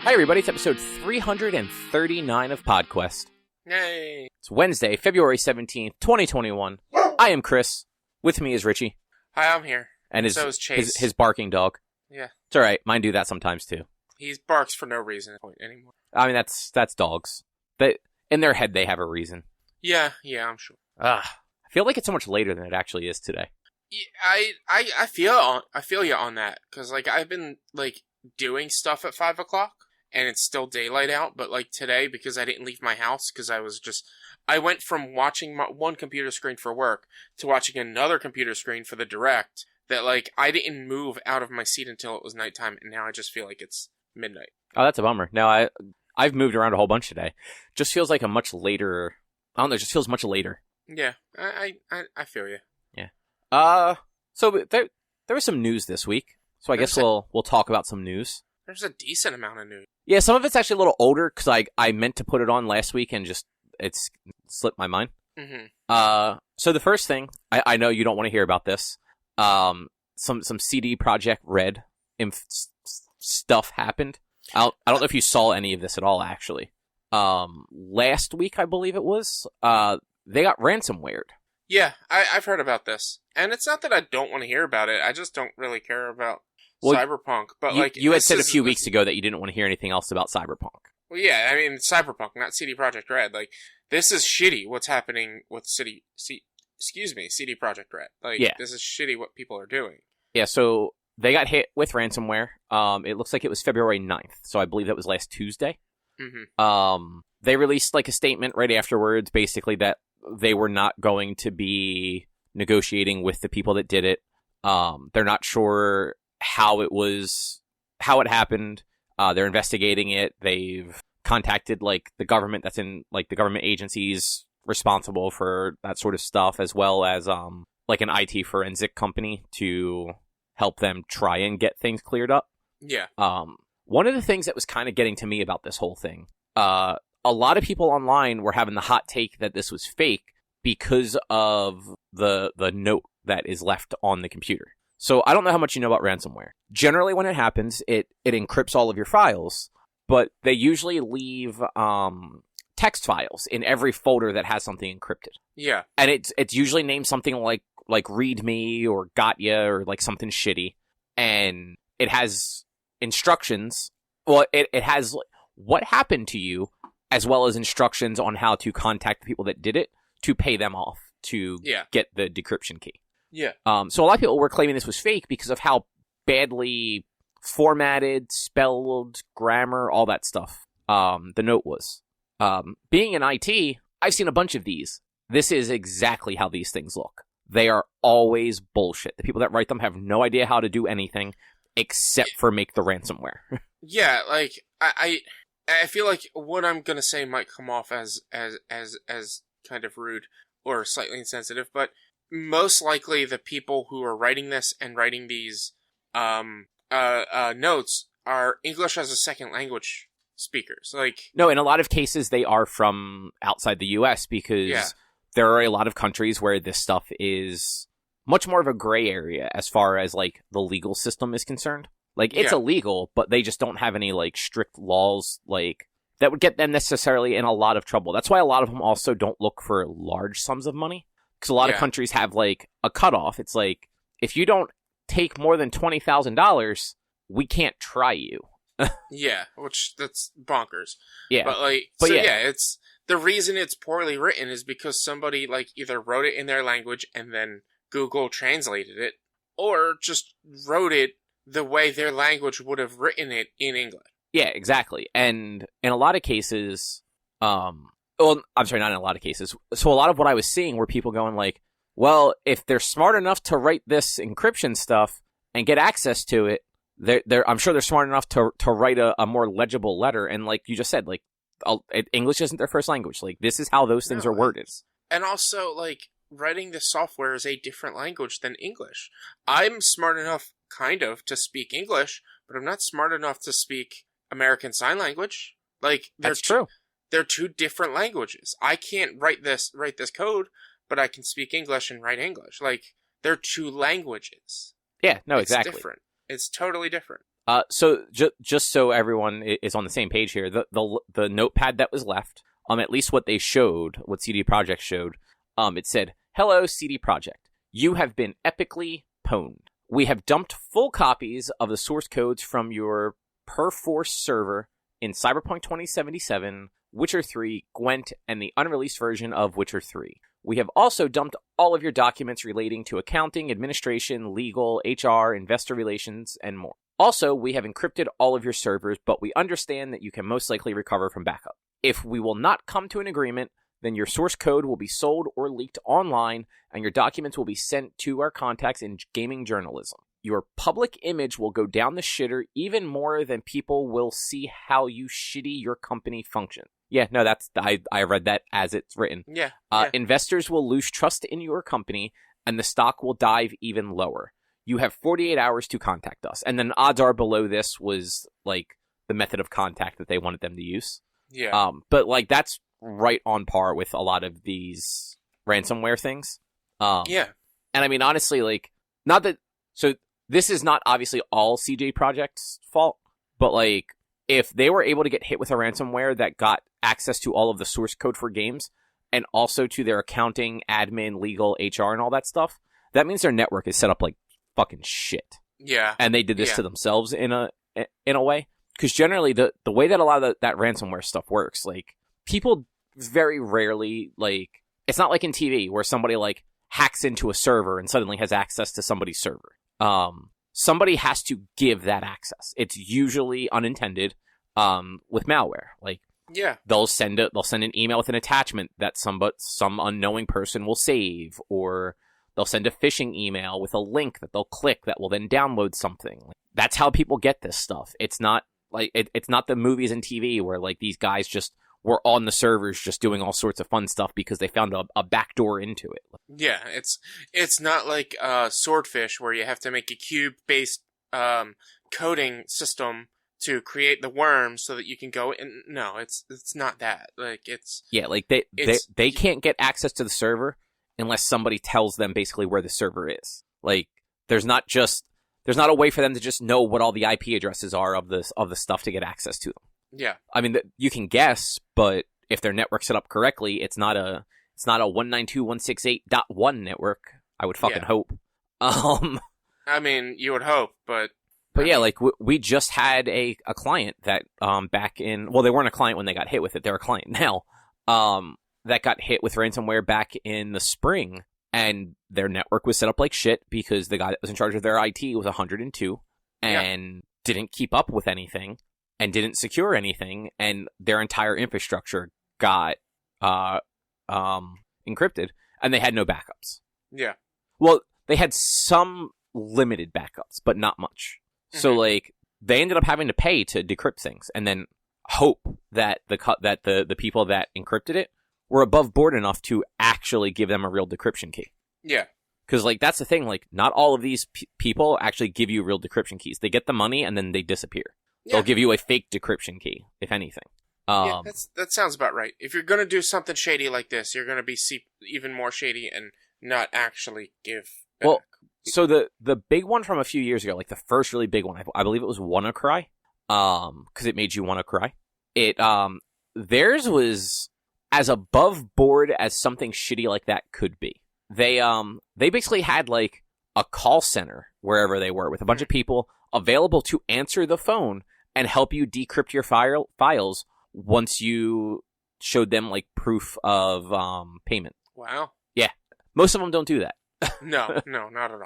Hi, everybody. It's episode 339 of PodQuest. Yay. It's Wednesday, February 17th, 2021. I am Chris. With me is Richie. Hi, I'm here. And So is Chase. his barking dog. Yeah. It's all right. Mine do that sometimes, too. He barks for no reason anymore. I mean, that's dogs. In their head, they have a reason. Yeah, I'm sure. I feel like it's so much later than it actually is today. Yeah, I feel you on that, because, like, I've been, like, doing stuff at 5 o'clock, and it's still daylight out, but, like, today, because I didn't leave my house, because I went from watching one computer screen for work to watching another computer screen for the direct, that, like, I didn't move out of my seat until it was nighttime, and now I just feel like it's midnight. Oh, that's a bummer. No, I've moved around a whole bunch today. Just feels like a much later... I don't know, it just feels much later. Yeah, I feel you. Yeah. So there was some news this week, so I guess we'll talk about some news. There's a decent amount of news. Yeah, some of it's actually a little older, because I meant to put it on last week and just, it's slipped my mind. Mm-hmm. So the first thing, I know you don't want to hear about this, some CD Projekt Red stuff happened. I don't know if you saw any of this at all, actually. Last week, I believe it was, they got ransomwared. Yeah, I've heard about this. And it's not that I don't want to hear about it, I just don't really care about Cyberpunk. But you had said a few weeks ago that you didn't want to hear anything else about Cyberpunk. Well, yeah, I mean, Cyberpunk, not CD Projekt Red. Like, this is shitty what's happening with CD Projekt Red. Like, yeah. This is shitty what people are doing. Yeah, so they got hit with ransomware. It looks like it was February 9th, so I believe that was last Tuesday. Mm-hmm. They released, like, a statement right afterwards, basically, that they were not going to be negotiating with the people that did it. They're not sure how it happened. They're investigating it. They've contacted, like, the government that's in, like, the government agencies responsible for that sort of stuff, as well as, like, an IT forensic company to help them try and get things cleared up. Yeah. One of the things that was kind of getting to me about this whole thing, a lot of people online were having the hot take that this was fake because of the note that is left on the computer. So I don't know how much you know about ransomware. Generally, when it happens, it encrypts all of your files, but they usually leave text files in every folder that has something encrypted. Yeah. And it's usually named something like readme or gotya or like something shitty. And it has instructions. Well, it has what happened to you, as well as instructions on how to contact the people that did it to pay them off to get the decryption key. Yeah. So a lot of people were claiming this was fake because of how badly formatted, spelled, grammar, all that stuff the note was. Being in IT, I've seen a bunch of these. This is exactly how these things look. They are always bullshit. The people that write them have no idea how to do anything except for make the ransomware. Yeah, like, I feel like what I'm gonna say might come off as kind of rude or slightly insensitive, but most likely the people who are writing this and writing these notes are English as a second language speakers. Like, no, in a lot of cases they are from outside the US because there are a lot of countries where this stuff is much more of a gray area as far as, like, the legal system is concerned. Like, it's illegal, but they just don't have any, like, strict laws, like, that would get them necessarily in a lot of trouble. That's why a lot of them also don't look for large sums of money. Because a lot of countries have, like, a cutoff. It's like, if you don't take more than $20,000, we can't try you. Yeah, which, that's bonkers. Yeah. But it's, the reason it's poorly written is because somebody, like, either wrote it in their language and then Google translated it, or just wrote it the way their language would have written it in English. Yeah, exactly. And in a lot of cases, well, I'm sorry, not in a lot of cases. So a lot of what I was seeing were people going like, well, if they're smart enough to write this encryption stuff and get access to it, I'm sure they're smart enough to write a more legible letter. And like you just said, like, English isn't their first language. Like, this is how those things are worded. And also, like, writing the software is a different language than English. I'm smart enough, kind of, to speak English, but I'm not smart enough to speak American Sign Language. Like, that's true. They're two different languages. I can't write this code, but I can speak English and write English. Like, they're two languages. Yeah, no, It's exactly. different. It's totally different. So just so everyone is on the same page here, the notepad that was left, at least what they showed, what CD Projekt showed, it said, "Hello, CD Projekt. You have been epically pwned. We have dumped full copies of the source codes from your Perforce server in Cyberpunk 2077, Witcher 3, Gwent, and the unreleased version of Witcher 3. We have also dumped all of your documents relating to accounting, administration, legal, HR, investor relations, and more. Also, we have encrypted all of your servers, but we understand that you can most likely recover from backup. If we will not come to an agreement, then your source code will be sold or leaked online, and your documents will be sent to our contacts in gaming journalism. Your public image will go down the shitter even more than people will see how you shitty your company functions." Yeah, no, I read that as it's written. Yeah. Investors will lose trust in your company, and the stock will dive even lower. You have 48 hours to contact us. And then odds are below this was, like, the method of contact that they wanted them to use. Yeah. But, like, that's right on par with a lot of these ransomware things. Yeah. And, I mean, honestly, like, not that... So, this is not obviously all CJ Project's fault, but, like, if they were able to get hit with a ransomware that got access to all of the source code for games, and also to their accounting, admin, legal, HR, and all that stuff, that means their network is set up like fucking shit. Yeah. And they did this to themselves in a way. Because generally, the way that a lot of that ransomware stuff works, like, people very rarely, like, it's not like in TV where somebody, like, hacks into a server and suddenly has access to somebody's server. Somebody has to give that access. It's usually unintended, with malware. Like, yeah, they'll send an email with an attachment that some unknowing person will save, or they'll send a phishing email with a link that they'll click that will then download something. Like, that's how people get this stuff. It's not like it's not the movies and TV where, like, these guys just were on the servers just doing all sorts of fun stuff because they found a backdoor into it. Yeah, it's not like Swordfish where you have to make a cube-based coding system to create the worm so that you can go in. No, it's not that. Like, it's... Yeah, like, they can't get access to the server unless somebody tells them basically where the server is. Like, there's not a way for them to just know what all the IP addresses are of the stuff to get access to them. Yeah. I mean, you can guess, but if their network's set up correctly, it's not a 192.168.1 network. I would fucking hope. I mean, you would hope, but yeah, like, we just had a client that, back in, well, they weren't a client when they got hit with it. They're a client now, that got hit with ransomware back in the spring, and their network was set up like shit because the guy that was in charge of their IT was 102 and didn't keep up with anything and didn't secure anything, and their entire infrastructure got, encrypted, and they had no backups. Yeah. Well, they had some limited backups, but not much. So, like, they ended up having to pay to decrypt things, and then hope that the people that encrypted it were above board enough to actually give them a real decryption key. Yeah. Because, like, that's the thing. Like, not all of these people actually give you real decryption keys. They get the money, and then they disappear. Yeah. They'll give you a fake decryption key, if anything. Yeah, that sounds about right. If you're going to do something shady like this, you're going to be even more shady and not actually give back. Well, so the big one from a few years ago, like the first really big one, I believe it was WannaCry, because it made you want to cry. Theirs was as above board as something shitty like that could be. They basically had, like, a call center wherever they were with a bunch of people available to answer the phone and help you decrypt your files once you showed them, like, proof of payment. Wow. Yeah. Most of them don't do that. No, not at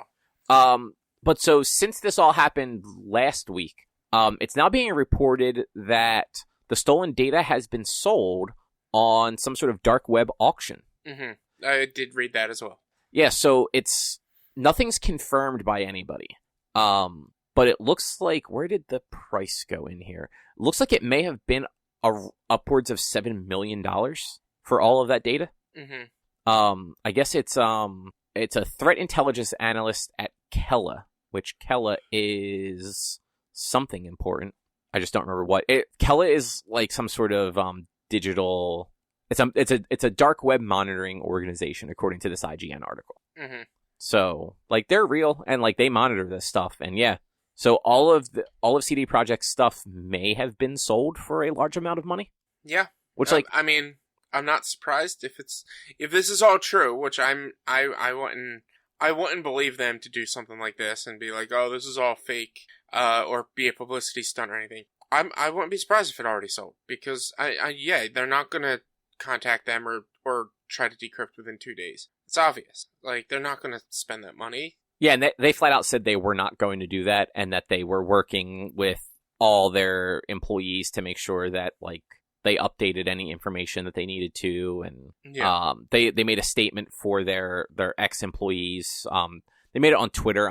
all. But so since this all happened last week, it's now being reported that the stolen data has been sold on some sort of dark web auction. Mm-hmm. I did read that as well. Yeah, so nothing's confirmed by anybody. But it looks like, where did the price go in here? It looks like it may have been upwards of $7 million for all of that data. Mm-hmm. I guess it's a threat intelligence analyst at Kella, which Kella is something important. I just don't remember what. Kella is like some sort of digital. It's a dark web monitoring organization, according to this IGN article. Mm-hmm. So, like, they're real and, like, they monitor this stuff, and yeah, So all of CD Projekt's stuff may have been sold for a large amount of money. Yeah. Which I mean, I'm not surprised if this is all true, which I wouldn't believe them to do something like this and be like, oh, this is all fake, or be a publicity stunt or anything. I wouldn't be surprised if it already sold, because they're not gonna contact them or try to decrypt within 2 days. It's obvious. Like, they're not gonna spend that money. Yeah, and they flat out said they were not going to do that, and that they were working with all their employees to make sure that, like, they updated any information that they needed to, and they made a statement for their ex-employees. They made it on Twitter.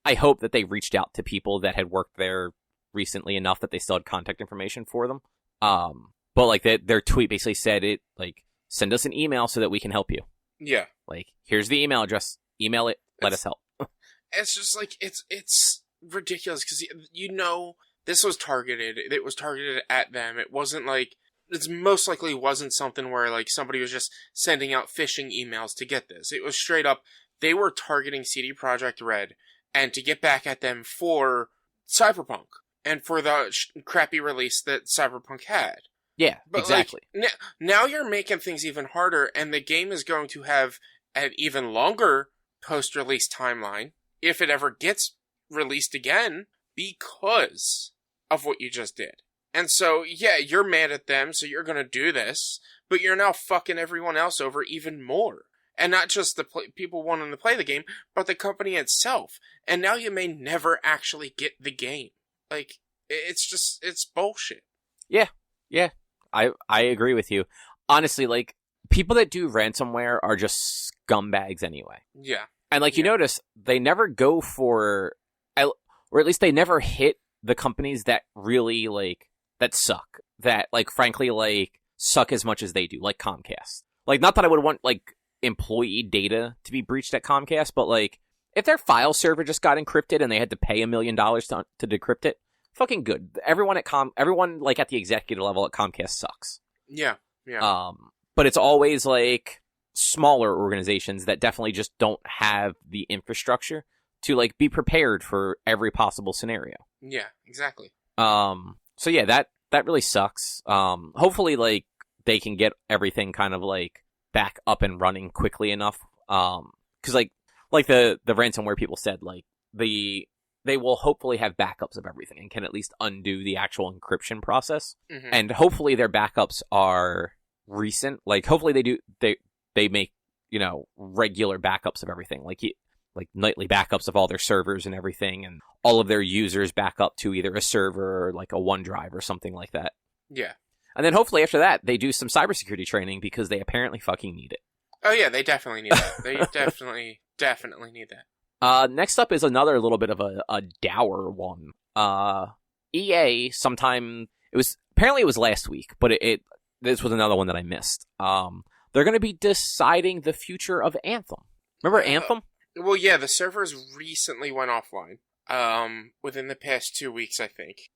I hope that they reached out to people that had worked there recently enough that they still had contact information for them. But like their tweet basically said it, like, send us an email so that we can help you. Yeah. Like, here's the email address. Email it. Let us help. It's just like, it's ridiculous because, this was targeted. It was targeted at them. It wasn't like, it most likely wasn't something where, like, somebody was just sending out phishing emails to get this. It was straight up, they were targeting CD Projekt Red and to get back at them for Cyberpunk and for the crappy release that Cyberpunk had. Yeah, but exactly. Like, now you're making things even harder, and the game is going to have an even longer post-release timeline if it ever gets released again because of what you just did. And so, yeah, you're mad at them, so you're going to do this, but you're now fucking everyone else over even more. And not just the people wanting to play the game, but the company itself. And now you may never actually get the game. Like, it's bullshit. Yeah. I agree with you. Honestly, like, people that do ransomware are just scumbags anyway. Yeah. And, like, you notice, they never go for, or at least they never hit the companies that really, like, that suck. That, like, frankly, like, suck as much as they do, like Comcast. Like, not that I would want, like, employee data to be breached at Comcast, but, like, if their file server just got encrypted and they had to pay $1 million to decrypt it, fucking good. Everyone, like, at the executive level at Comcast sucks. Yeah. But it's always, like, smaller organizations that definitely just don't have the infrastructure to, like, be prepared for every possible scenario. Yeah, exactly. So yeah, that really sucks. Hopefully, like, they can get everything kind of, like, back up and running quickly enough. Cause like the ransomware people said, like, they will hopefully have backups of everything and can at least undo the actual encryption process. Mm-hmm. And hopefully their backups are recent. Like, hopefully they make, regular backups of everything. Like nightly backups of all their servers and everything, and all of their users back up to either a server or, like, a OneDrive or something like that. Yeah. And then hopefully after that, they do some cybersecurity training because they apparently fucking need it. Oh yeah, they definitely need that. They definitely need that. Next up is another little bit of a dour one. EA apparently it was last week, but this was another one that I missed. They're going to be deciding the future of Anthem. Remember Anthem? Well, yeah, the servers recently went offline. Within the past 2 weeks, I think.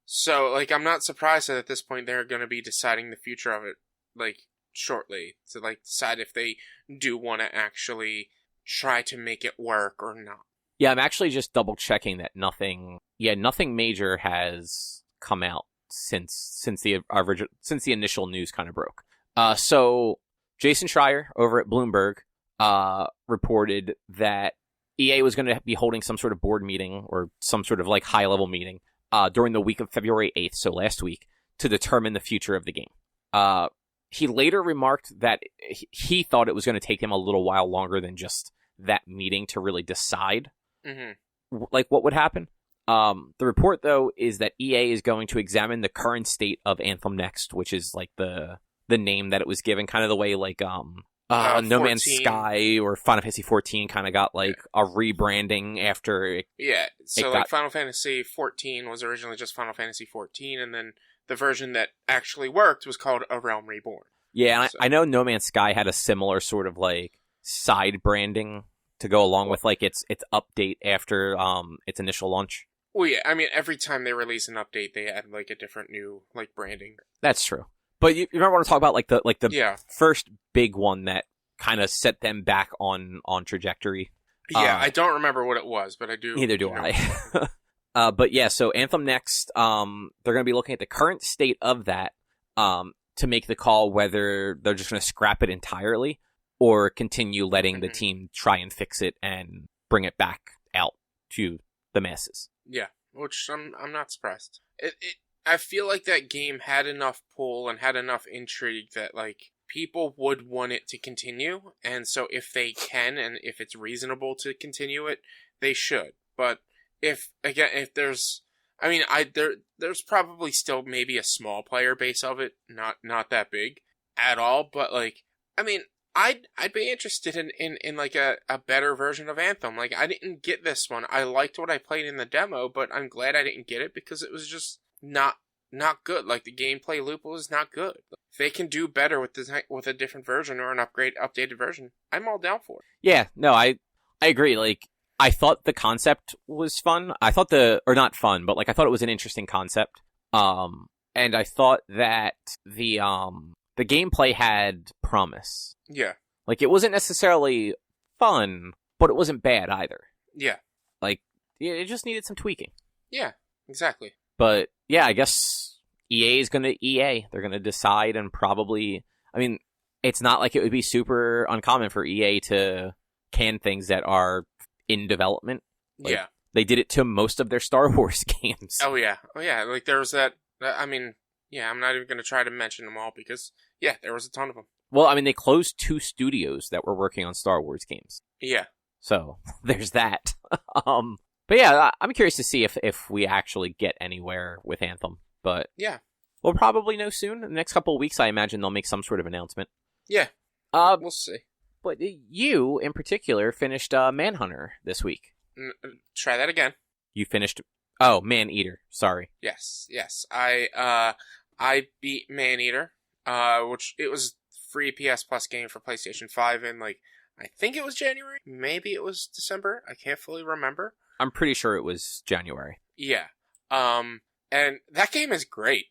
So, like, I'm not surprised that at this point they're going to be deciding the future of it, like, shortly. To, like, decide if they do want to actually try to make it work or not. Yeah, I'm actually just double checking that nothing major has come out since the initial news kind of broke. So Jason Schreier over at Bloomberg reported that EA was going to be holding some sort of board meeting or some sort of, like, high level meeting during the week of February 8th, so last week, to determine the future of the game. He later remarked that he thought it was going to take him a little while longer than just that meeting to really decide, like, what would happen. The report, though, is that EA is going to examine the current state of Anthem Next, which is, like, the name that it was given, kind of the way, like, No Man's Sky or Final Fantasy 14 kind of got, like, a rebranding after it. Yeah, so, Final Fantasy 14 was originally just Final Fantasy 14, and then the version that actually worked was called A Realm Reborn. Yeah, and I know No Man's Sky had a similar sort of, like, side branding to go along with, like, its update after its initial launch. Well, yeah, I mean, every time they release an update, they add, like, a different new, like, branding. That's true. But you remember what I'm talking about, like the first big one that kind of set them back on trajectory. Yeah, I don't remember what it was, but I do. Neither do I. But yeah, so Anthem next, they're going to be looking at the current state of that to make the call whether they're just going to scrap it entirely or continue letting the team try and fix it and bring it back out to the masses. Yeah, which I'm not surprised. I feel like that game had enough pull and had enough intrigue that like people would want it to continue, and so if they can and if it's reasonable to continue it, they should. But if there's there's probably still maybe a small player base of it, not that big at all, but like I mean I'd be interested in like a better version of Anthem. Like I didn't get this one. I liked what I played in the demo, but I'm glad I didn't get it because it was just not good. Like the gameplay loop was not good. If they can do better with a different version or an updated version, I'm all down for it. Yeah, no, I agree. Like I thought the concept was fun. I thought not fun, but like I thought it was an interesting concept. And I thought that the gameplay had promise. Yeah. Like it wasn't necessarily fun, but it wasn't bad either. Yeah. Like it just needed some tweaking. Yeah, exactly. But yeah, I guess EA is going to EA. They're going to decide and probably, I mean, it's not like it would be super uncommon for EA to can things that are in development. Like, yeah. They did it to most of their Star Wars games. Oh yeah. Like there was that, I mean, yeah, I'm not even going to try to mention them all because, yeah, there was a ton of them. Well, I mean, they closed 2 studios that were working on Star Wars games. Yeah. So, there's that. But yeah, I'm curious to see if we actually get anywhere with Anthem. But yeah, we'll probably know soon. In the next couple of weeks, I imagine they'll make some sort of announcement. Yeah, we'll see. But you, in particular, finished Manhunter this week. Try that again. You finished... Oh, Maneater. Sorry. Yes. I beat Maneater, which it was free PS Plus game for PlayStation 5 in, like, I think it was January. Maybe it was December. I can't fully remember. I'm pretty sure it was January. Yeah. And that game is great.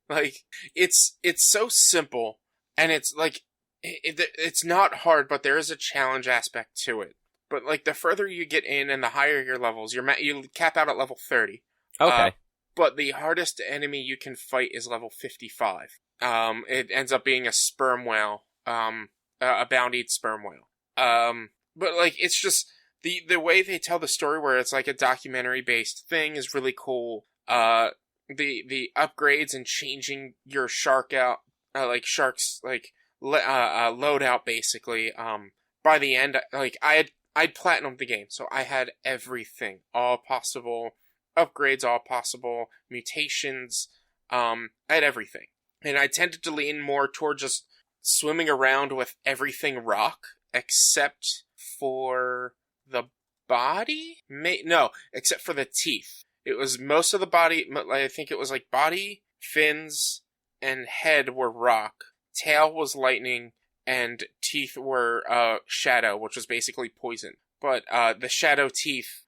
Like, it's so simple, and it's, like, it's not hard, but there is a challenge aspect to it. But, like, the further you get in and the higher your levels, you cap out at level 30. Okay. But the hardest enemy you can fight is level 55. It ends up being a sperm whale, a bountied sperm whale. But, like, it's just, the way they tell the story where it's, like, a documentary-based thing is really cool. The upgrades and changing your shark out, sharks, like, loadout, basically, by the end, like, I'd platinumed the game, so I had everything, all possible upgrades, all possible mutations, I had everything. And I tended to lean more toward just swimming around with everything rock, except for the body? No, except for the teeth. It was most of the body, I think it was like body, fins, and head were rock. Tail was lightning, and teeth were shadow, which was basically poison. But the shadow teeth,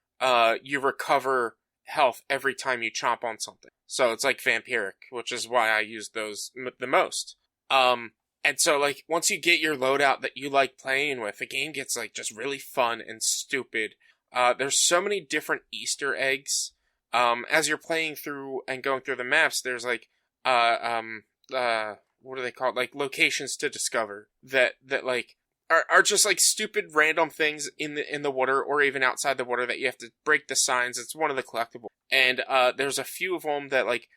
you recover health every time you chomp on something. So it's like vampiric, which is why I use those the most. And so, like, once you get your loadout that you like playing with, the game gets, like, just really fun and stupid. There's so many different Easter eggs. As you're playing through and going through the maps, there's, like, what are they called? Like, locations to discover that like, are just, like, stupid random things in the water or even outside the water that you have to break the signs. It's one of the collectibles. And, there's a few of them that, like,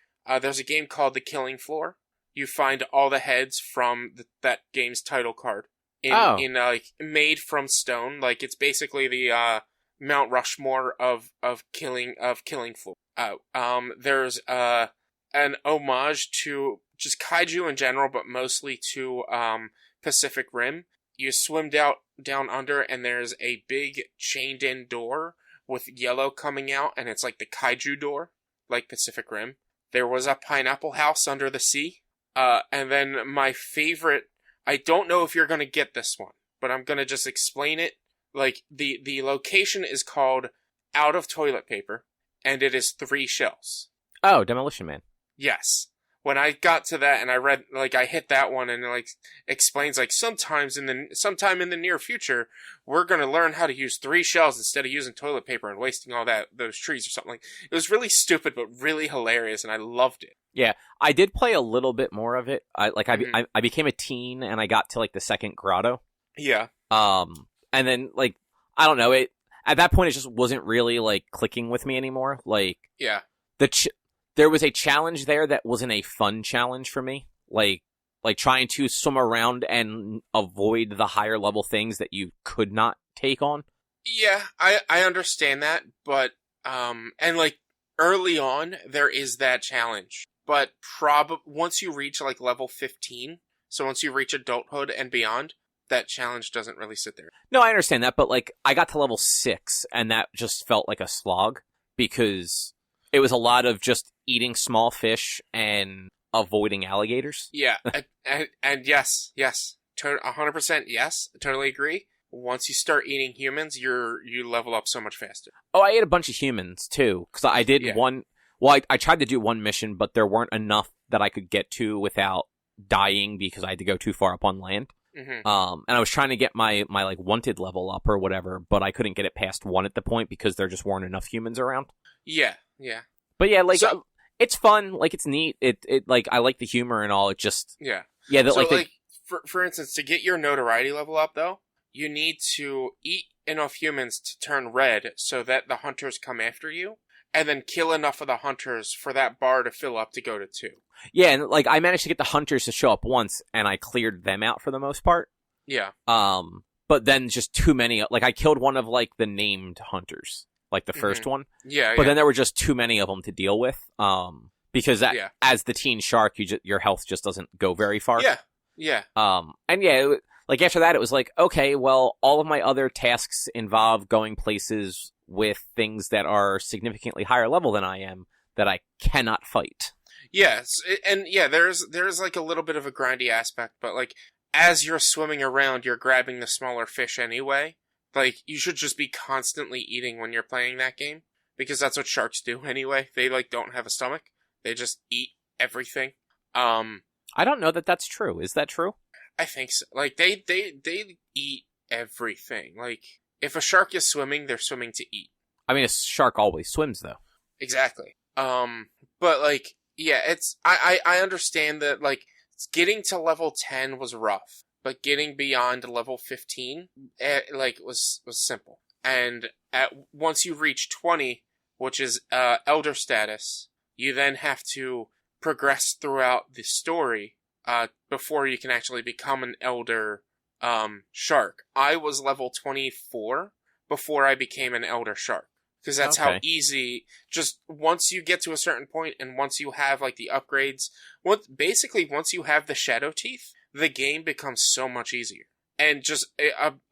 there's a game called The Killing Floor. You find all the heads from that game's title card in like, made from stone. Like, it's basically the, Mount Rushmore of killing floor. There's, an homage to just kaiju in general, but mostly to, Pacific Rim. You swim down under, and there's a big chained-in door with yellow coming out, and it's like the kaiju door, like Pacific Rim. There was a pineapple house under the sea. And then my favorite, I don't know if you're going to get this one, but I'm going to just explain it. Like, the location is called Out of Toilet Paper, and it is 3 shells. Oh, Demolition Man. Yes. when I got to that and I read, like, I hit that one and it, like, explains, like, sometime in the near future, we're going to learn how to use 3 shells instead of using toilet paper and wasting all those trees or something. Like, it was really stupid, but really hilarious, and I loved it. Yeah, I did play a little bit more of it. I became a teen and I got to, like, the second grotto. Yeah. And then, like, I don't know, at that point it just wasn't really, like, clicking with me anymore. Like, yeah. There was a challenge there that wasn't a fun challenge for me. Like trying to swim around and avoid the higher level things that you could not take on. Yeah, I understand that, but, and, like, early on, there is that challenge. But once you reach, like, level 15, so once you reach adulthood and beyond, that challenge doesn't really sit there. No, I understand that, but, like, I got to level 6, and that just felt like a slog, because it was a lot of just eating small fish and avoiding alligators. Yeah, and yes, 100% yes, I totally agree. Once you start eating humans, you level up so much faster. Oh, I ate a bunch of humans, too, because I did one... Well, I tried to do one mission, but there weren't enough that I could get to without dying because I had to go too far up on land. Mm-hmm. And I was trying to get my like wanted level up or whatever, but I couldn't get it past 1 at the point because there just weren't enough humans around. Yeah. But yeah, like it's fun, like it's neat. It like I like the humor and all. It just yeah. So for instance, to get your notoriety level up though, you need to eat enough humans to turn red so that the hunters come after you, and then kill enough of the hunters for that bar to fill up to go to 2. Yeah, and like I managed to get the hunters to show up once, and I cleared them out for the most part. Yeah. But then just too many. Like I killed one of like the named hunters, like the first one. Yeah. But then there were just too many of them to deal with. Because as the teen shark, your health just doesn't go very far. Yeah. And yeah, like after that, it was like, okay, well, all of my other tasks involve going places with things that are significantly higher level than I am that I cannot fight. Yes, and yeah, there's like a little bit of a grindy aspect, but like as you're swimming around, you're grabbing the smaller fish anyway. Like you should just be constantly eating when you're playing that game, because that's what sharks do anyway. They like don't have a stomach; they just eat everything. I don't know that that's true. Is that true? I think so. Like they eat everything. Like if a shark is swimming, they're swimming to eat. I mean, a shark always swims, though. Exactly. But like. Yeah, I understand that, like, getting to level 10 was rough, but getting beyond level 15, was simple. And once you reach 20, which is, Elder status, you then have to progress throughout the story, before you can actually become an Elder, shark. I was level 24 before I became an Elder shark. Because that's how easy, just once you get to a certain point and once you have, like, the upgrades, once you have the shadow teeth, the game becomes so much easier. And just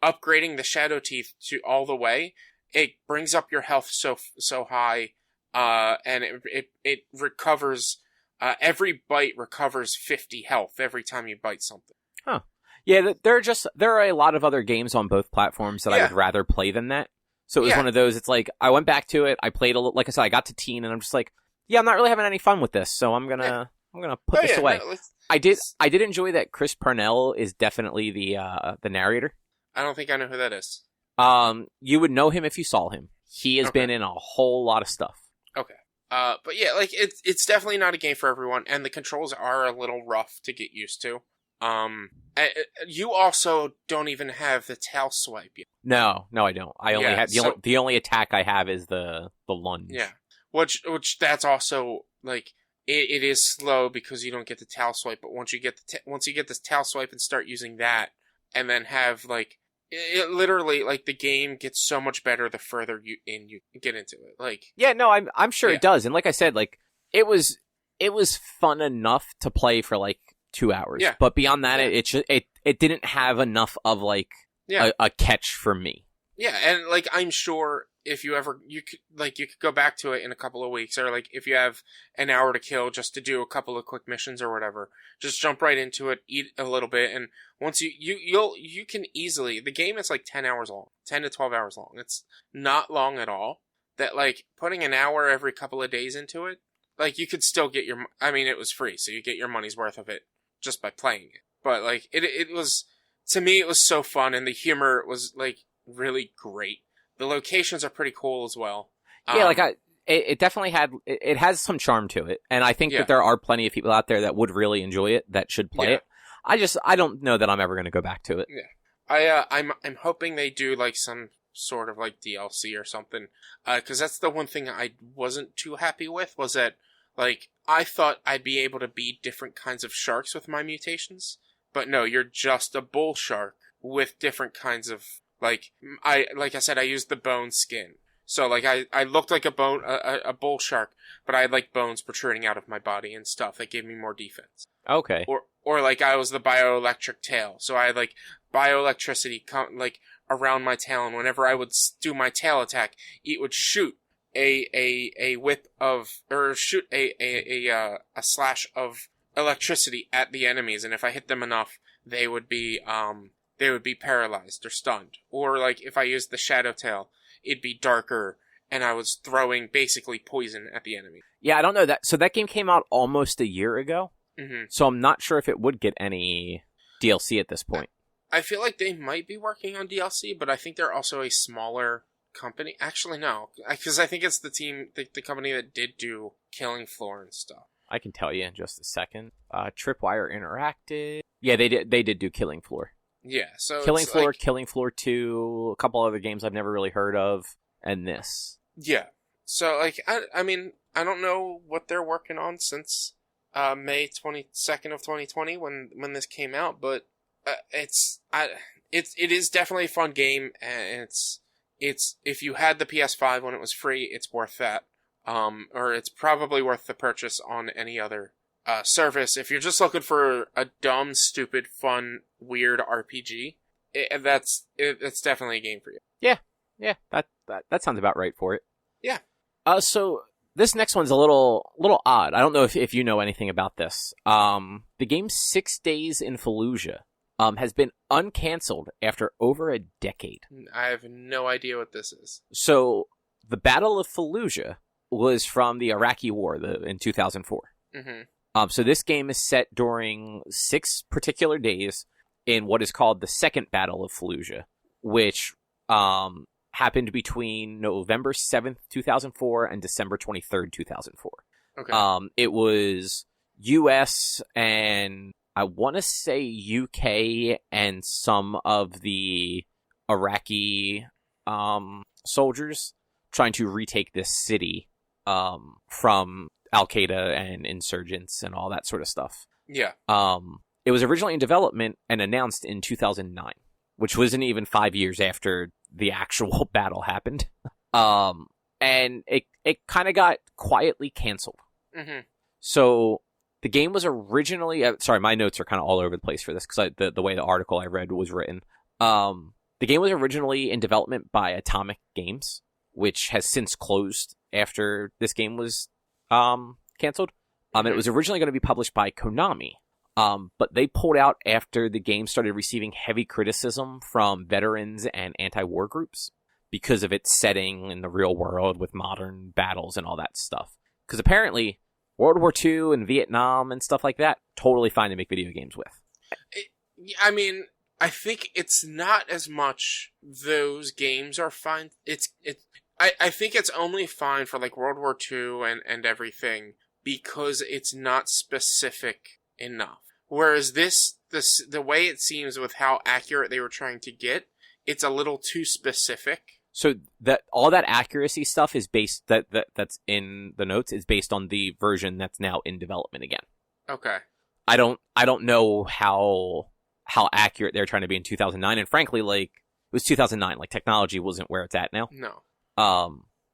upgrading the shadow teeth to all the way, it brings up your health so high, and it recovers, every bite recovers 50 health every time you bite something. Huh. Yeah, there are a lot of other games on both platforms that I would rather play than that. So it was one of those, it's like, I went back to it, I played like I said, I got to teen, and I'm just like, yeah, I'm not really having any fun with this, so I'm gonna put this away. No, I did enjoy that Chris Parnell is definitely the narrator. I don't think I know who that is. You would know him if you saw him. He has been in a whole lot of stuff. Okay. But yeah, like, it's definitely not a game for everyone, and the controls are a little rough to get used to. You also don't even have the tail swipe yet. No, I don't. I only have the only attack I have is the lunge. Yeah, which that's also like it is slow because you don't get the tail swipe. But once you get the tail swipe and start using that, and then have like it literally like the game gets so much better the further you get into it. Like I'm sure it does. And like I said, like it was fun enough to play for like 2 hours. Yeah. But beyond that, it didn't have enough of like a catch for me. Yeah, and like I'm sure if you could go back to it in a couple of weeks, or like if you have an hour to kill just to do a couple of quick missions or whatever, just jump right into it, eat a little bit, and once you can easily, the game is like 10 hours long, 10 to 12 hours long. It's not long at all. That like putting an hour every couple of days into it, like, you could still get I mean, it was free, so you get your money's worth of it just by playing it. But, like, it was, to me, it was so fun, and the humor was, like, really great. The locations are pretty cool as well. Yeah, it definitely it has some charm to it, and I think that there are plenty of people out there that would really enjoy it, that should play it. I don't know that I'm ever going to go back to it. Yeah. I'm hoping they do, like, some sort of, like, DLC or something, because that's the one thing I wasn't too happy with, was that, like, I thought I'd be able to be different kinds of sharks with my mutations, but no, you're just a bull shark with different kinds of, like I said, I used the bone skin. So, like, I looked like a bull shark, but I had, like, bones protruding out of my body and stuff that gave me more defense. Okay. Or like, I was the bioelectric tail. So I had, like, bioelectricity like, around my tail, and whenever I would do my tail attack, it would shoot a whip of, or shoot a slash of electricity at the enemies, and if I hit them enough, they would be paralyzed or stunned. Or, like, if I used the shadow tail, it'd be darker, and I was throwing basically poison at the enemy. Yeah, I don't know that. So that game came out almost a year ago. Mm-hmm. So I'm not sure if it would get any DLC at this point. I feel like they might be working on DLC, but I think they're also a smaller company. Actually, no, because I think it's the company that did do Killing Floor and stuff. I can tell you in just a second. Tripwire Interactive. Yeah, they did do Killing Floor. Yeah, so Killing Floor, like, Killing Floor 2, a couple other games I've never really heard of, and this. Yeah. So, like, I mean, I don't know what they're working on since May 22nd of 2020 when this came out, but it is definitely a fun game, and it's if you had the PS5 when it was free, it's worth that. Or it's probably worth the purchase on any other service. If you're just looking for a dumb, stupid, fun, weird RPG, that's definitely a game for you. Yeah, that sounds about right for it. Yeah. So this next one's a little odd. I don't know if you know anything about this. The game 6 Days in Fallujah has been uncanceled after over a decade. I have no idea what this is. So the Battle of Fallujah was from the Iraqi War in 2004. Mm-hmm. So this game is set during 6 particular days in what is called the Second Battle of Fallujah, which happened between November 7th, 2004 and December 23rd, 2004. Okay. It was US and I want to say UK and some of the Iraqi soldiers trying to retake this city from Al-Qaeda and insurgents and all that sort of stuff. Yeah. It was originally in development and announced in 2009, which wasn't even 5 years after the actual battle happened. And it kind of got quietly canceled. Mm-hmm. So the game was originally... sorry, my notes are kind of all over the place for this because the way the article I read was written. The game was originally in development by Atomic Games, which has since closed after this game was canceled. It was originally going to be published by Konami, but they pulled out after the game started receiving heavy criticism from veterans and anti-war groups because of its setting in the real world with modern battles and all that stuff. Because apparently World War II and Vietnam and stuff like that, totally fine to make video games with. I mean, I think it's not as much those games are fine. I think it's only fine for, like, World War II and everything because it's not specific enough. Whereas the way it seems with how accurate they were trying to get, it's a little too specific. So that all that accuracy stuff is based that's in the notes is based on the version that's now in development again. Okay. I don't know how accurate they're trying to be in 2009, and frankly, like, it was 2009. Like, technology wasn't where it's at now. No.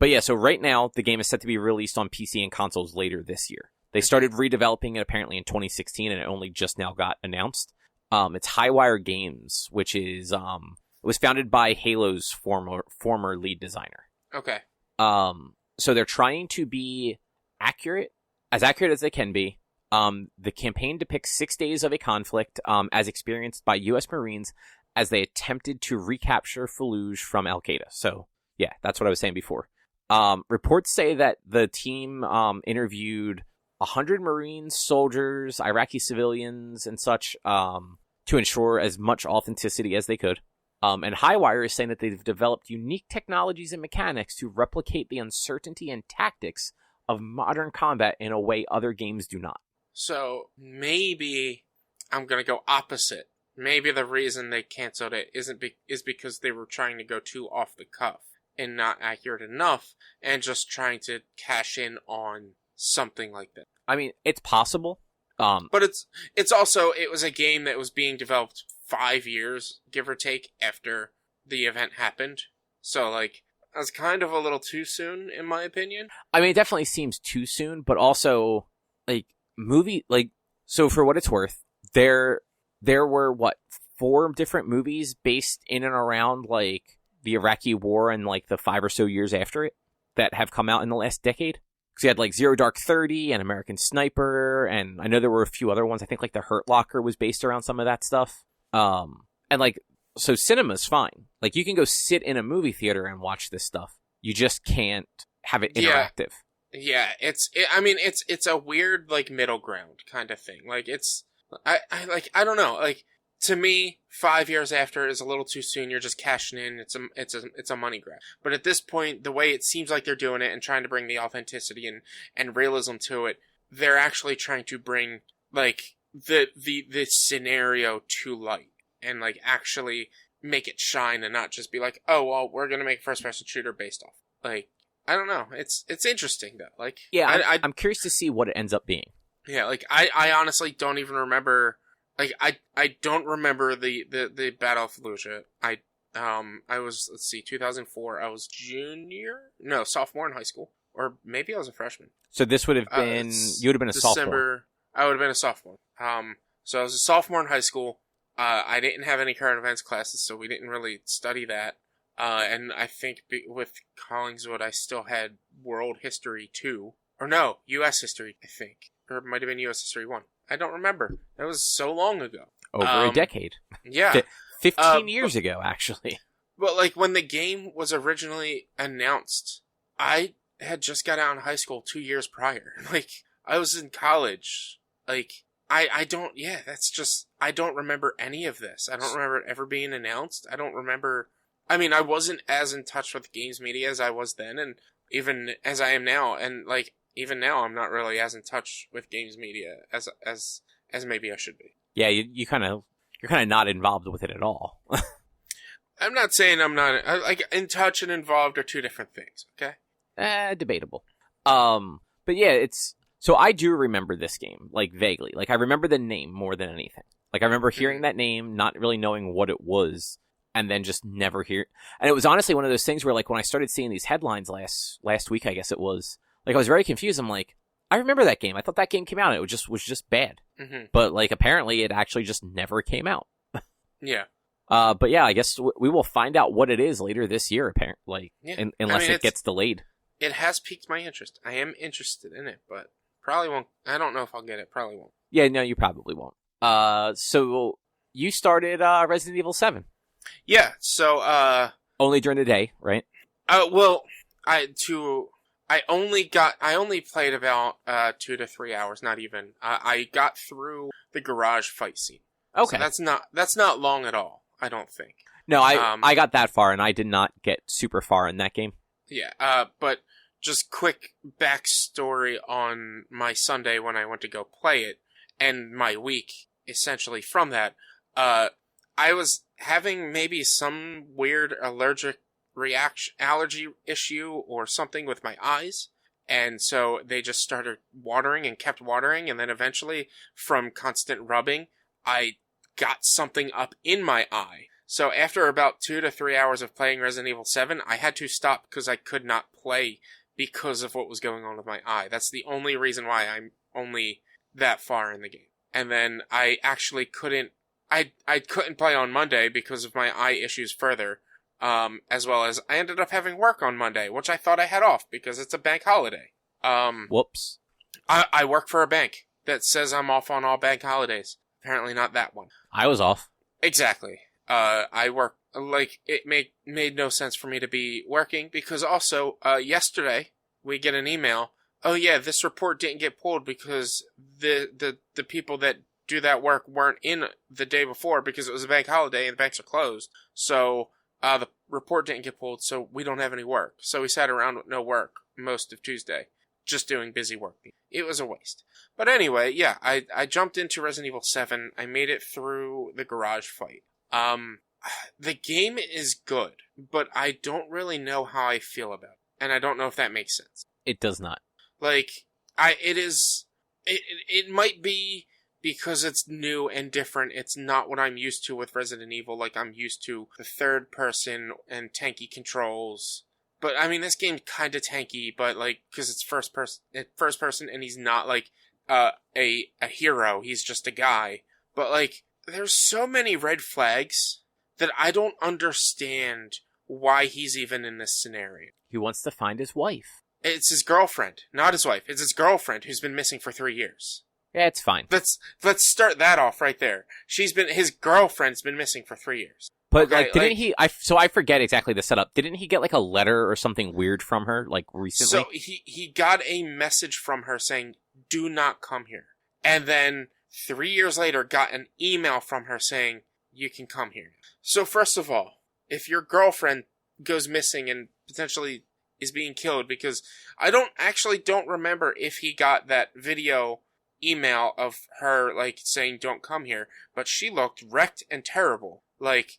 But yeah, so right now the game is set to be released on PC and consoles later this year. They started redeveloping it apparently in 2016, and it only just now got announced. It's Highwire Games, which is it was founded by Halo's former lead designer. Okay. So they're trying to be as accurate as they can be. The campaign depicts 6 days of a conflict as experienced by U.S. Marines as they attempted to recapture Fallujah from Al-Qaeda. So, yeah, that's what I was saying before. Reports say that the team interviewed 100 Marines, soldiers, Iraqi civilians, and such to ensure as much authenticity as they could. And Highwire is saying that they've developed unique technologies and mechanics to replicate the uncertainty and tactics of modern combat in a way other games do not. So maybe I'm going to go opposite. Maybe the reason they canceled it is because they were trying to go too off the cuff and not accurate enough, and just trying to cash in on something like that. I mean, it's possible. But it's also, it was a game that was being developed 5 years, give or take, after the event happened. So, like, that was kind of a little too soon, in my opinion. I mean, it definitely seems too soon, but also, so for what it's worth, there were, 4 different movies based in and around, the Iraqi war and, the 5 or so years after it that have come out in the last decade. Because you had, Zero Dark 30 and American Sniper, and I know there were a few other ones. I think, The Hurt Locker was based around some of that stuff. So cinema's fine. You can go sit in a movie theater and watch this stuff. You just can't have it interactive. Yeah, it's a weird, middle ground kind of thing. I don't know, to me, 5 years after is a little too soon. You're just cashing in. It's a money grab. But at this point, the way it seems like they're doing it and trying to bring the authenticity and realism to it, they're actually trying to bring the scenario to light and actually make it shine and not just be oh well, we're gonna make a first-person shooter based off. I don't know. It's interesting though. I'm curious to see what it ends up being. Yeah, I honestly don't even remember. I don't remember the Battle of Fallujah. I was, 2004. I was sophomore in high school, or maybe I was a freshman. So this would have been you would have been a sophomore. I would have been a sophomore. So I was a sophomore in high school. I didn't have any current events classes, so we didn't really study that. And I think with Collingswood, I still had World History 2, or no, U.S. History. I think, or it might have been U.S. History 1. I don't remember. That was so long ago. Over a decade. Yeah. 15 years ago, actually. But, when the game was originally announced, I had just got out of high school 2 years prior. I was in college. I don't remember any of this. I don't remember it ever being announced. I don't remember... I mean, I wasn't as in touch with games media as I was then, and even as I am now, and, even now, I'm not really as in touch with games media as maybe I should be. Yeah, you're kind of not involved with it at all. I'm not saying I'm not in touch and involved are two different things. Okay, debatable. But yeah, so I do remember this game vaguely. I remember the name more than anything. I remember hearing that name, not really knowing what it was, and then just never hear. And it was honestly one of those things where when I started seeing these headlines last week, I guess it was. I was very confused. I'm I remember that game. I thought that game came out and it was just bad. Mm-hmm. But, apparently it actually just never came out. Yeah. But yeah, I guess we will find out what it is later this year, apparently. Yeah. Unless it gets delayed. It has piqued my interest. I am interested in it, but probably won't. I don't know if I'll get it. Probably won't. Yeah, no, you probably won't. So you started Resident Evil 7. Yeah, so... Only during the day, right? Well, I only played about 2 to 3 hours, not even. I got through the garage fight scene. Okay. So that's not long at all, I don't think. No, I got that far, and I did not get super far in that game. Yeah, but just quick backstory on my Sunday when I went to go play it, and my week, essentially from that. I was having maybe some weird allergy issue or something with my eyes, and so they just started watering and kept watering, and then eventually from constant rubbing I got something up in my eye. So after about 2 to 3 hours of playing Resident Evil 7, I had to stop because I could not play because of what was going on with my eye. That's the only reason why I'm only that far in the game. And then I actually couldn't I couldn't play on Monday because of my eye issues further. As well as I ended up having work on Monday, which I thought I had off because it's a bank holiday. Whoops. I work for a bank that says I'm off on all bank holidays. Apparently not that one. I was off. Exactly. I work like, it made no sense for me to be working, because also, yesterday, we get an email, oh yeah, this report didn't get pulled because the people that do that work weren't in the day before because it was a bank holiday and the banks are closed. So, the report didn't get pulled, so we don't have any work. So we sat around with no work most of Tuesday, just doing busy work. It was a waste. But anyway, yeah, I jumped into Resident Evil 7. I made it through the garage fight. The game is good, but I don't really know how I feel about it. And I don't know if that makes sense. It does not. Like, it might be because it's new and different. It's not what I'm used to with Resident Evil. Like, I'm used to the third person and tanky controls. But, I mean, this game's kind of tanky, but, like, because it's first person, and he's not, like, a hero. He's just a guy. But, like, there's so many red flags that I don't understand why he's even in this scenario. He wants to find his wife. It's his girlfriend, not his wife. It's his girlfriend who's been missing for 3 years. Yeah, it's fine. Let's start that off right there. His girlfriend's been missing for 3 years. But, okay, like, didn't he... So I forget exactly the setup. Didn't he get, like, a letter or something weird from her, like, recently? So he got a message from her saying, do not come here. And then 3 years later got an email from her saying, you can come here. So first of all, if your girlfriend goes missing and potentially is being killed, because I don't remember if he got that video email of her, like, saying don't come here, but she looked wrecked and terrible. Like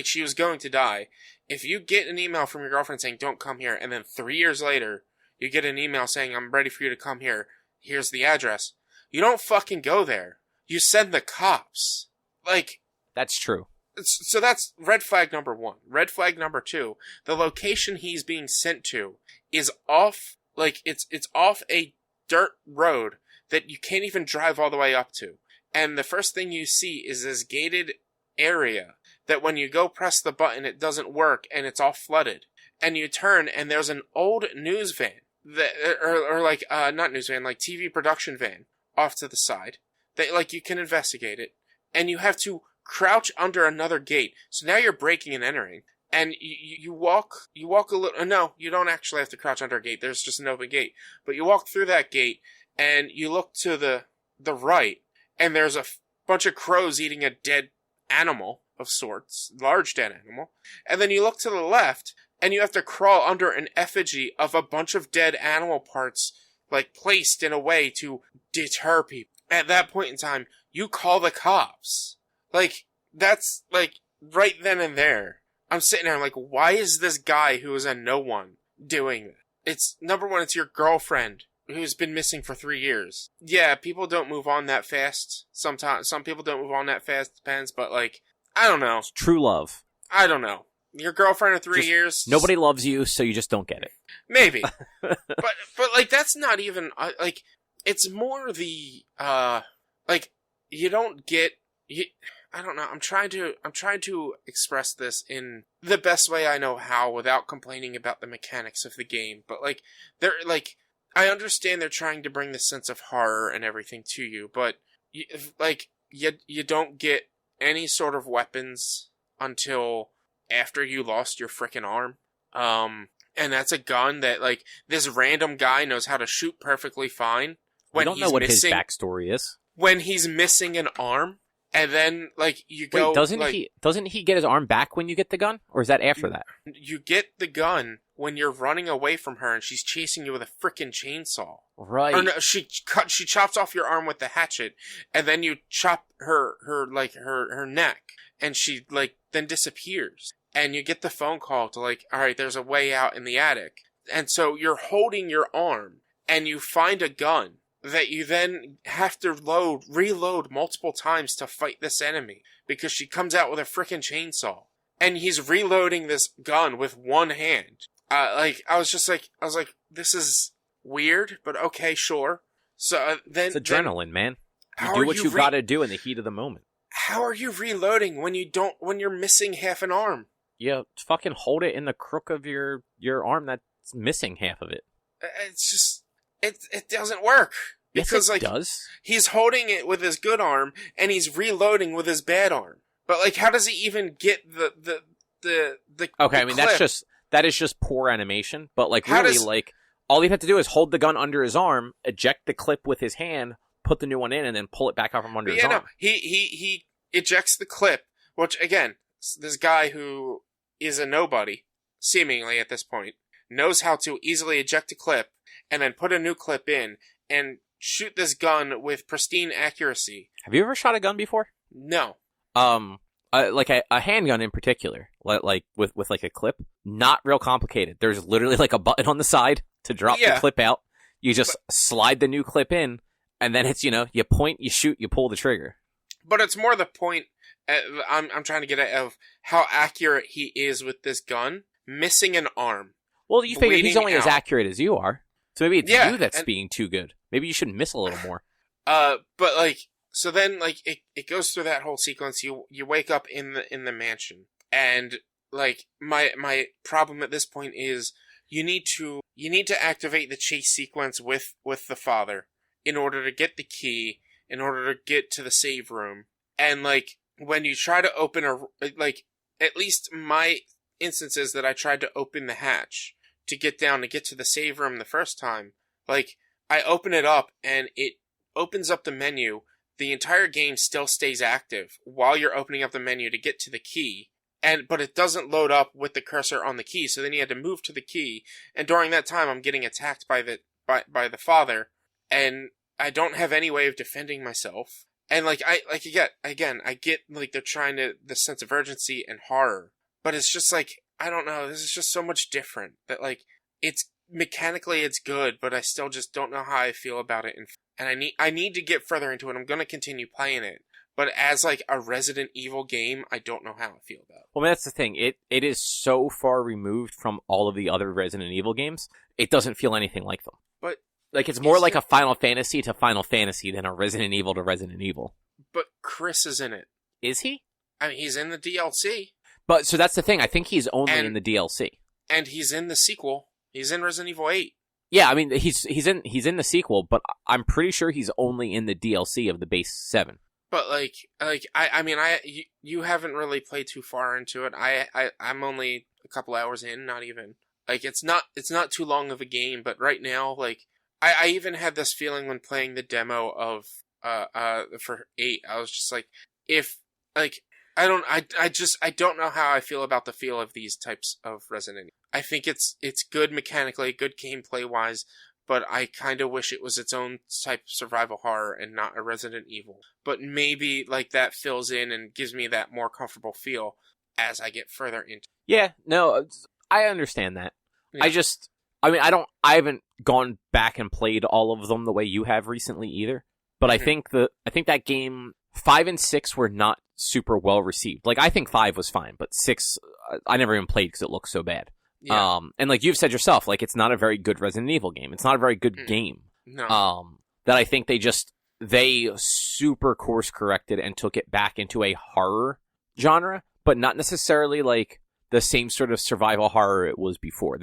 she was going to die. If you get an email from your girlfriend saying don't come here, and then 3 years later you get an email saying I'm ready for you to come here, here's the address, you don't fucking go there. You send the cops. Like, that's true. So that's red flag number 1. Red flag number 2, the location he's being sent to is off, like, it's off a dirt road that you can't even drive all the way up to. And the first thing you see is this gated area that when you go press the button, it doesn't work and it's all flooded. And you turn and there's an old news van that, or like, not news van, like TV production van off to the side that, like, you can investigate it. And you have to crouch under another gate. So now you're breaking and entering. And you walk a little, no, you don't actually have to crouch under a gate. There's just an open gate. But you walk through that gate and you look to the right and there's a bunch of crows eating a dead animal of sorts, large dead animal. And then you look to the left and you have to crawl under an effigy of a bunch of dead animal parts, like, placed in a way to deter people. At that point in time, you call the cops. Like, that's, like, right then and there. I'm sitting there, I'm like, why is this guy who is a no one doing that? It's, number one, it's your girlfriend who's been missing for 3 years. Yeah, people don't move on that fast. Sometimes, some people don't move on that fast, depends, but, like, I don't know. It's true love. I don't know. Your girlfriend in 3 years? Nobody loves you, so you just don't get it. Maybe. but, like, that's not even, like, it's more the, like, you don't get, I don't know. I'm trying to express this in the best way I know how without complaining about the mechanics of the game. But, like, they're, like, I understand they're trying to bring the sense of horror and everything to you, but, you don't get any sort of weapons until after you lost your frickin' arm. And that's a gun that, like, this random guy knows how to shoot perfectly fine. We don't know what his backstory is. When he's missing an arm. And then, like, you go... Wait, doesn't he get his arm back when you get the gun? Or is that after that? You get the gun when you're running away from her and she's chasing you with a frickin' chainsaw. Right. Or no, she chops off your arm with the hatchet, and then you chop her neck, and she, like, then disappears. And you get the phone call to, like, alright, there's a way out in the attic. And so you're holding your arm, and you find a gun that you then have to reload multiple times to fight this enemy, because she comes out with a frickin' chainsaw. And he's reloading this gun with one hand. I was like, this is weird, but okay, sure. So then... It's adrenaline, man. You do what you gotta do in the heat of the moment. How are you reloading when you're missing half an arm? Yeah, fucking hold it in the crook of your arm that's missing half of it. It's just... It doesn't work. Because, yes, it does. He's holding it with his good arm, and he's reloading with his bad arm. But like, how does he even get the Okay, the I mean clip? that is just poor animation. But like, How really, does- like, all you have to do is hold the gun under his arm, eject the clip with his hand, put the new one in, and then pull it back out from under his arm. No, he ejects the clip, which again, this guy who is a nobody, seemingly at this point, knows how to easily eject a clip and then put a new clip in and shoot this gun with pristine accuracy. Have you ever shot a gun before? No. Like a handgun in particular, like with like a clip, not real complicated. There's literally like a button on the side to drop the clip out. You just slide the new clip in, and then it's, you point, you shoot, you pull the trigger. But it's more the point I'm trying to get at of how accurate he is with this gun, missing an arm. Well, you figure he's only as out. accurate as you are, so maybe it's you that's being too good. Maybe you should miss a little more. But like, so then like it goes through that whole sequence. You wake up in the mansion, and like my problem at this point is you need to activate the chase sequence with the father in order to get the key, in order to get to the save room. And like, when you try to open like, at least my instances that I tried to open the hatch to get to the save room the first time, like, I open it up and it opens up the menu. The entire game still stays active while you're opening up the menu to get to the key. But it doesn't load up with the cursor on the key, so then you had to move to the key. And during that time, I'm getting attacked by the father, and I don't have any way of defending myself. And like, I get like they're trying to, the sense of urgency and horror, but it's just like, I don't know, this is just so much different that like, it's mechanically it's good, but I still just don't know how I feel about it. And I need to get further into it. I'm going to continue playing it. But as like a Resident Evil game, I don't know how I feel about it. Well, that's the thing. It is so far removed from all of the other Resident Evil games. It doesn't feel anything like them. But like, it's more like a Final Fantasy to Final Fantasy than a Resident Evil to Resident Evil. But Chris is in it. Is he? I mean, he's in the DLC. But so that's the thing. I think he's only in the DLC. And he's in the sequel. He's in Resident Evil 8. Yeah, I mean, he's in the sequel, but I'm pretty sure he's only in the DLC of the base 7. But you haven't really played too far into it. I'm only a couple hours in, not even. Like, it's not too long of a game, but right now, like, I even had this feeling when playing the demo of for 8. I was just like, I don't know how I feel about the feel of these types of Resident Evil. I think it's good mechanically, good gameplay wise, but I kind of wish it was its own type of survival horror and not a Resident Evil. But maybe like that fills in and gives me that more comfortable feel as I get further into. Yeah, no, I understand that. Yeah. I haven't gone back and played all of them the way you have recently either. But Mm-hmm. I think that game 5 and 6 were not super well received. Like, I think 5 was fine, but 6 I never even played because it looked so bad. Yeah. And like you've said yourself, like, it's not a very good Resident Evil game. It's not a very good game. No. That I think they super course corrected and took it back into a horror genre, but not necessarily like the same sort of survival horror it was before.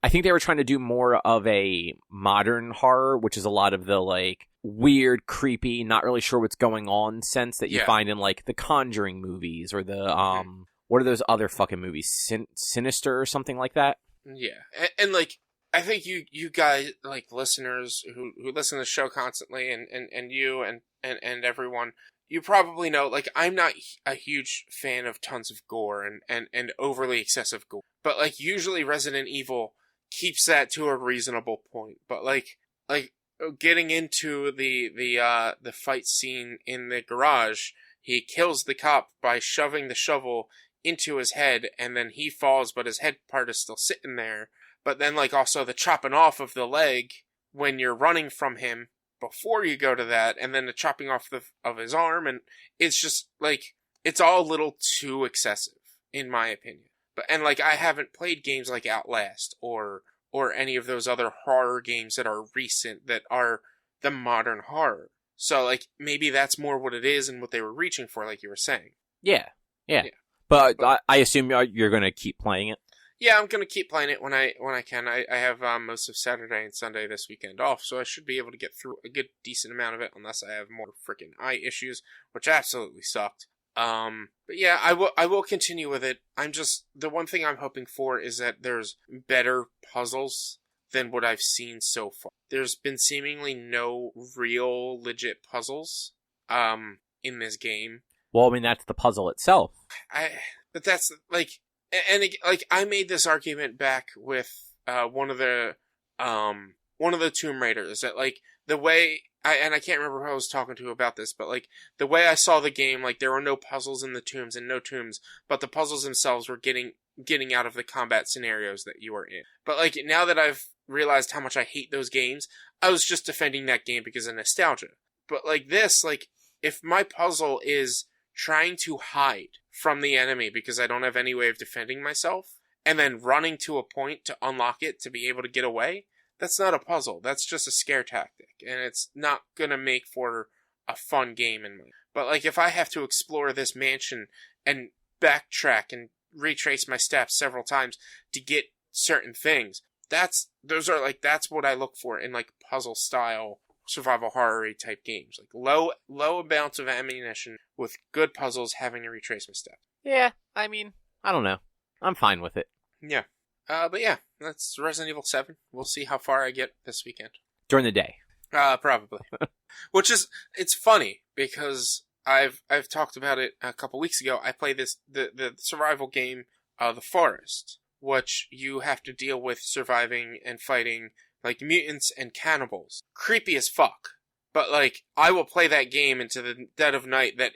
I think they were trying to do more of a modern horror, which is a lot of the like weird, creepy, not really sure what's going on sense that you find in like the Conjuring movies or the what are those other fucking movies? Sinister or something like that? Yeah. And like, I think you guys, like listeners who listen to the show constantly and you and everyone, you probably know, like, I'm not a huge fan of tons of gore and overly excessive gore. But like, usually Resident Evil keeps that to a reasonable point. But like getting into the fight scene in the garage, he kills the cop by shoving the shovel into his head, and then he falls, but his head part is still sitting there. But then, like, also the chopping off of the leg when you're running from him before you go to that, and then the chopping off of his arm, and it's just, like, it's all a little too excessive, in my opinion. And, like, I haven't played games like Outlast, or any of those other horror games that are recent, that are the modern horror. So, like, maybe that's more what it is and what they were reaching for, like you were saying. Yeah. But I assume you're going to keep playing it? Yeah, I'm going to keep playing it when I can. I have most of Saturday and Sunday this weekend off, so I should be able to get through a good, decent amount of it, unless I have more freaking eye issues, which absolutely sucked. But yeah, I will continue with it. The one thing I'm hoping for is that there's better puzzles than what I've seen so far. There's been seemingly no real legit puzzles, in this game. Well, I mean, that's the puzzle itself. But that's, like, and like, I made this argument back with, one of the Tomb Raiders, that, like, the way, I can't remember who I was talking to about this, but, like, the way I saw the game, like, there were no puzzles in the tombs and no tombs, but the puzzles themselves were getting out of the combat scenarios that you were in. But, like, now that I've realized how much I hate those games, I was just defending that game because of nostalgia. But, like, this, like, if my puzzle is trying to hide from the enemy because I don't have any way of defending myself, and then running to a point to unlock it to be able to get away, that's not a puzzle. That's just a scare tactic, and it's not gonna make for a fun game in my. But, like, if I have to explore this mansion and backtrack and retrace my steps several times to get certain things, that's what I look for in, like, puzzle style survival horror type games. Like, low amounts of ammunition with good puzzles, having to retrace my steps. Yeah, I mean, I don't know. I'm fine with it. Yeah. But yeah, that's Resident Evil 7. We'll see how far I get this weekend. During the day. Probably. It's funny because I've talked about it a couple weeks ago. I played the survival game, The Forest, which you have to deal with surviving and fighting, like, mutants and cannibals. Creepy as fuck. But, like, I will play that game into the dead of night that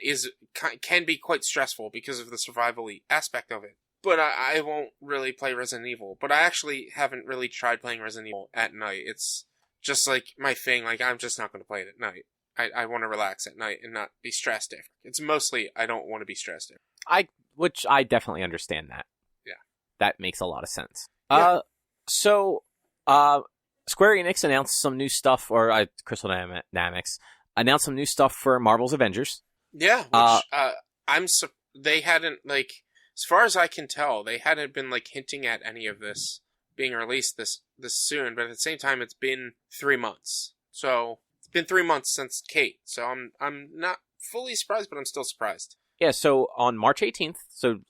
can be quite stressful because of the survival-y aspect of it. But I won't really play Resident Evil. But I actually haven't really tried playing Resident Evil at night. It's just, like, my thing. Like, I'm just not going to play it at night. I want to relax at night and not be stressed after. It's mostly I don't want to be stressed after. Which I definitely understand that. Yeah. That makes a lot of sense. Yeah. Square Enix announced some new stuff, or Crystal Dynamics announced some new stuff for Marvel's Avengers. Yeah, which they hadn't, like, as far as I can tell, they hadn't been, like, hinting at any of this being released this soon, but at the same time, it's been 3 months. So, it's been 3 months since Kate, so I'm not fully surprised, but I'm still surprised. Yeah, so on March 18th, so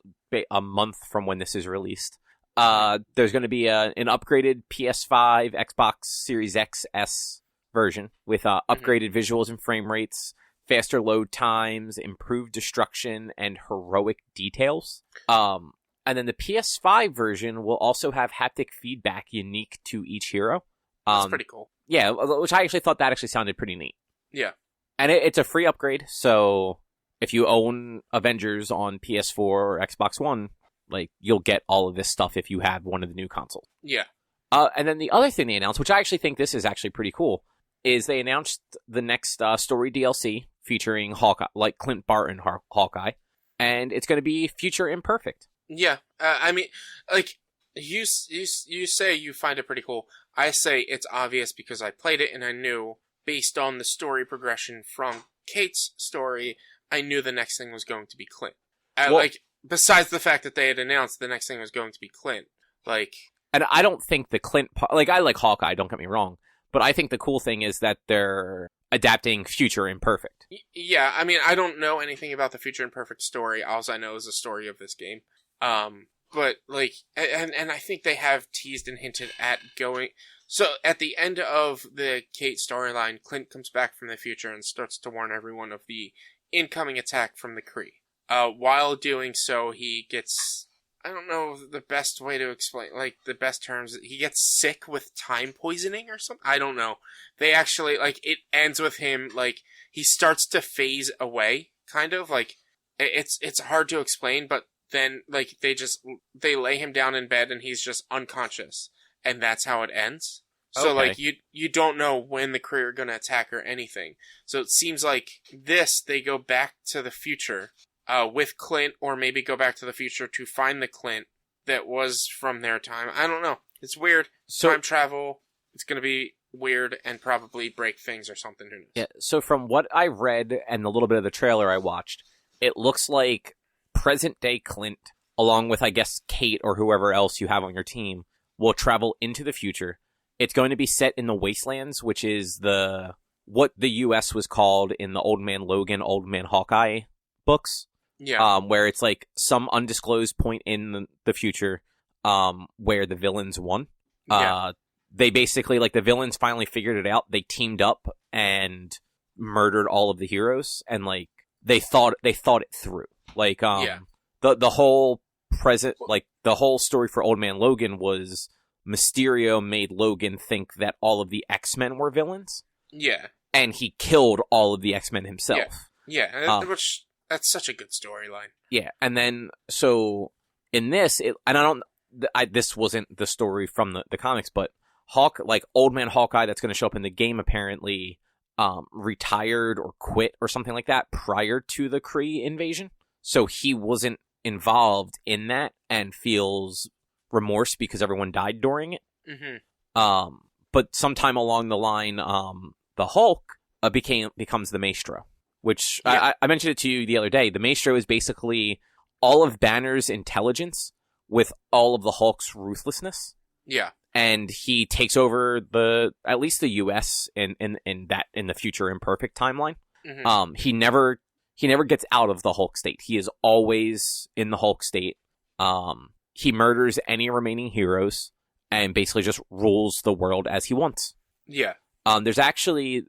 a month from when this is released, there's going to be an upgraded PS5, Xbox Series XS version with upgraded visuals and frame rates, faster load times, improved destruction, and heroic details. And then the PS5 version will also have haptic feedback unique to each hero. That's pretty cool. Yeah, which I actually thought that actually sounded pretty neat. Yeah. And it's a free upgrade, so if you own Avengers on PS4 or Xbox One, like, you'll get all of this stuff if you have one of the new consoles. Yeah. And then the other thing they announced, which I actually think this is actually pretty cool, is they announced the next story DLC featuring Hawkeye, like Clint Barton Hawkeye, and it's going to be Future Imperfect. Yeah. I mean, like, you say you find it pretty cool. I say it's obvious because I played it and I knew, based on the story progression from Kate's story, I knew the next thing was going to be Clint. Like, besides the fact that they had announced the next thing was going to be Clint, like... And I don't think the Clint... Like, I like Hawkeye, don't get me wrong, but I think the cool thing is that they're adapting Future Imperfect. Yeah, I mean, I don't know anything about the Future Imperfect story. All I know is the story of this game. But, like... And I think they have teased and hinted at going... So, at the end of the Kate storyline, Clint comes back from the future and starts to warn everyone of the incoming attack from the Kree. While doing so, he gets, I don't know the best way to explain, like, the best terms, he gets sick with time poisoning or something? I don't know. They actually, like, it ends with him, like, he starts to phase away, kind of, like, it's hard to explain, but then, like, they lay him down in bed and he's just unconscious, and that's how it ends. So, okay. Like, you don't know when the Kree are gonna attack or anything. So it seems like they go back to the future, with Clint, or maybe go back to the future to find the Clint that was from their time. I don't know. It's weird. Time travel. It's going to be weird and probably break things or something. Who knows? Yeah. So from what I read and the little bit of the trailer I watched, it looks like present day Clint, along with, I guess, Kate or whoever else you have on your team, will travel into the future. It's going to be set in the Wastelands, which is what the U.S. was called in the Old Man Logan, Old Man Hawkeye books. Yeah. Where it's like some undisclosed point in the future, where the villains won. They basically, like, the villains finally figured it out. They teamed up and murdered all of the heroes, and like they thought it through. Like, the whole present, like the whole story for Old Man Logan was Mysterio made Logan think that all of the X-Men were villains. Yeah. And he killed all of the X-Men himself. Yeah. Which, that's such a good storyline. Yeah. And then, so in this, this wasn't the story from the comics, but Old Man Hawkeye that's going to show up in the game apparently retired or quit or something like that prior to the Kree invasion. So he wasn't involved in that and feels remorse because everyone died during it. Mm-hmm. But sometime along the line, the Hulk becomes the Maestro, which I mentioned it to you the other day. The Maestro is basically all of Banner's intelligence with all of the Hulk's ruthlessness. Yeah. And he takes over at least the U.S. in the future imperfect timeline. Mm-hmm. He never gets out of the Hulk state. He is always in the Hulk state. He murders any remaining heroes and basically just rules the world as he wants. Yeah. There's actually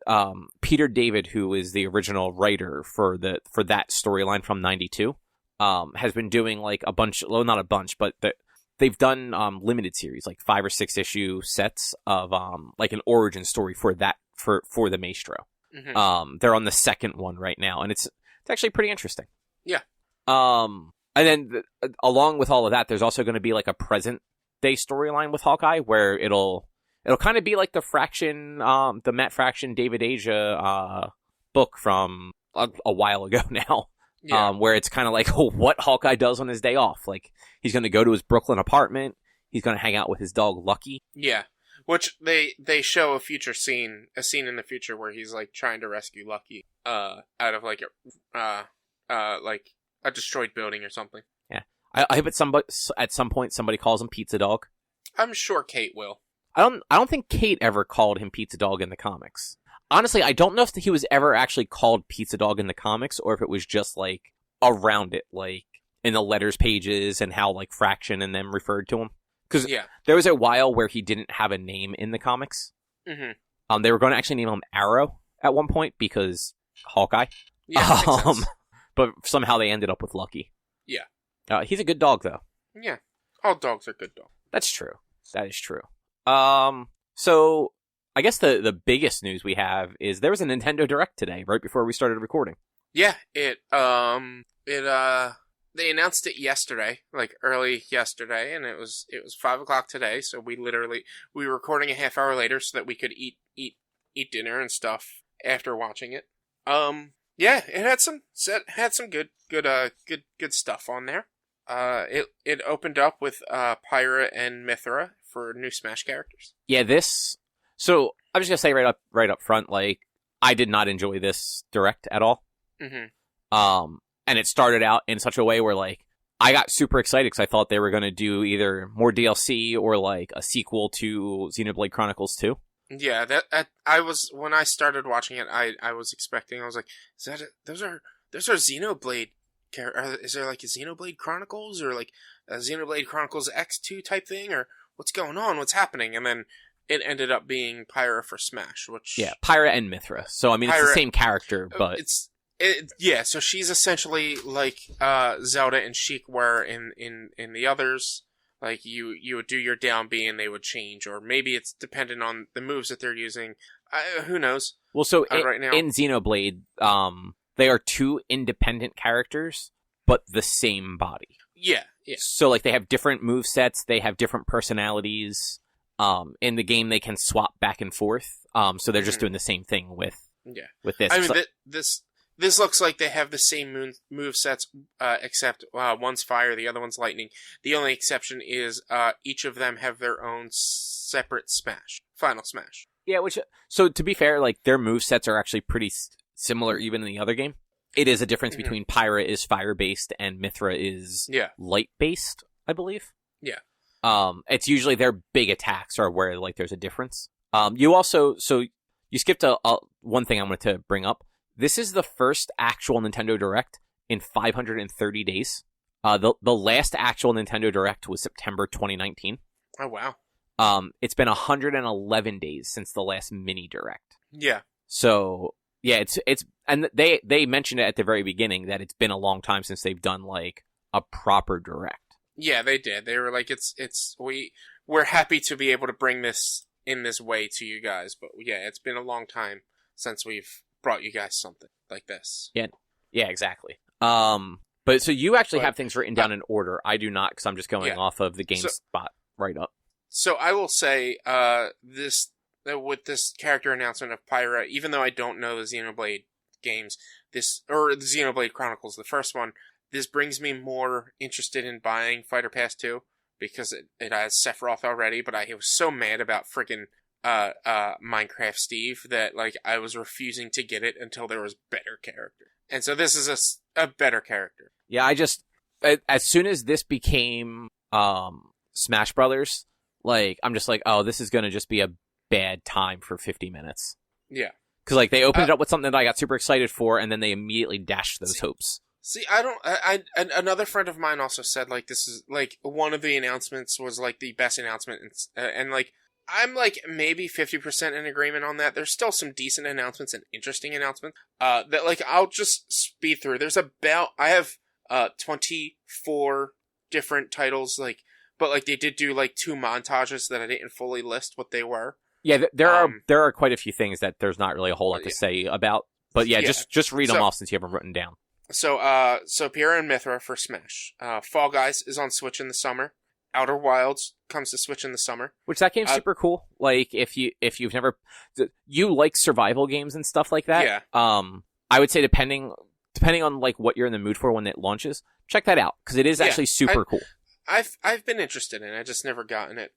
Peter David, who is the original writer for that storyline from '92, has been doing like a bunch. Well, not a bunch, but they've done limited series, like 5 or 6 issue sets of like an origin story for that for the Maestro. Mm-hmm. They're on the second one right now, and it's actually pretty interesting. Yeah. And then along with all of that, there's also going to be like a present day storyline with Hawkeye where it'll kind of be like the Fraction, the Matt Fraction, David Aja book from a while ago now. Yeah. Where it's kind of like what Hawkeye does on his day off. Like, he's going to go to his Brooklyn apartment. He's going to hang out with his dog, Lucky. Yeah. Which they show a scene in the future where he's like trying to rescue Lucky, out of like a destroyed building or something. Yeah. I hope at some point somebody calls him Pizza Dog. I'm sure Kate will. I don't think Kate ever called him Pizza Dog in the comics. Honestly, I don't know if he was ever actually called Pizza Dog in the comics, or if it was just, like, around it, like, in the letters pages and how, like, Fraction and them referred to him. Because there was a while where he didn't have a name in the comics. Mm-hmm. They were going to actually name him Arrow at one point, because Hawkeye. Yeah, makes sense. But somehow they ended up with Lucky. Yeah. He's a good dog, though. Yeah. All dogs are good dogs. That's true. That is true. So I guess the biggest news we have is there was a Nintendo Direct today, right before we started recording. Yeah, they announced it yesterday, like early yesterday, and it was 5:00 today. So we were recording a half hour later so that we could eat dinner and stuff after watching it. Yeah, it had some good stuff on there. It opened up with Pyra and Mithra for new Smash characters. Yeah, so I'm just gonna say right up front, like, I did not enjoy this Direct at all. Mm-hmm. And it started out in such a way where, like, I got super excited because I thought they were gonna do either more DLC or like a sequel to Xenoblade Chronicles 2. Yeah, when I started watching it, I was expecting. I was like, those are Xenoblade. Is there like a Xenoblade Chronicles or like a Xenoblade Chronicles X2 type thing, or what's going on? What's happening? And then it ended up being Pyra for Smash, which Pyra and Mithra. So I mean, it's the same character, but so she's essentially like Zelda and Sheik were in the others. Like you would do your down B and they would change, or maybe it's dependent on the moves that they're using. Who knows? Well, so right now in Xenoblade, they are 2 independent characters, but the same body. Yeah. So, like, they have different movesets, they have different personalities. In the game, they can swap back and forth. So they're just doing the same thing with this. I mean, this looks like they have the same movesets, except one's fire, the other one's lightning. The only exception is each of them have their own separate final smash. Yeah, so to be fair, like, their movesets are actually pretty similar even in the other game. It is a difference between Pyra is fire-based and Mithra is light-based, I believe. Yeah. It's usually their big attacks are where, like, there's a difference. You skipped one thing I wanted to bring up. This is the first actual Nintendo Direct in 530 days. The last actual Nintendo Direct was September 2019. Oh, wow. It's been 111 days since the last mini Direct. Yeah. So, yeah, it's and they mentioned it at the very beginning that it's been a long time since they've done, like, a proper Direct. Yeah, they did. They were like, we're happy to be able to bring this in this way to you guys, but yeah, it's been a long time since we've brought you guys something like this. Yeah, exactly. But so you actually have things written down in order. I do not, because I'm just going off of the GameSpot write-up. So I will say, with this character announcement of Pyra, even though I don't know the Xenoblade games, or the Xenoblade Chronicles, the first one, this brings me more interested in buying Fighter Pass 2, because it has Sephiroth already, but I was so mad about freaking Minecraft Steve that, like, I was refusing to get it until there was better character. And so this is a better character. Yeah, as soon as this became Smash Brothers, like, I'm just like, oh, this is going to just be a bad time for 50 minutes. Yeah. Because, like, they opened it up with something that I got super excited for, and then they immediately dashed those hopes. See, another friend of mine also said, like, this is, like, one of the announcements was, like, the best announcement, and like, I'm, like, maybe 50% in agreement on that. There's still some decent announcements and interesting announcements, that, like, I'll just speed through. I have, 24 different titles, like, but, like, they did do, like, 2 montages that I didn't fully list what they were. Yeah, there are quite a few things that there's not really a whole lot to say about, but yeah, just read them off since you have them written down. So Piera and Mithra for Smash. Fall Guys is on Switch in the summer. Outer Wilds comes to Switch in the summer. Which that game's super cool. Like, if you've never, you like survival games and stuff like that. Yeah. I would say depending on, like, what you're in the mood for when it launches, check that out, because it is actually super cool. I've been interested in it. I just never gotten it.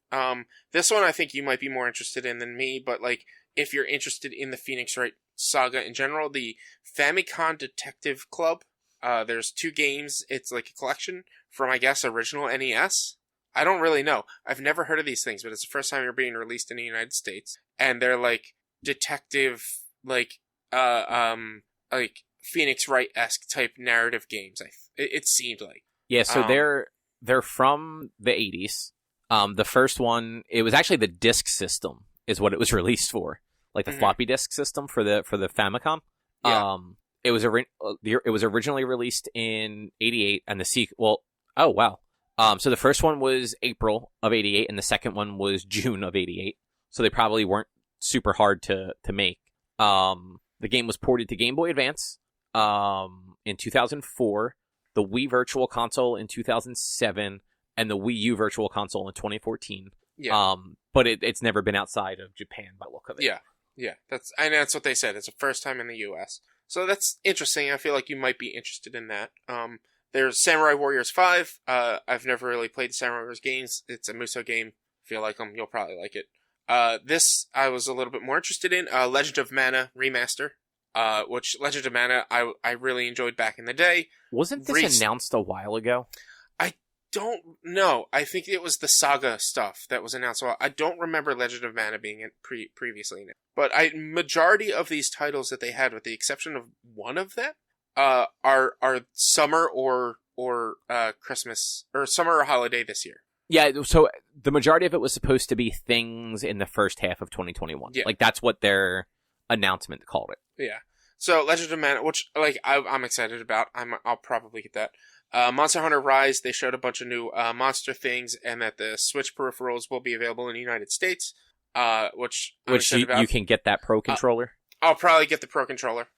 This one I think you might be more interested in than me, but, like, if you're interested in the Phoenix Wright saga in general, the Famicom Detective Club, there's 2 games. It's like a collection from, I guess, original NES. I don't really know. I've never heard of these things, but it's the first time they're being released in the United States. And they're, like, detective, like Phoenix Wright-esque type narrative games. It seemed like. Yeah, so they're from the 80s. The first one, it was actually the disc system is what it was released for. Like the floppy disk system for the Famicom. Yeah. It was originally released in 88, and the sequel. Oh wow. So the first one was April of 88, and the second one was June of 88. So they probably weren't super hard to make. The game was ported to Game Boy Advance in 2004, the Wii Virtual Console in 2007, and the Wii U Virtual Console in 2014. Yeah. But it's never been outside of Japan by the look of it. Yeah. Yeah. That's what they said. It's the first time in the US. So that's interesting. I feel like you might be interested in that. There's Samurai Warriors 5. I've never really played Samurai Warriors games. It's a Musou game. If you like them, you'll probably like it. This I was a little bit more interested in. Legend of Mana Remaster. Which Legend of Mana I really enjoyed back in the day. Wasn't this announced a while ago? I don't know. I think it was the Saga stuff that was announced. Well, I don't remember Legend of Mana being previously announced. But majority of these titles that they had, with the exception of one of them, are summer or Christmas, or summer or holiday this year. Yeah, so the majority of it was supposed to be things in the first half of 2021. Yeah. Like, that's what their announcement called it. Yeah. So Legend of Mana, which, like, I'm excited about. I'll probably get that. Monster Hunter Rise, they showed a bunch of new monster things, and that the Switch peripherals will be available in the United States, which I'm excited about. You can get that Pro Controller? I'll probably get the Pro Controller.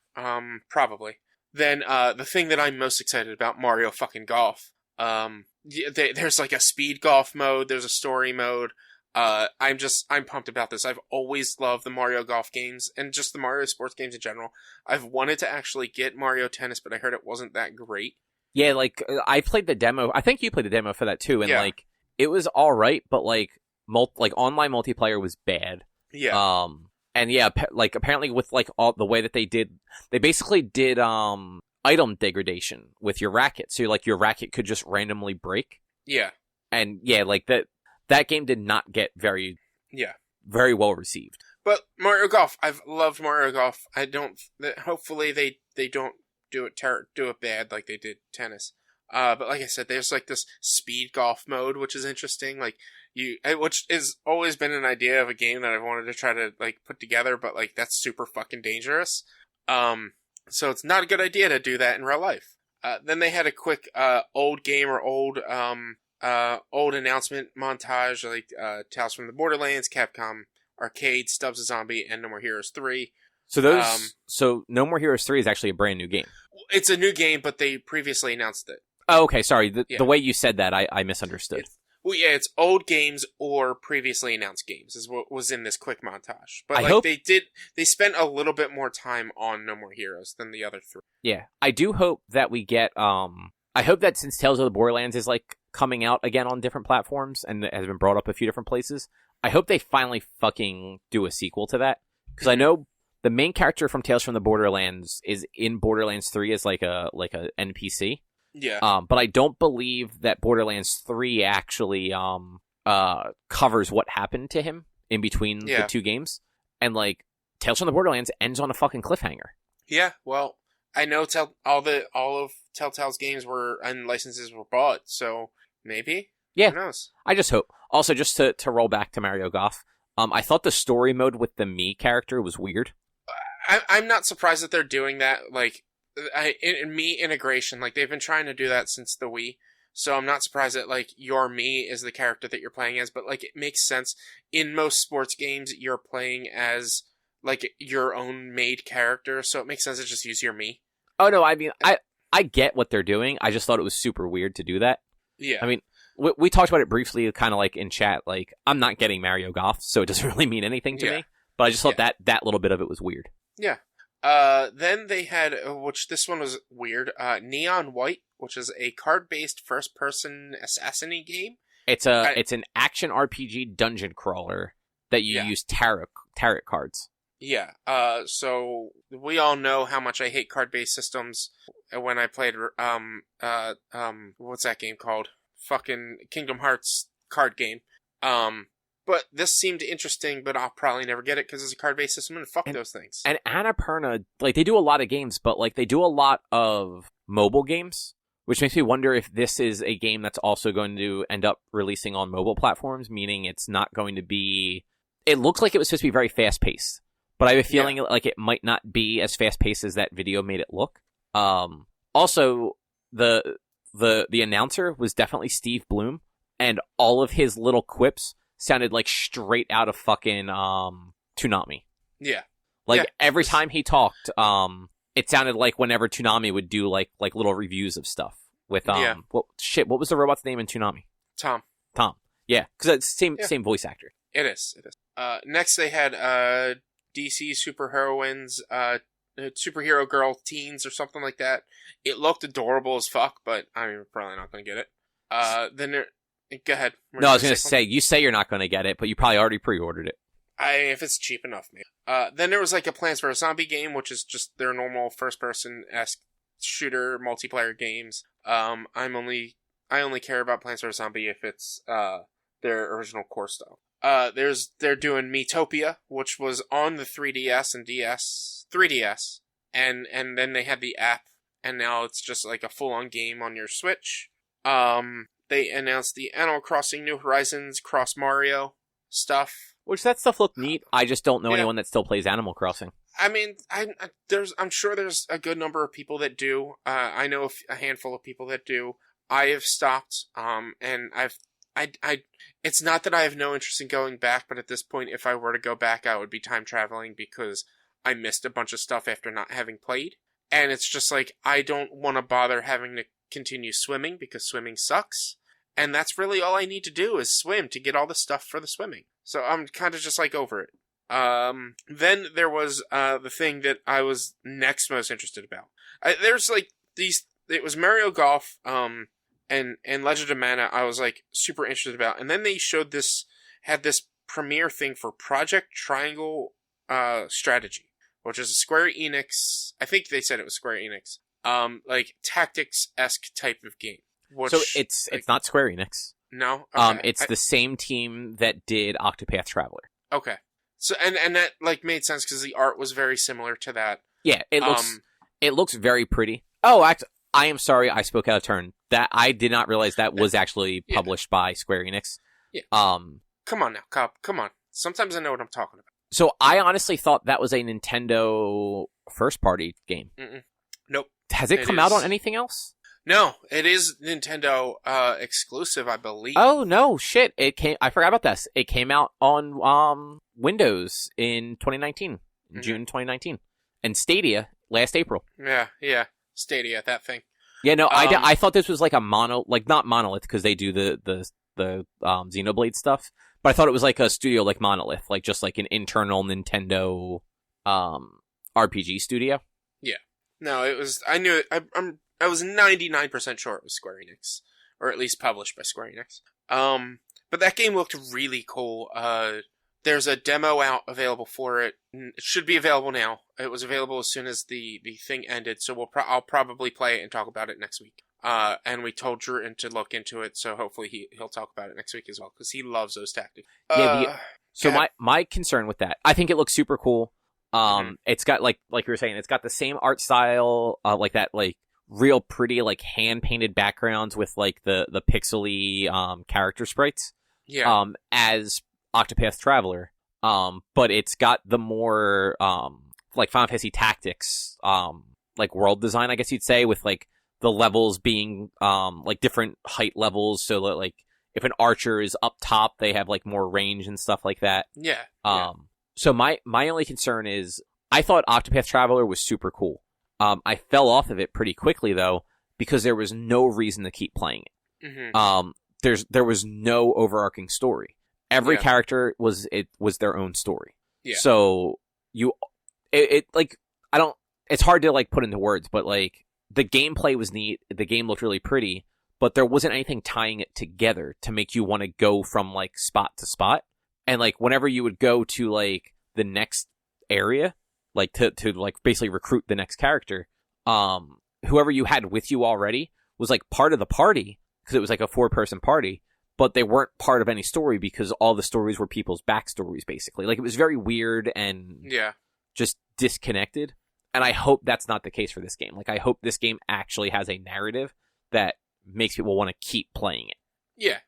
Probably. Then, the thing that I'm most excited about, Mario fucking Golf. There's like a speed golf mode, there's a story mode. I'm pumped about this. I've always loved the Mario Golf games, and just the Mario sports games in general. I've wanted to actually get Mario Tennis, but I heard it wasn't that great. Yeah, like, I played the demo. I think you played the demo for that too, and yeah. Like, it was alright, but like online multiplayer was bad. Yeah. And yeah, like, apparently with like all the way that they basically did item degradation with your racket. So your racket could just randomly break. Yeah. And yeah, like that game did not get very well received. But Mario Golf, I've loved Mario Golf. Hopefully they don't do it bad like they did tennis. But like I said, there's like this speed golf mode, which is interesting. Like which has always been an idea of a game that I've wanted to try to like put together, but like that's super fucking dangerous. So it's not a good idea to do that in real life. Then they had a quick old game or old announcement montage, like Tales from the Borderlands, Capcom Arcade, Stubbs a Zombie, and No More Heroes 3. So so No More Heroes 3 is actually a brand new game. It's a new game, but they previously announced it. Oh, okay, sorry. The way you said that, I misunderstood. It's old games or previously announced games is what was in this quick montage. But they spent a little bit more time on No More Heroes than the other three. Yeah, I do hope that we get. I hope that since Tales of the Borderlands is like coming out again on different platforms and has been brought up a few different places, I hope they finally fucking do a sequel to that, because I know the main character from Tales from the Borderlands is in Borderlands 3 as like a NPC. Yeah. But I don't believe that Borderlands 3 actually covers what happened to him in between the two games. And like Tales from the Borderlands ends on a fucking cliffhanger. Yeah, well, I know all of Telltale's games and licenses were bought, so maybe. Yeah. Who knows? I just hope. Also, just to roll back to Mario Golf, I thought the story mode with the Mii character was weird. I'm not surprised that they're doing that. Like, in Mii integration, like they've been trying to do that since the Wii, so I'm not surprised that like your Mii is the character that you're playing as. But like, it makes sense in most sports games you're playing as like your own made character, so it makes sense to just use your Mii. Oh no, I mean I get what they're doing. I just thought it was super weird to do that. Yeah, I mean. We talked about it briefly, kind of like in chat. Like, I'm not getting Mario Golf, so it doesn't really mean anything to me. But I just thought that little bit of it was weird. Yeah. Then they had, which this one was weird, Neon White, which is a card-based first-person assassin-y game. It's an action RPG dungeon crawler that you use tarot cards. Yeah. So we all know how much I hate card-based systems. When I played what's that game called? Fucking Kingdom Hearts card game. But this seemed interesting, but I'll probably never get it because it's a card-based system, and fuck those things. And Annapurna, like, they do a lot of games, but like they do a lot of mobile games, which makes me wonder if this is a game that's also going to end up releasing on mobile platforms, meaning it's not going to be... It looks like it was supposed to be very fast-paced, but I have a feeling like it might not be as fast-paced as that video made it look. Also, the announcer was definitely Steve Bloom, and all of his little quips sounded like straight out of fucking Toonami. Yeah. Like every time he talked, it sounded like whenever Toonami would do like little reviews of stuff with what was the robot's name in Toonami? Tom. Yeah, because it's same voice actor. It is. Next they had DC superheroines, superhero girl teens or something like that. It looked adorable as fuck, but I mean, we're probably not going to get it. Then go ahead. No, I was going to say, you say you're not going to get it, but you probably already pre-ordered it. If it's cheap enough, maybe. Then there was like a Plants vs. Zombie game, which is just their normal first-person-esque shooter multiplayer games. I only care about Plants vs. Zombie if it's their original core style. They're doing Miitopia, which was on the 3DS and 3DS, and then they had the app, and now it's just like a full-on game on your Switch. They announced the Animal Crossing New Horizons Cross Mario stuff. Which that stuff looked neat. I just don't know anyone that still plays Animal Crossing. I mean, I'm sure there's a good number of people that do. I know a handful of people that do. I have stopped, and it's not that I have no interest in going back, but at this point, if I were to go back, I would be time traveling because I missed a bunch of stuff after not having played. And it's just like, I don't want to bother having to continue swimming because swimming sucks. And that's really all I need to do is swim to get all the stuff for the swimming. So I'm kind of just like over it. Then there was the thing that I was next most interested about. There's like these, it was Mario Golf, and Legend of Mana I was like super interested about. And then they had this premiere thing for Project Triangle Strategy, which is a Square Enix, I think they said it was Square Enix, like tactics-esque type of game. So it's not Square Enix. No? Okay. It's the same team that did Octopath Traveler. Okay. So, and that like made sense because the art was very similar to that. Yeah, it looks It looks very pretty. Oh, I am sorry, I spoke out of turn. That I did not realize that was actually published by Square Enix. Yeah. Come on now, Cop. Come on. Sometimes I know what I'm talking about. So I honestly thought that was a Nintendo first-party game. Nope. Has it come out on anything else? No, it is Nintendo exclusive, I believe. Oh no, shit! I forgot about this. It came out on Windows in 2019, June 2019, and Stadia last April. Yeah, Stadia, that thing. Yeah, no, I thought this was like a not Monolith because they do the Xenoblade stuff, but I thought it was like a studio like Monolith, like just like an internal Nintendo RPG studio. Yeah, no, it was. I knew it. I was 99% sure it was Square Enix, or at least published by Square Enix. But that game looked really cool. There's a demo out available for it. It should be available now. It was available as soon as the thing ended, so I'll probably play it and talk about it next week. And we told Drew to look into it, so hopefully he'll talk about it next week as well, because he loves those tactics. So my concern with that, I think it looks super cool. It's got like you were saying, it's got the same art style, like that, like real pretty, like hand painted backgrounds with like the pixely character sprites. Yeah. As Octopath Traveler. But it's got the more like Final Fantasy Tactics like world design, I guess you'd say, with like the levels being like different height levels, so that like if an archer is up top, they have like more range and stuff like that. Yeah. So my only concern is I thought Octopath Traveler was super cool. I fell off of it pretty quickly though, because there was no reason to keep playing it. There was no overarching story. Every character was their own story. Yeah. So it's hard to like put into words, but like the gameplay was neat. The game looked really pretty, but there wasn't anything tying it together to make you want to go from like spot to spot. And like whenever you would go to like the next area, like to like basically recruit the next character, whoever you had with you already was like part of the party, because it was like a 4-person party, but they weren't part of any story because all the stories were people's backstories, basically. Like, it was very weird and just disconnected. And I hope that's not the case for this game. Like, I hope this game actually has a narrative that makes people want to keep playing it. Yeah.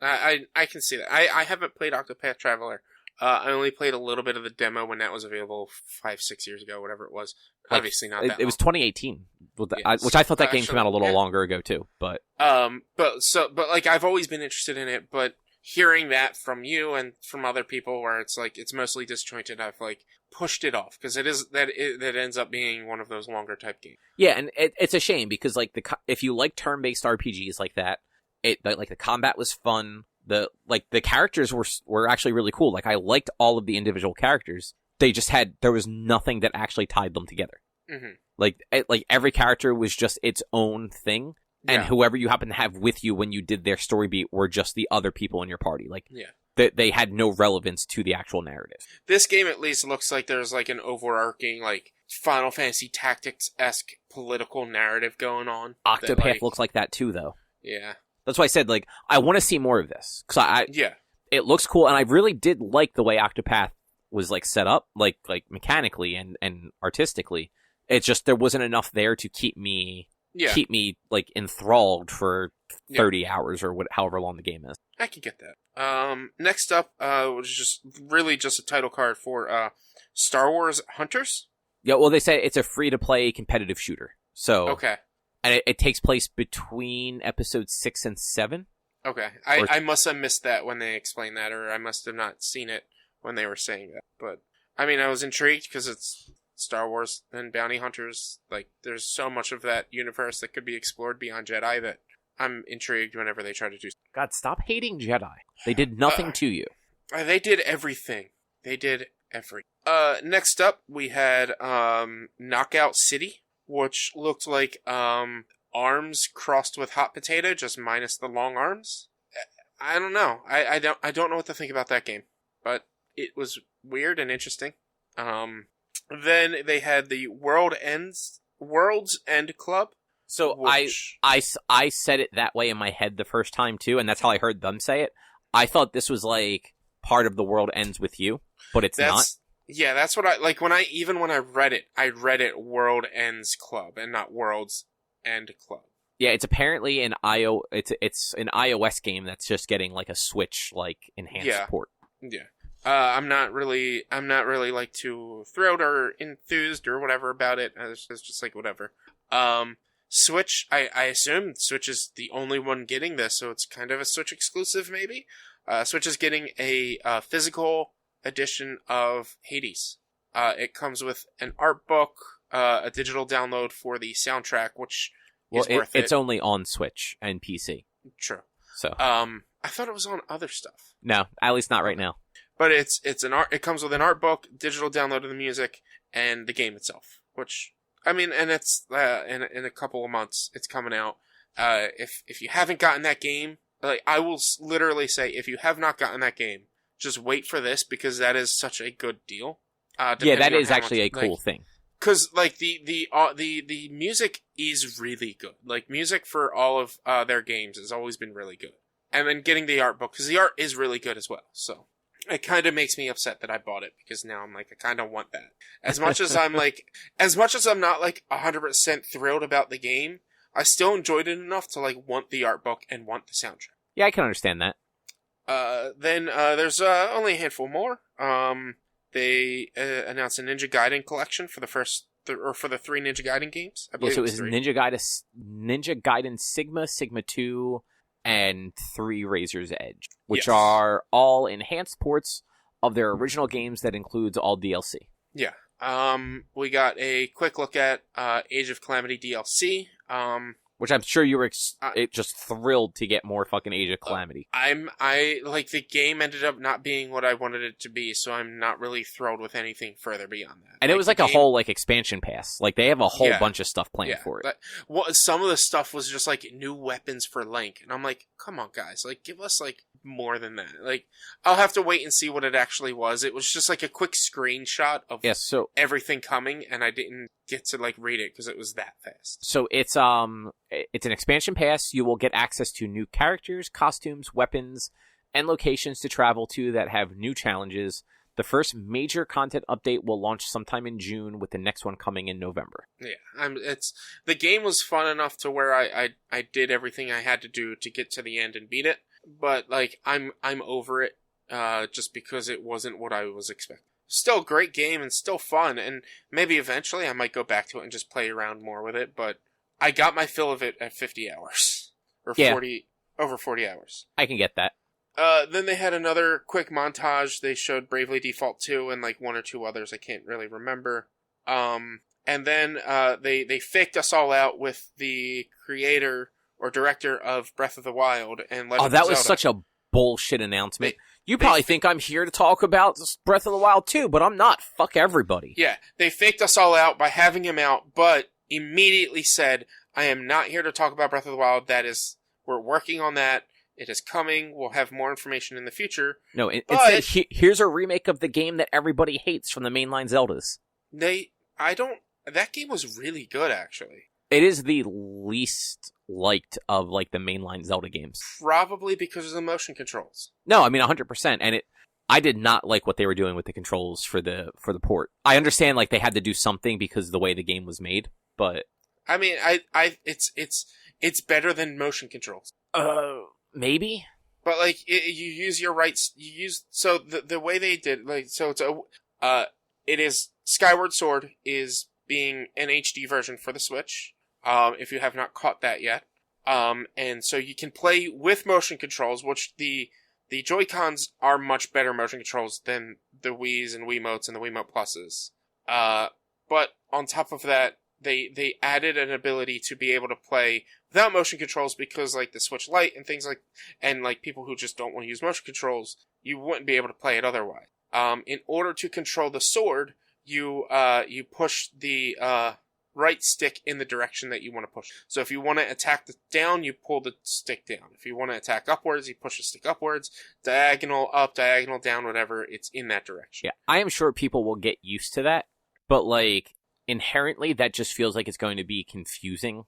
I can see that. I haven't played Octopath Traveler. I only played a little bit of the demo when that was available 5-6 years ago, whatever it was. Like, obviously not that. It was 2018, which I thought that game came out a little longer ago too. But like I've always been interested in it, but hearing that from you and from other people, where it's like it's mostly disjointed, I've like pushed it off because that ends up being one of those longer type games. Yeah, and it's a shame because like if you like turn-based RPGs like that, like the combat was fun. The characters were actually really cool. Like, I liked all of the individual characters. They just there was nothing that actually tied them together. Like every character was just its own thing, and whoever you happen to have with you when you did their story beat were just the other people in your party. Like, they had no relevance to the actual narrative. This game at least looks like there's like an overarching like Final Fantasy Tactics-esque political narrative going on. Octopath looks like that too, though. Yeah. That's why I said, like, I want to see more of this. Because it looks cool, and I really did like the way Octopath was, like, set up, like mechanically and artistically. It's just there wasn't enough there to keep me, like, enthralled for 30 hours or however long the game is. I can get that. Next up was just a title card for Star Wars Hunters. Yeah, well, they say it's a free-to-play competitive shooter. So... Okay. And it takes place between episodes 6 and 7. Okay. I must have missed that when they explained that, or I must have not seen it when they were saying that. But, I mean, I was intrigued because it's Star Wars and bounty hunters. Like, there's so much of that universe that could be explored beyond Jedi that I'm intrigued whenever they try to do. God, stop hating Jedi. They did nothing to you. They did everything. Next up, we had Knockout City, which looked like arms crossed with hot potato, just minus the long arms. I don't know. I don't know what to think about that game, but it was weird and interesting. Then they had the World's End Club. So which... I said it that way in my head the first time too, and that's how I heard them say it. I thought this was like part of The World Ends With You, but it's not. Yeah, that's what I like when I read it World Ends Club and not World's End Club. Yeah, it's apparently it's an iOS game that's just getting like a Switch like enhanced port. Yeah. I'm not really like too thrilled or enthused or whatever about it. It's just like whatever. Switch, I assume Switch is the only one getting this, so it's kind of a Switch exclusive maybe. Switch is getting a physical edition of Hades. It comes with an art book, a digital download for the soundtrack, which is worth it. It's only on Switch and PC. True. So, I thought it was on other stuff. No, at least not right now. But it comes with an art book, digital download of the music, and the game itself. Which, I mean, and it's in a couple of months it's coming out. If you haven't gotten that game, like I will literally say, if you have not gotten that game, just wait for this because that is such a good deal. Yeah, that is actually a cool thing. Because like the music is really good. Like music for all of their games has always been really good. And then getting the art book because the art is really good as well. So it kind of makes me upset that I bought it because now I'm like I kind of want that. As much as I'm not like 100% thrilled about the game, I still enjoyed it enough to like want the art book and want the soundtrack. Yeah, I can understand that. Then there's only a handful more. They announced a Ninja Gaiden collection for the first for the 3 Ninja Gaiden games. I believe so it was Ninja Gaiden Sigma, Sigma 2, and 3 Razor's Edge, which are all enhanced ports of their original games that includes all DLC. Yeah. We got a quick look at Age of Calamity DLC. Which I'm sure you were just thrilled to get more fucking Age of Calamity. I like the game ended up not being what I wanted it to be, so I'm not really thrilled with anything further beyond that. And it was like a whole like expansion pass. Like they have a whole bunch of stuff planned for it. Some of the stuff was just like new weapons for Link, and I'm like, come on, guys, like give us like more than that. Like I'll have to wait and see what it actually was. It was just like a quick screenshot of everything coming, and I didn't get to like read it because it was that fast. So it's an expansion pass. You will get access to new characters, costumes, weapons, and locations to travel to that have new challenges. The first major content update will launch sometime in June, with the next one coming in November. Yeah, the game was fun enough to where I did everything I had to do to get to the end and beat it. But like I'm over it just because it wasn't what I was expecting. Still a great game and still fun, and maybe eventually I might go back to it and just play around more with it, but I got my fill of it at 50 hours. Or 40 hours. I can get that. Then they had another quick montage. They showed Bravely Default 2 and like 1 or 2 others I can't really remember. And then they faked us all out with the creator or director of Breath of the Wild and Legend of Zelda. That was such a bullshit announcement. You probably think I'm here to talk about Breath of the Wild too, but I'm not. Fuck everybody. Yeah, they faked us all out by having him out, but immediately said, I am not here to talk about Breath of the Wild. We're working on that. It is coming. We'll have more information in the future. No, instead, here's a remake of the game that everybody hates from the mainline Zeldas. That game was really good, actually. It is the least liked of like the mainline Zelda games. Probably because of the motion controls. No, I mean 100%. And I did not like what they were doing with the controls for the port. I understand like they had to do something because of the way the game was made, but I mean, it's better than motion controls. Maybe. But like you use your rights. So the way they did it is Skyward Sword is being an HD version for the Switch. If you have not caught that yet. And so you can play with motion controls, which the Joy-Cons are much better motion controls than the Wii's and Wiimotes and the Wiimote Pluses. But on top of that, they added an ability to be able to play without motion controls because like the Switch Lite and things like, and like people who just don't want to use motion controls, you wouldn't be able to play it otherwise. In order to control the sword, you push the, right stick in the direction that you want to push. So if you want to attack down, you pull the stick down. If you want to attack upwards, you push the stick upwards. Diagonal up, diagonal down, whatever, it's in that direction. Yeah, I am sure people will get used to that, but like inherently that just feels like it's going to be confusing.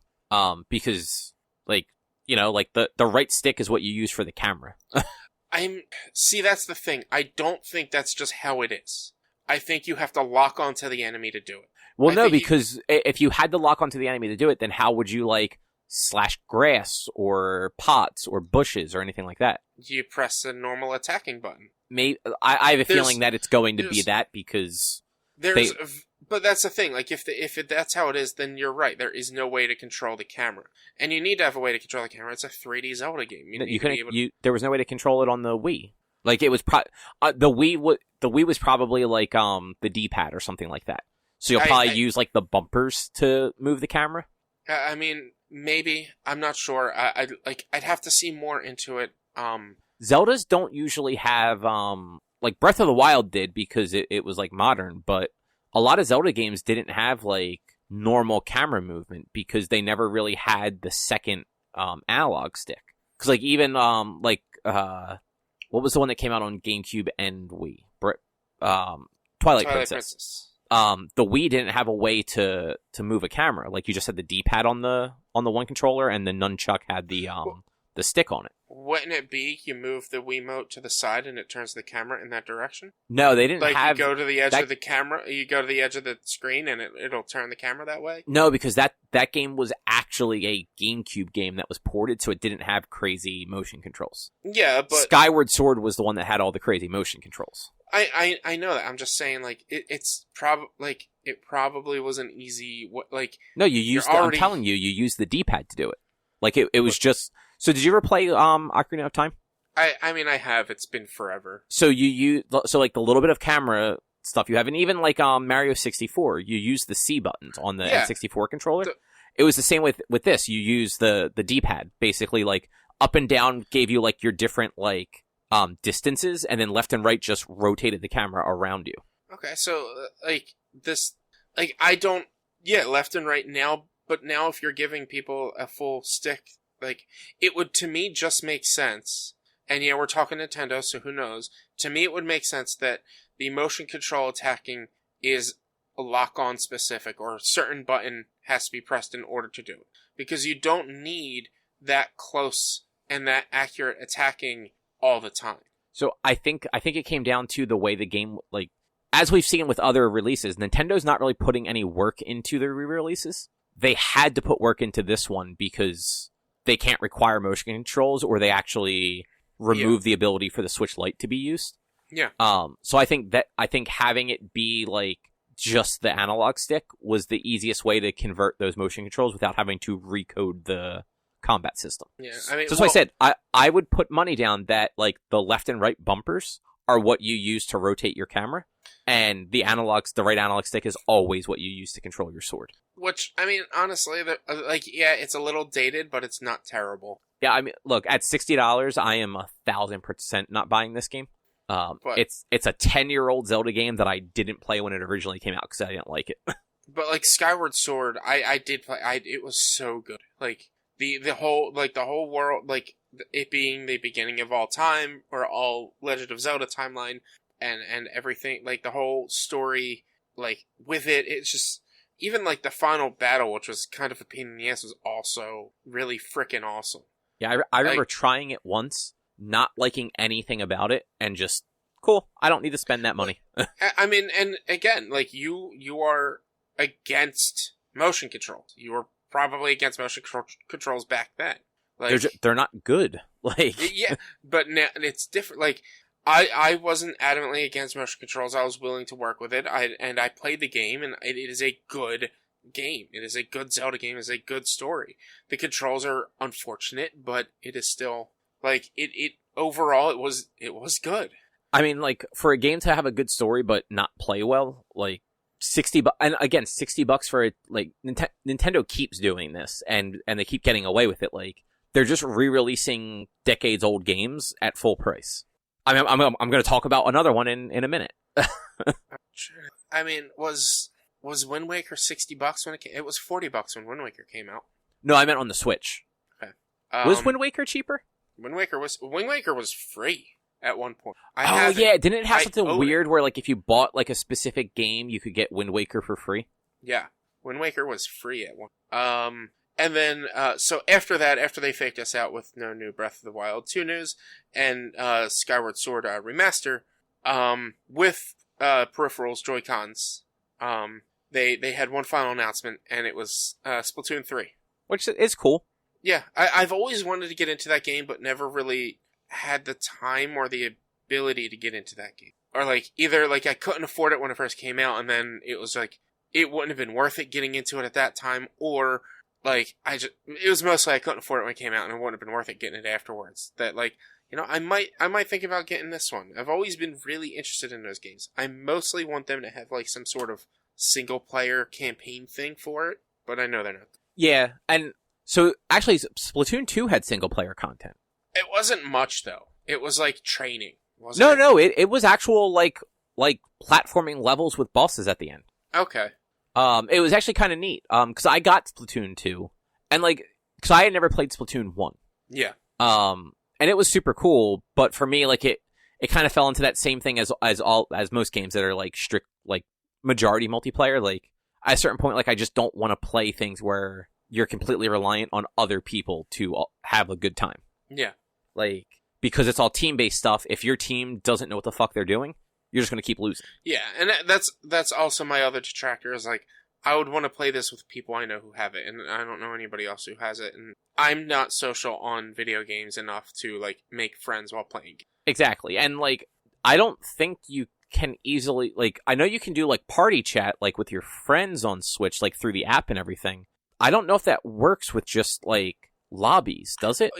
Because like, you know, like the right stick is what you use for the camera. See, that's the thing. I don't think that's just how it is. I think you have to lock onto the enemy to do it. Well, no, because if you had to lock onto the enemy to do it, then how would you, like, slash grass or pots or bushes or anything like that? You press the normal attacking button. I have a feeling that it's going to be that because... But that's the thing. Like, if that's how it is, then you're right. There is no way to control the camera. And you need to have a way to control the camera. It's a 3D Zelda game. There was no way to control it on the Wii. Like, it was... the Wii was probably, like, the D-pad or something like that. So you'll probably use, like, the bumpers to move the camera? I mean, maybe. I'm not sure. I'd have to see more into it. Zeldas don't usually have, like, Breath of the Wild did because it was, like, modern, but a lot of Zelda games didn't have, like, normal camera movement because they never really had the second, analog stick. Because, like, even, what was the one that came out on GameCube and Wii? Twilight Princess. The Wii didn't have a way to move a camera. Like, you just had the D-pad on the one controller, and the nunchuck had the stick on it. Wouldn't it be you move the Wiimote to the side and it turns the camera in that direction? No, they didn't have... you go to the edge of the camera, you go to the edge of the screen, and it'll turn the camera that way? No, because that game was actually a GameCube game that was ported, so it didn't have crazy motion controls. Yeah, but... Skyward Sword was the one that had all the crazy motion controls. I know that. I'm just saying, like, it probably wasn't easy. No, I'm telling you, you used the D-pad to do it. Like, it was just... So did you ever play Ocarina of Time? I mean, I have. It's been forever. So like, the little bit of camera stuff you have, and even, like, Mario 64, you use the C buttons on the N64 controller. It was the same with this. You use the D-pad. Basically, like, up and down gave you, like, your different, like, distances, and then left and right just rotated the camera around you. Okay, so, I don't... Yeah, left and right now, but now if you're giving people a full stick... Like, it would, to me, just make sense. And, yeah, we're talking Nintendo, so who knows. To me, it would make sense that the motion control attacking is a lock-on specific, or a certain button has to be pressed in order to do it. Because you don't need that close and that accurate attacking all the time. So I think it came down to the way the game, like, as we've seen with other releases, Nintendo's not really putting any work into their re-releases. They had to put work into this one because... they can't require motion controls, or they actually remove the ability for the Switch Lite to be used. Yeah. So I think having it be, like, just the analog stick was the easiest way to convert those motion controls without having to recode the combat system. Yeah, I mean, so that's why I said I would put money down that, like, the left and right bumpers are what you use to rotate your camera, and the right analog stick is always what you use to control your sword. Which, I mean, honestly, it's a little dated, but it's not terrible. Yeah, I mean, look, at $60, I am 1,000% not buying this game. It's a 10-year-old Zelda game that I didn't play when it originally came out because I didn't like it. But, like, Skyward Sword, I did play. It was so good. Like, the whole world, like, it being the beginning of all time, or all Legend of Zelda timeline, and everything, like, the whole story, like, with it, it's just... Even, like, the final battle, which was kind of a pain in the ass, was also really freaking awesome. Yeah, I remember trying it once, not liking anything about it, and just, cool, I don't need to spend that money. I mean, and again, like, you are against motion controls. You were probably against motion controls back then. Like, they're not good. Like, yeah, but now it's different. Like, I wasn't adamantly against motion controls. I was willing to work with it. I played the game, and it is a good game. It is a good Zelda game. It is a good story. The controls are unfortunate, but it is still, like, it overall, it was good. I mean, like, for a game to have a good story but not play well, like, $60, and again, $60 for it, like, Nintendo keeps doing this, and they keep getting away with it. Like, they're just re-releasing decades-old games at full price. I mean, I'm going to talk about another one in a minute. I mean, was Wind Waker $60 when it came? It was $40 when Wind Waker came out. No, I meant on the Switch. Okay. Was Wind Waker cheaper? Wind Waker was free at one point. Yeah, didn't it have something weird where, like, if you bought, like, a specific game, you could get Wind Waker for free? Yeah, Wind Waker was free at one. And then, so after that, after they faked us out with no new Breath of the Wild 2 news, and Skyward Sword Remaster, with peripherals, Joy-Cons. They had one final announcement, and it was Splatoon 3. Which is cool. Yeah, I've always wanted to get into that game, but never really had the time or the ability to get into that game. Or, like, either, like, I couldn't afford it when it first came out, and then it was, like, it wouldn't have been worth it getting into it at that time, or, like, it was mostly I couldn't afford it when it came out, and it wouldn't have been worth it getting it afterwards. That, like, you know, I might think about getting this one. I've always been really interested in those games. I mostly want them to have, like, some sort of single-player campaign thing for it, but I know they're not. Yeah, and so, actually, Splatoon 2 had single-player content. It wasn't much, though. It was, like, training. Wasn't it? No, it was actual, like platforming levels with bosses at the end. Okay. It was actually kind of neat, because I got Splatoon 2, and, like, because I had never played Splatoon 1. Yeah. And it was super cool, but for me, like, it kind of fell into that same thing as most games that are, like, strict, like, majority multiplayer. Like, at a certain point, like, I just don't want to play things where you're completely reliant on other people to have a good time. Yeah. Like, because it's all team-based stuff, if your team doesn't know what the fuck they're doing, you're just going to keep losing. Yeah, and that's also my other detractor, is, like, I would want to play this with people I know who have it, and I don't know anybody else who has it, and I'm not social on video games enough to, like, make friends while playing. Exactly, and, like, I don't think you can easily, like, I know you can do, like, party chat, like, with your friends on Switch, like, through the app and everything. I don't know if that works with just, like, lobbies, does it?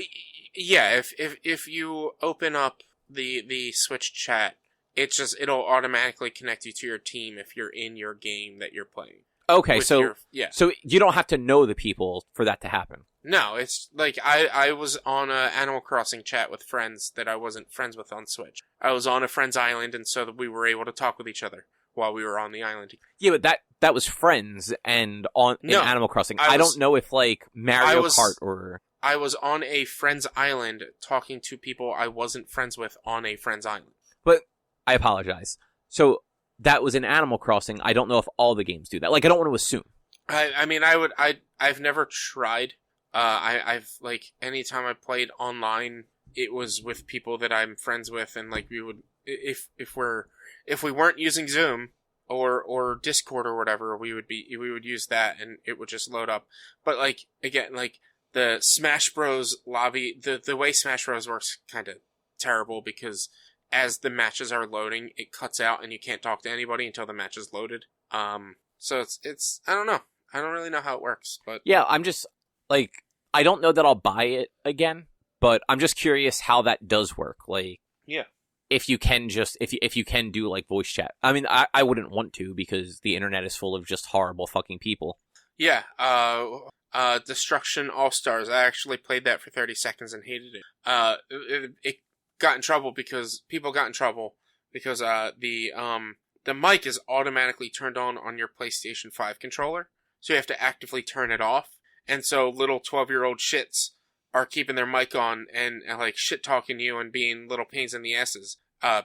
Yeah, if you open up the Switch chat, it'll automatically connect you to your team if you're in your game that you're playing. Okay, so you don't have to know the people for that to happen. No, it's like I was on a Animal Crossing chat with friends that I wasn't friends with on Switch. I was on a friend's island, and so that we were able to talk with each other while we were on the island. Yeah, but that was friends and in Animal Crossing. I don't know if, like, Mario Kart or... I was on a friend's island talking to people I wasn't friends with on a friend's island. But I apologize. So that was in Animal Crossing. I don't know if all the games do that. Like, I don't want to assume. I mean, I've never tried. I've, like, anytime I played online, it was with people that I'm friends with, and, like, we would, if we weren't using Zoom or Discord or whatever, we would use that, and it would just load up. But, like, again, like, the Smash Bros. Lobby, the way Smash Bros. Works kind of terrible, because as the matches are loading, it cuts out and you can't talk to anybody until the match is loaded. So it's I don't know. I don't really know how it works, but... Yeah, I'm just, like, I don't know that I'll buy it again, but I'm just curious how that does work. Like, yeah, if you can if you can do, like, voice chat. I mean, I wouldn't want to, because the internet is full of just horrible fucking people. Yeah, Destruction All-Stars. I actually played that for 30 seconds and hated it. It got in trouble because the mic is automatically turned on your PlayStation 5 controller, so you have to actively turn it off. And so little 12-year-old shits are keeping their mic on and like shit-talking you and being little pains in the asses,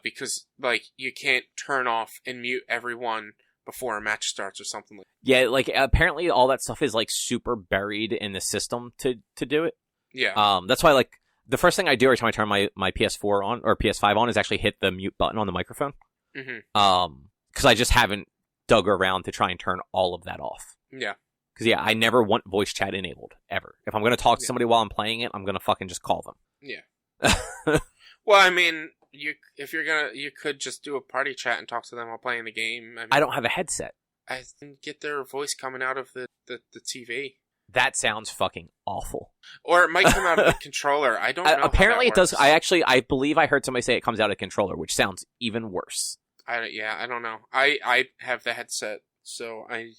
because, like, you can't turn off and mute everyone before a match starts or something like that. Yeah, like, apparently all that stuff is, like, super buried in the system to do it. Yeah. That's why, like, the first thing I do every time I turn my PS4 on, or PS5 on, is actually hit the mute button on the microphone. Mm-hmm. Because I just haven't dug around to try and turn all of that off. Yeah. Because, yeah, I never want voice chat enabled, ever. If I'm going to talk to somebody while I'm playing it, I'm going to fucking just call them. Yeah. Well, I mean, you could just do a party chat and talk to them while playing the game. I mean, I don't have a headset. I didn't get their voice coming out of the TV. That sounds fucking awful. Or it might come out of the controller. I don't know. Apparently how that it does. I believe I heard somebody say it comes out of the controller, which sounds even worse. I don't know. I have the headset, so I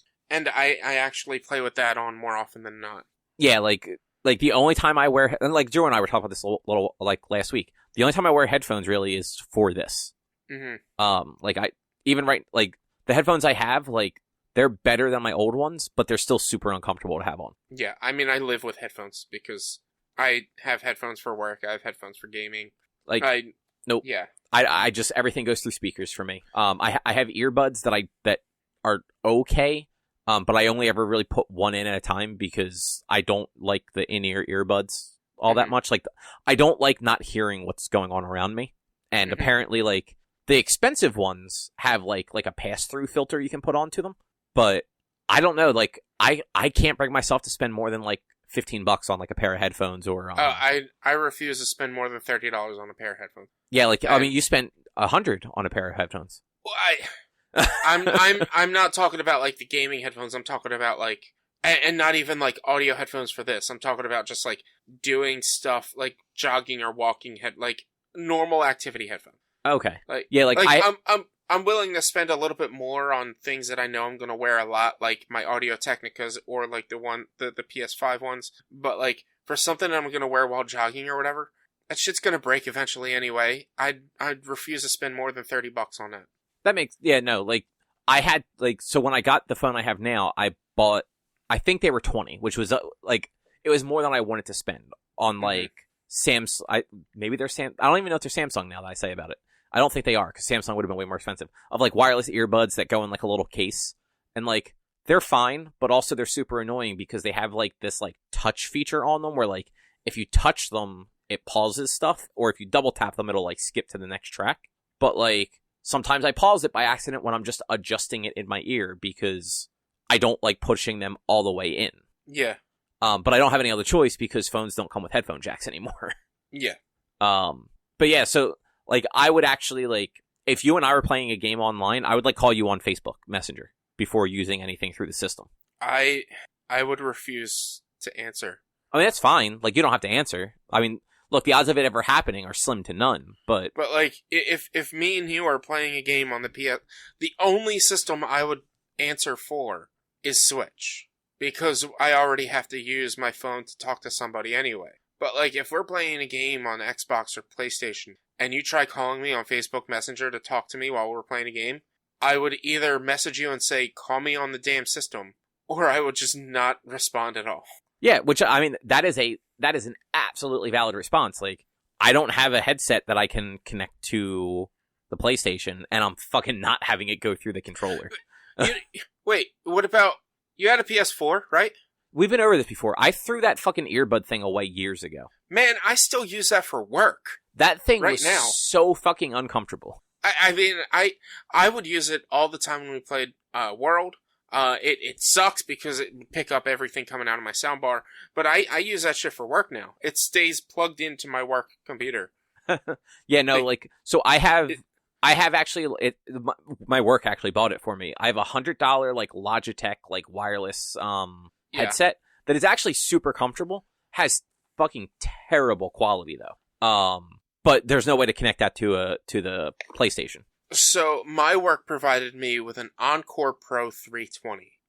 actually play with that on more often than not. Yeah, like the only time I wear, and like Drew and I were talking about this a little like last week. The only time I wear headphones really is for this. Mm-hmm. Like the headphones I have, like, they're better than my old ones, but they're still super uncomfortable to have on. Yeah, I mean, I live with headphones because I have headphones for work. I have headphones for gaming. Like, nope. Yeah. I just, everything goes through speakers for me. I have earbuds that are okay, but I only ever really put one in at a time because I don't like the in-ear earbuds all that much. Like, I don't like not hearing what's going on around me. And apparently, like, The expensive ones have like a pass-through filter you can put onto them, but I don't know. Like I can't bring myself to spend more than like $15 on like a pair of headphones or. I refuse to spend more than $30 on a pair of headphones. Yeah, like I mean, you spent $100 on a pair of headphones. Well, I'm not talking about like the gaming headphones. I'm talking about like, and not even like audio headphones for this. I'm talking about just like doing stuff like jogging or walking like normal activity headphones. Okay. Like yeah, like I'm willing to spend a little bit more on things that I know I'm going to wear a lot, like my Audio Technicas or like the PS5 ones. But like for something I'm going to wear while jogging or whatever, that shit's going to break eventually anyway. I'd refuse to spend more than $30 on that. That makes like I had like so when I got the phone I have now, I bought I think they were $20, which was like it was more than I wanted to spend on like Samsung. Maybe they're I don't even know if they're Samsung now that I say about it. I don't think they are, because Samsung would have been way more expensive. Of, like, wireless earbuds that go in, like, a little case. And, like, they're fine, but also they're super annoying because they have, like, this, like, touch feature on them where, like, if you touch them, it pauses stuff. Or if you double tap them, it'll, like, skip to the next track. But, like, sometimes I pause it by accident when I'm just adjusting it in my ear because I don't like pushing them all the way in. Yeah. But I don't have any other choice because phones don't come with headphone jacks anymore. Yeah. But, yeah, so... Like, I would actually, like, if you and I were playing a game online, I would, like, call you on Facebook Messenger before using anything through the system. I would refuse to answer. I mean, that's fine. Like, you don't have to answer. I mean, look, the odds of it ever happening are slim to none, but... But, like, if me and you are playing a game on the PS... The only system I would answer for is Switch. Because I already have to use my phone to talk to somebody anyway. But, like, if we're playing a game on Xbox or PlayStation... and you try calling me on Facebook Messenger to talk to me while we're playing a game, I would either message you and say, call me on the damn system, or I would just not respond at all. Yeah, which, I mean, that is an absolutely valid response. Like, I don't have a headset that I can connect to the PlayStation, and I'm fucking not having it go through the controller. Wait, what about, you had a PS4, right? We've been over this before. I threw that fucking earbud thing away years ago. Man, I still use that for work. That thing right was now. So fucking uncomfortable. I mean, I would use it all the time when we played World. It sucks because it would pick up everything coming out of my soundbar, but I use that shit for work now. It stays plugged into my work computer. Yeah, no, so I have actually, my work actually bought it for me. I have $100 like Logitech like wireless headset that is actually super comfortable. Has fucking terrible quality though. But there's no way to connect that to the PlayStation. So my work provided me with an Encore Pro 320.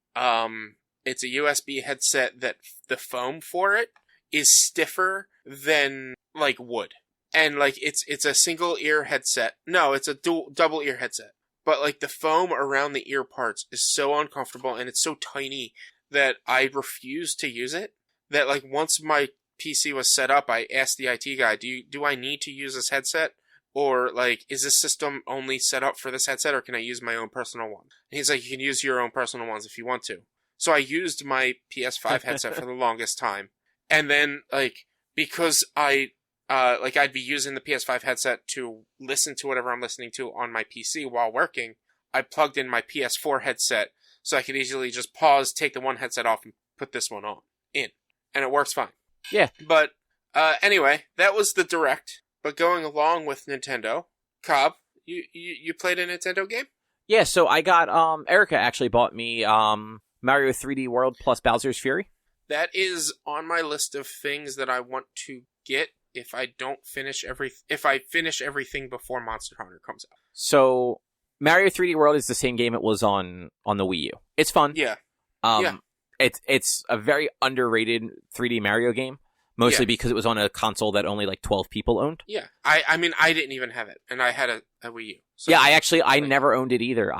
It's a USB headset that the foam for it is stiffer than like wood, and like it's a single ear headset. No, it's a double ear headset. But like the foam around the ear parts is so uncomfortable, and it's so tiny that I refuse to use it. That like once my PC was set up, I asked the IT guy, do I need to use this headset? Or, like, is this system only set up for this headset, or can I use my own personal one? And he's like, you can use your own personal ones if you want to. So I used my PS5 headset for the longest time. And then, like, because I'd be using the PS5 headset to listen to whatever I'm listening to on my PC while working, I plugged in my PS4 headset so I could easily just pause, take the one headset off, and put this one in. And it works fine. Yeah. But, anyway, that was the Direct. But going along with Nintendo, Cobb, you played a Nintendo game? Yeah, so I got, Erica actually bought me, Mario 3D World plus Bowser's Fury. That is on my list of things that I want to get if I finish everything before Monster Hunter comes out. So, Mario 3D World is the same game it was on the Wii U. It's fun. Yeah. It's a very underrated 3D Mario game. Mostly because it was on a console that only like 12 people owned. Yeah. I mean, I didn't even have it, and I had a Wii U. So yeah, I never owned it either.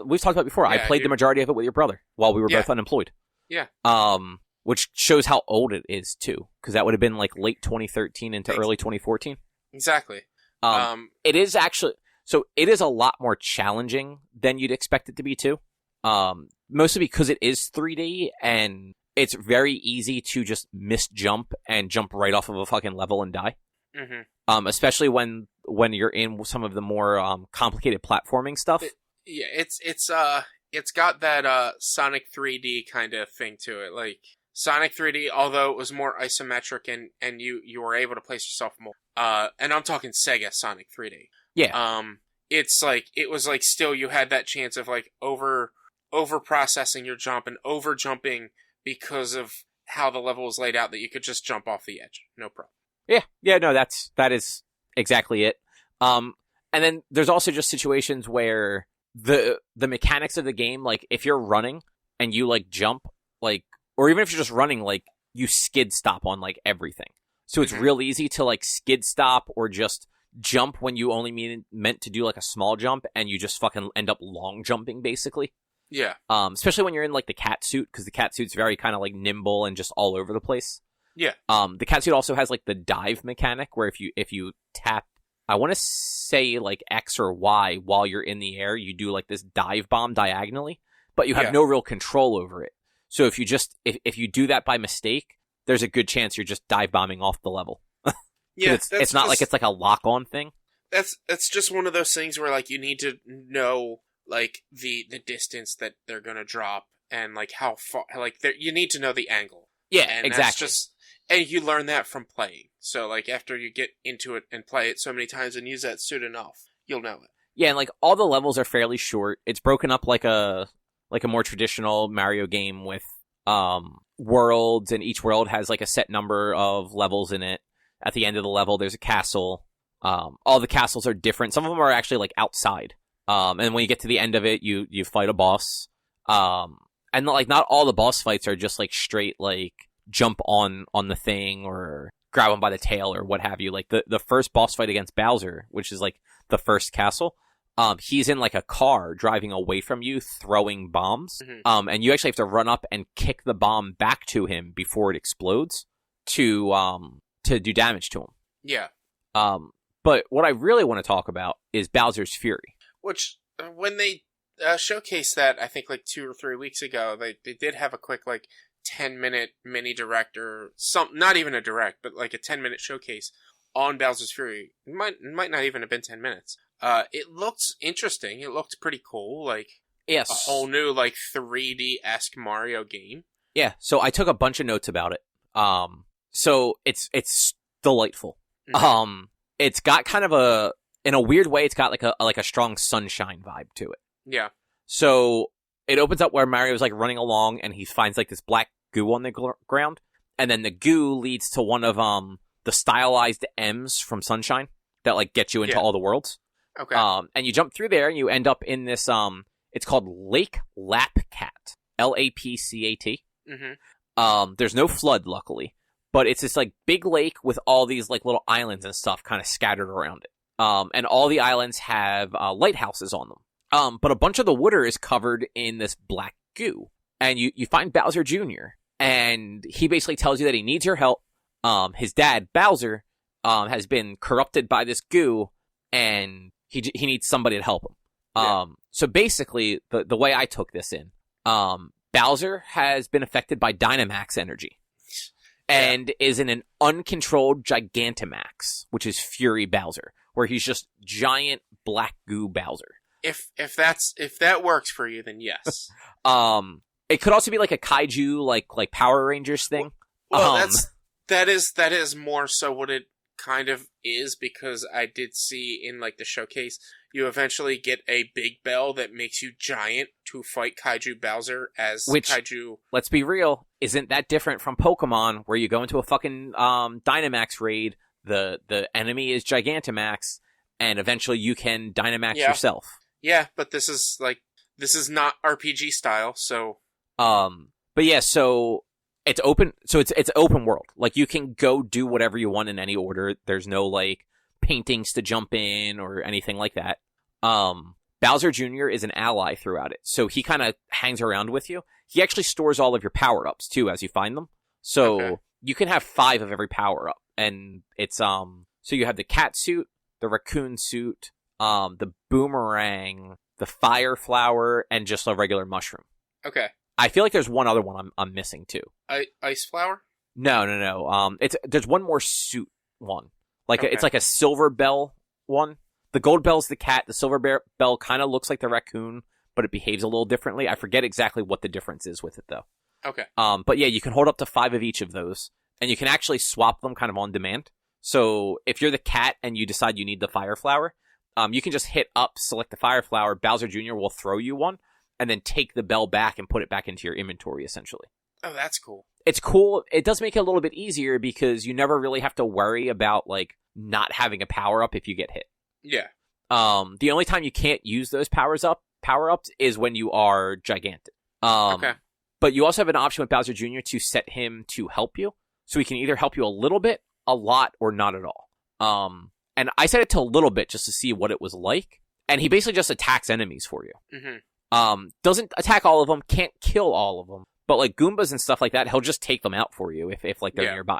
We've talked about it before. I played the majority of it with your brother while we were both unemployed. Yeah. Which shows how old it is too, because that would have been like late 2013 into early 2014. Exactly. It is actually, so it is a lot more challenging than you'd expect it to be too. Mostly because it is 3D and it's very easy to just misjump and jump right off of a fucking level and die. Mm-hmm. especially when you're in some of the more complicated platforming stuff. It's got that Sonic 3D kind of thing to it. Like Sonic 3D, although it was more isometric and you were able to place yourself more. And I'm talking Sega Sonic 3D. Yeah. It's like it was like still you had that chance of like over processing your jump and over jumping because of how the level was laid out that you could just jump off the edge, no problem. Yeah, no, that is exactly it. And then there's also just situations where the mechanics of the game, like if you're running and you like jump, like, or even if you're just running, like you skid stop on like everything. So it's real easy to like skid stop or just jump when you only meant to do like a small jump, and you just fucking end up long jumping basically. Yeah. Especially when you're in like the cat suit, because the cat suit's very kind of like nimble and just all over the place. Yeah. The cat suit also has like the dive mechanic where if you tap, I want to say like X or Y while you're in the air, you do like this dive bomb diagonally, but you have no real control over it. So if you just if you do that by mistake, there's a good chance you're just dive bombing off the level. Yeah, it's not like it's like a lock on thing. That's just one of those things where like you need to know like the distance that they're gonna drop and like how far, like you need to know the angle. Yeah, and exactly. And you learn that from playing. So like after you get into it and play it so many times and use that suit enough, you'll know it. Yeah, and like all the levels are fairly short. It's broken up like a more traditional Mario game with worlds, and each world has like a set number of levels in it. At the end of the level, there's a castle. All the castles are different. Some of them are actually like outside. And when you get to the end of it, you fight a boss. And like not all the boss fights are just like straight like jump on the thing or grab him by the tail or what have you. Like the first boss fight against Bowser, which is like the first castle, he's in like a car driving away from you, throwing bombs. And you actually have to run up and kick the bomb back to him before it explodes to do damage to him. Yeah. But what I really want to talk about is Bowser's Fury. Which, when they showcased that, I think like 2 or 3 weeks ago, they did have a quick like 10-minute mini direct or not even a direct, but like a 10-minute showcase on Bowser's Fury. It might not even have been 10 minutes. It looked interesting. It looked pretty cool. Like, yes, a whole new like 3D-esque Mario game. Yeah, so I took a bunch of notes about it. So it's delightful. Mm-hmm. It's got kind of in a weird way, it's got like a strong sunshine vibe to it. Yeah. So it opens up where Mario's like running along and he finds like this black goo on the ground, and then the goo leads to one of the stylized M's from Sunshine that like get you into all the worlds. Okay. And you jump through there and you end up in this it's called Lake Lapcat. Lapcat. Mm-hmm. There's no flood, luckily. But it's this like big lake with all these like little islands and stuff kind of scattered around it. And all the islands have lighthouses on them. But a bunch of the water is covered in this black goo. And you find Bowser Jr. And he basically tells you that he needs your help. His dad, Bowser, has been corrupted by this goo, and he needs somebody to help him. Yeah. So basically, the way I took this in, Bowser has been affected by Dynamax energy. And is in an uncontrolled Gigantamax, which is Fury Bowser, where he's just giant black goo Bowser. If that works for you, then yes. It could also be like a Kaiju, like Power Rangers thing. Well, that is more so what it kind of is, because I did see in like the showcase, you eventually get a big bell that makes you giant to fight Kaiju Bowser as Kaiju. Let's be real, isn't that different from Pokemon, where you go into a fucking Dynamax raid, the enemy is Gigantamax, and eventually you can Dynamax yourself. Yeah, but this is not RPG style, so. But yeah, so it's open. So it's open world. Like you can go do whatever you want in any order. There's no like paintings to jump in or anything like that. Bowser Jr. is an ally throughout it, so he kind of hangs around with you. He actually stores all of your power-ups too as you find them. So you can have 5 of every power-up, and it's so you have the cat suit, the raccoon suit, the boomerang, the fire flower, and just a regular mushroom. Okay. I feel like there's one other one I'm missing too. Ice flower? No. There's one more suit one. It's like a silver bell one. The gold bell's the cat. The silver bell kind of looks like the raccoon, but it behaves a little differently. I forget exactly what the difference is with it, though. Okay. But yeah, you can hold up to 5 of each of those, and you can actually swap them kind of on demand. So if you're the cat and you decide you need the fire flower, you can just hit up, select the fire flower. Bowser Jr. will throw you one, and then take the bell back and put it back into your inventory, essentially. Oh, that's cool. It's cool. It does make it a little bit easier because you never really have to worry about, like, not having a power-up if you get hit. Yeah. The only time you can't use those power-ups is when you are gigantic. Okay. But you also have an option with Bowser Jr. to set him to help you. So he can either help you a little bit, a lot, or not at all. And I set it to a little bit just to see what it was like. And he basically just attacks enemies for you. Mm-hmm. Doesn't attack all of them, can't kill all of them. But like Goombas and stuff like that, he'll just take them out for you if like they're nearby.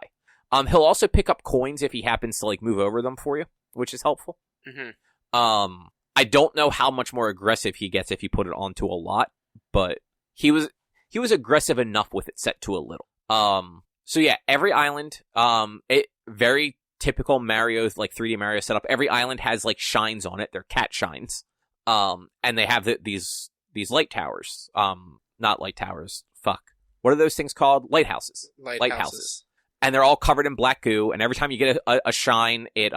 He'll also pick up coins if he happens to like move over them for you, which is helpful. Mm-hmm. I don't know how much more aggressive he gets if you put it onto a lot, but he was aggressive enough with it set to a little. So yeah, every island, it very typical Mario, like 3D Mario setup. Every island has like shines on it. They're cat shines. And they have these light towers. Not light towers. Fuck. What are those things called? Lighthouses. Lighthouses. And they're all covered in black goo. And every time you get a shine, it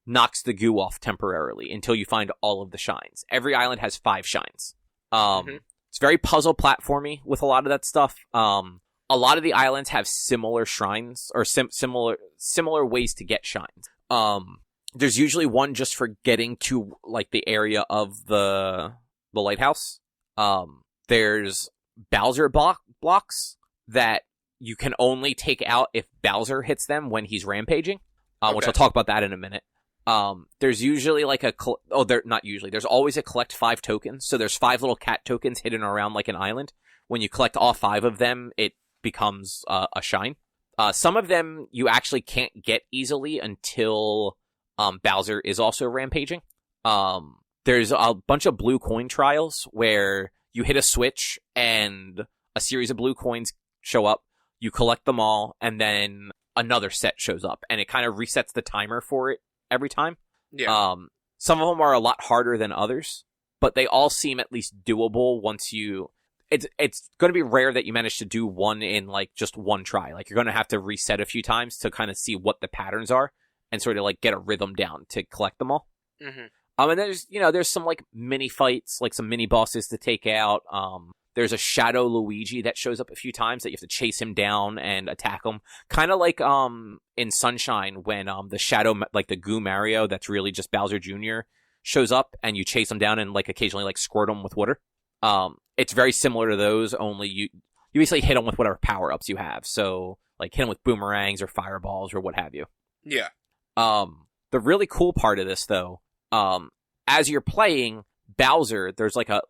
knocks the goo off temporarily until you find all of the shines. Every island has 5 shines. It's very puzzle platformy with a lot of that stuff. A lot of the islands have similar shrines or similar ways to get shines. There's usually one just for getting to like the area of the lighthouse. There's Bowser blocks that you can only take out if Bowser hits them when he's rampaging, which I'll talk about that in a minute. There's usually like there's always a collect 5 tokens. So there's 5 little cat tokens hidden around like an island. When you collect all 5 of them, it becomes a shine. Some of them you actually can't get easily until Bowser is also rampaging. There's a bunch of blue coin trials where you hit a switch and a series of blue coins show up. You collect them all, and then another set shows up, and it kind of resets the timer for it every time. Yeah. Some of them are a lot harder than others, but they all seem at least doable once you... It's going to be rare that you manage to do one in, like, just one try. Like, you're going to have to reset a few times to kind of see what the patterns are and sort of, like, get a rhythm down to collect them all. Mm-hmm. And there's some, like, mini fights, like some mini bosses to take out. There's a Shadow Luigi that shows up a few times that you have to chase him down and attack him. Kind of like in Sunshine when the Shadow, like the Goo Mario that's really just Bowser Jr. shows up and you chase him down and like occasionally like squirt him with water. It's very similar to those, only you basically hit him with whatever power-ups you have. So like hit him with boomerangs or fireballs or what have you. Yeah. The really cool part of this though, as you're playing Bowser, there's like a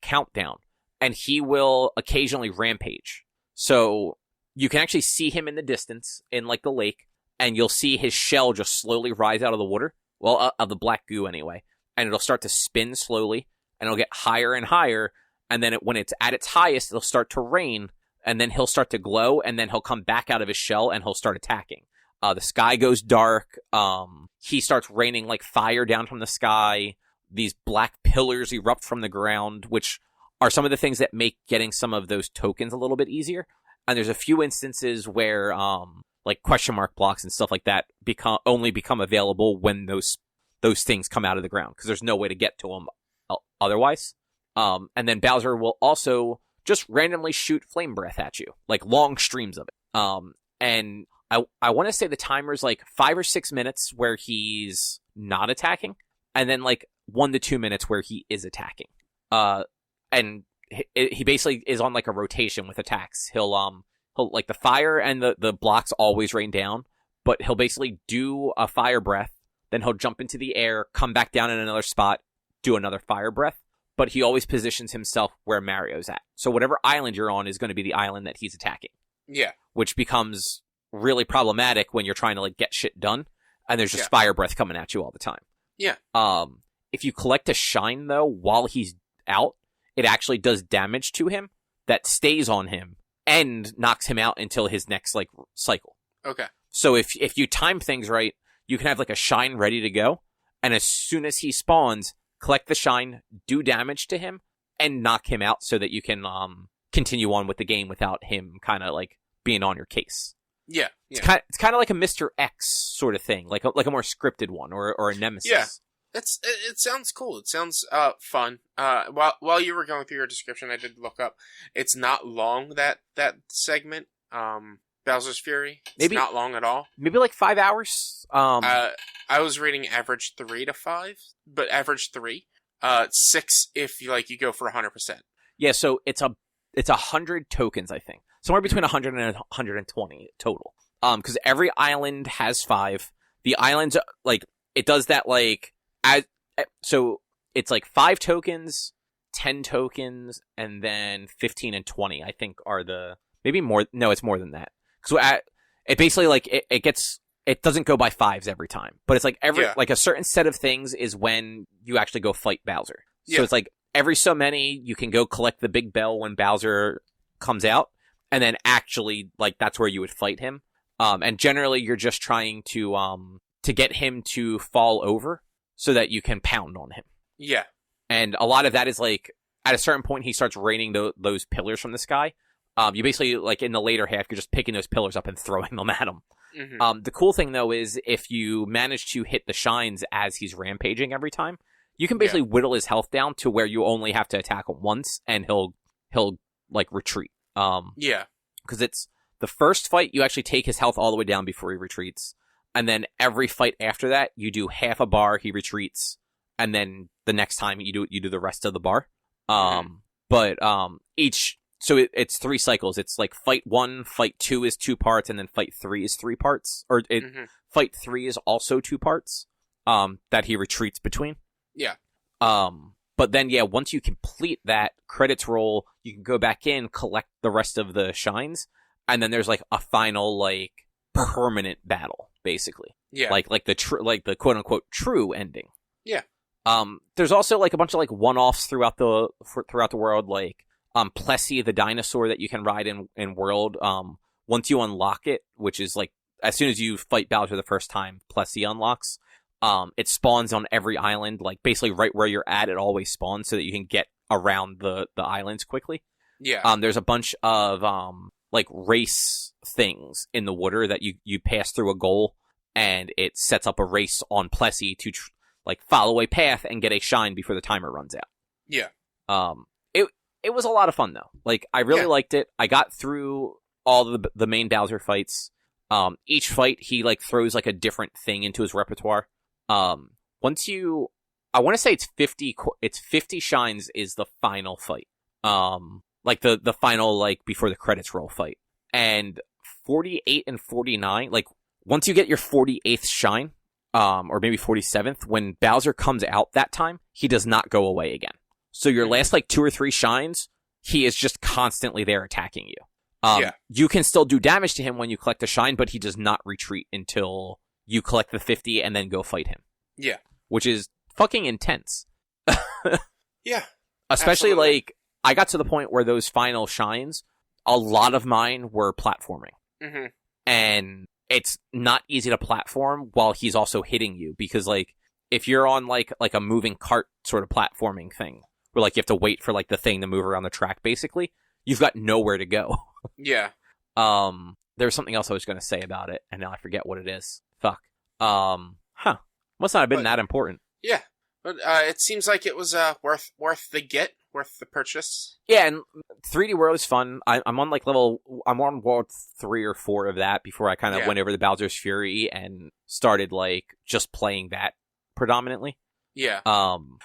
countdown. And he will occasionally rampage. So you can actually see him in the distance in like the lake, and you'll see his shell just slowly rise out of the water. Well, of the black goo anyway. And it'll start to spin slowly, and it'll get higher and higher. And then when it's at its highest, it'll start to rain, and then he'll start to glow, and then he'll come back out of his shell, and he'll start attacking. The sky goes dark. He starts raining like fire down from the sky. These black pillars erupt from the ground, which are some of the things that make getting some of those tokens a little bit easier. And there's a few instances where, like question mark blocks and stuff like that only become available when those things come out of the ground, because there's no way to get to them otherwise. And then Bowser will also just randomly shoot flame breath at you, like long streams of it. And I want to say the timer's like 5 or 6 minutes where he's not attacking, and then like 1 to 2 minutes where he is attacking. And he basically is on like a rotation with attacks. He'll like the fire and the blocks always rain down, but he'll basically do a fire breath, then he'll jump into the air, come back down in another spot, do another fire breath, but he always positions himself where Mario's at. So whatever island you're on is going to be the island that he's attacking. Yeah. Which becomes really problematic when you're trying to like get shit done, and there's just fire breath coming at you all the time. Yeah. If you collect a shine though while he's out, it actually does damage to him that stays on him and knocks him out until his next like cycle. Okay. So if you time things right, you can have like a shine ready to go, and as soon as he spawns, collect the shine, do damage to him, and knock him out so that you can continue on with the game without him kind of like being on your case. Yeah. It's kind of like a Mr. X sort of thing, like a more scripted one or a nemesis. Yeah. It sounds cool. It sounds fun. While you were going through your description, I did look up. It's not long, that segment. Bowser's Fury. It's not long at all. Maybe like 5 hours. I was reading average 3 to 5, but average 3. 6 if you go for 100%. Yeah, so it's 100 tokens, I think. Somewhere between 100 and 120 total. Because every island has 5. The islands, like, it does that, like, so it's like 5 tokens, 10 tokens, and then 15 and 20, I think, are the, maybe more, no, it's more than that. Because it basically, like, it doesn't go by 5s every time. But it's like like a certain set of things is when you actually go fight Bowser. So it's like every so many, you can go collect the big bell when Bowser comes out. And then actually, like, that's where you would fight him. And generally, you're just trying to get him to fall over so that you can pound on him. Yeah. And a lot of that is, like, at a certain point, he starts raining those pillars from the sky. You basically, like, in the later half, you're just picking those pillars up and throwing them at him. Mm-hmm. The cool thing, though, is if you manage to hit the shines as he's rampaging every time, you can basically whittle his health down to where you only have to attack him once, and he'll like, retreat. Because it's the first fight, you actually take his health all the way down before he retreats. And then every fight after that, you do half a bar, he retreats. And then the next time you do the rest of the bar. But so it's 3 cycles. It's like fight 1, fight 2 is 2 parts, and then fight 3 is 3 parts. Or fight 3 is also 2 parts that he retreats between. Yeah. But then, once you complete that, credits roll, you can go back in, collect the rest of the shines, and then there's, like, a final, like, permanent battle, basically. Yeah. Like the quote-unquote true ending. Yeah. There's also, like, a bunch of, like, one-offs throughout the world, like, Plessy, the dinosaur that you can ride in World, once you unlock it, which is, like, as soon as you fight Bowser the first time, Plessy unlocks. It spawns on every island, like, basically right where you're at, it always spawns so that you can get around the islands quickly. Yeah. There's a bunch of, like, race things in the water that you pass through a goal, and it sets up a race on Plessy to, like, follow a path and get a shine before the timer runs out. Yeah. It was a lot of fun, though. Like, I really liked it. I got through all the main Bowser fights. Each fight, he, like, throws, like, a different thing into his repertoire. I want to say it's 50 shines is the final fight. Like the final, like, before the credits roll fight. And 48 and 49, like, once you get your 48th shine, or maybe 47th, when Bowser comes out that time, he does not go away again. So your last, like, 2 or 3 shines, he is just constantly there attacking you. You can still do damage to him when you collect a shine, but he does not retreat until you collect the 50 and then go fight him. Yeah. Which is fucking intense. Yeah. Especially, absolutely. Like, I got to the point where those final shines, a lot of mine were platforming. Mm-hmm. And it's not easy to platform while he's also hitting you. Because, like, if you're on, like a moving cart sort of platforming thing, where, like, you have to wait for, like, the thing to move around the track, basically, you've got nowhere to go. Yeah. There was something else I was going to say about it, and now I forget what it is. Fuck. Must not have been that important. Yeah. But it seems like it was worth the purchase. Yeah, and 3D World is fun. I'm on World 3 or 4 of that before I kind of went over to Bowser's Fury and started, like, just playing that predominantly. Yeah. The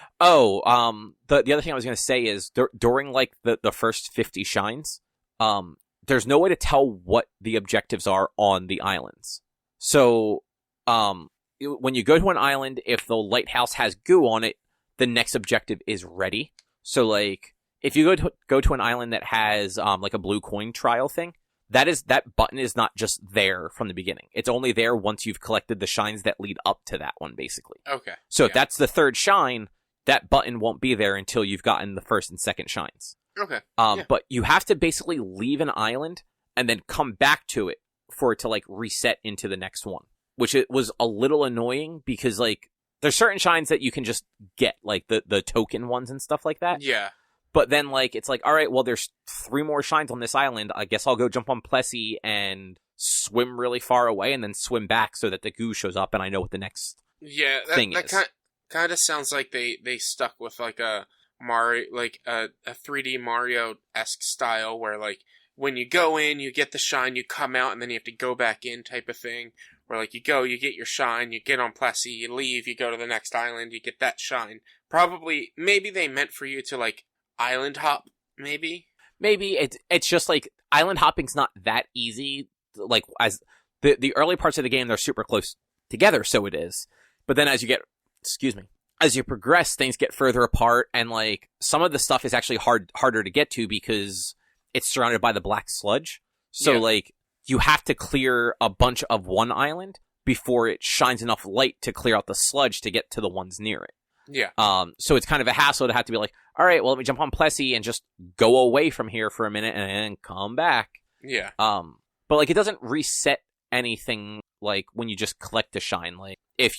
other thing I was going to say is during, like, the first 50 shines, there's no way to tell what the objectives are on the islands. So, when you go to an island, if the lighthouse has goo on it, the next objective is ready. So, like, if you go to an island that has, like, a blue coin trial thing, that button is not just there from the beginning. It's only there once you've collected the shines that lead up to that one, basically. Okay. So if that's the 3rd shine, that button won't be there until you've gotten the 1st and 2nd shines. Okay. But you have to basically leave an island and then come back to it for it to, like, reset into the next one. which it was a little annoying because, like, there's certain shines that you can just get, like the token ones and stuff like that. Yeah. But then, like, it's like, all right, well, there's 3 more shines on this island. I guess I'll go jump on Plessy and swim really far away and then swim back so that the goo shows up and I know what the next thing is. That kind of sounds like they stuck with, like, a Mario, like, a 3D Mario-esque style where, like, when you go in, you get the shine, you come out, and then you have to go back in type of thing. Where, like, you go, you get your shine, you get on Plessy, you leave, you go to the next island, you get that shine. Probably, maybe they meant for you to, like, island hop, maybe? Maybe it's just, like, island hopping's not that easy. Like, as the early parts of the game, they're super close together, so it is. But then as you progress, things get further apart, and, like, some of the stuff is actually harder to get to because it's surrounded by the black sludge. So, like, you have to clear a bunch of one island before it shines enough light to clear out the sludge to get to the ones near it. Yeah. So it's kind of a hassle to have to be like, all right, well, let me jump on Plessy and just go away from here for a minute and then come back. Yeah. But, like, it doesn't reset anything, like, when you just collect a shine. Like, if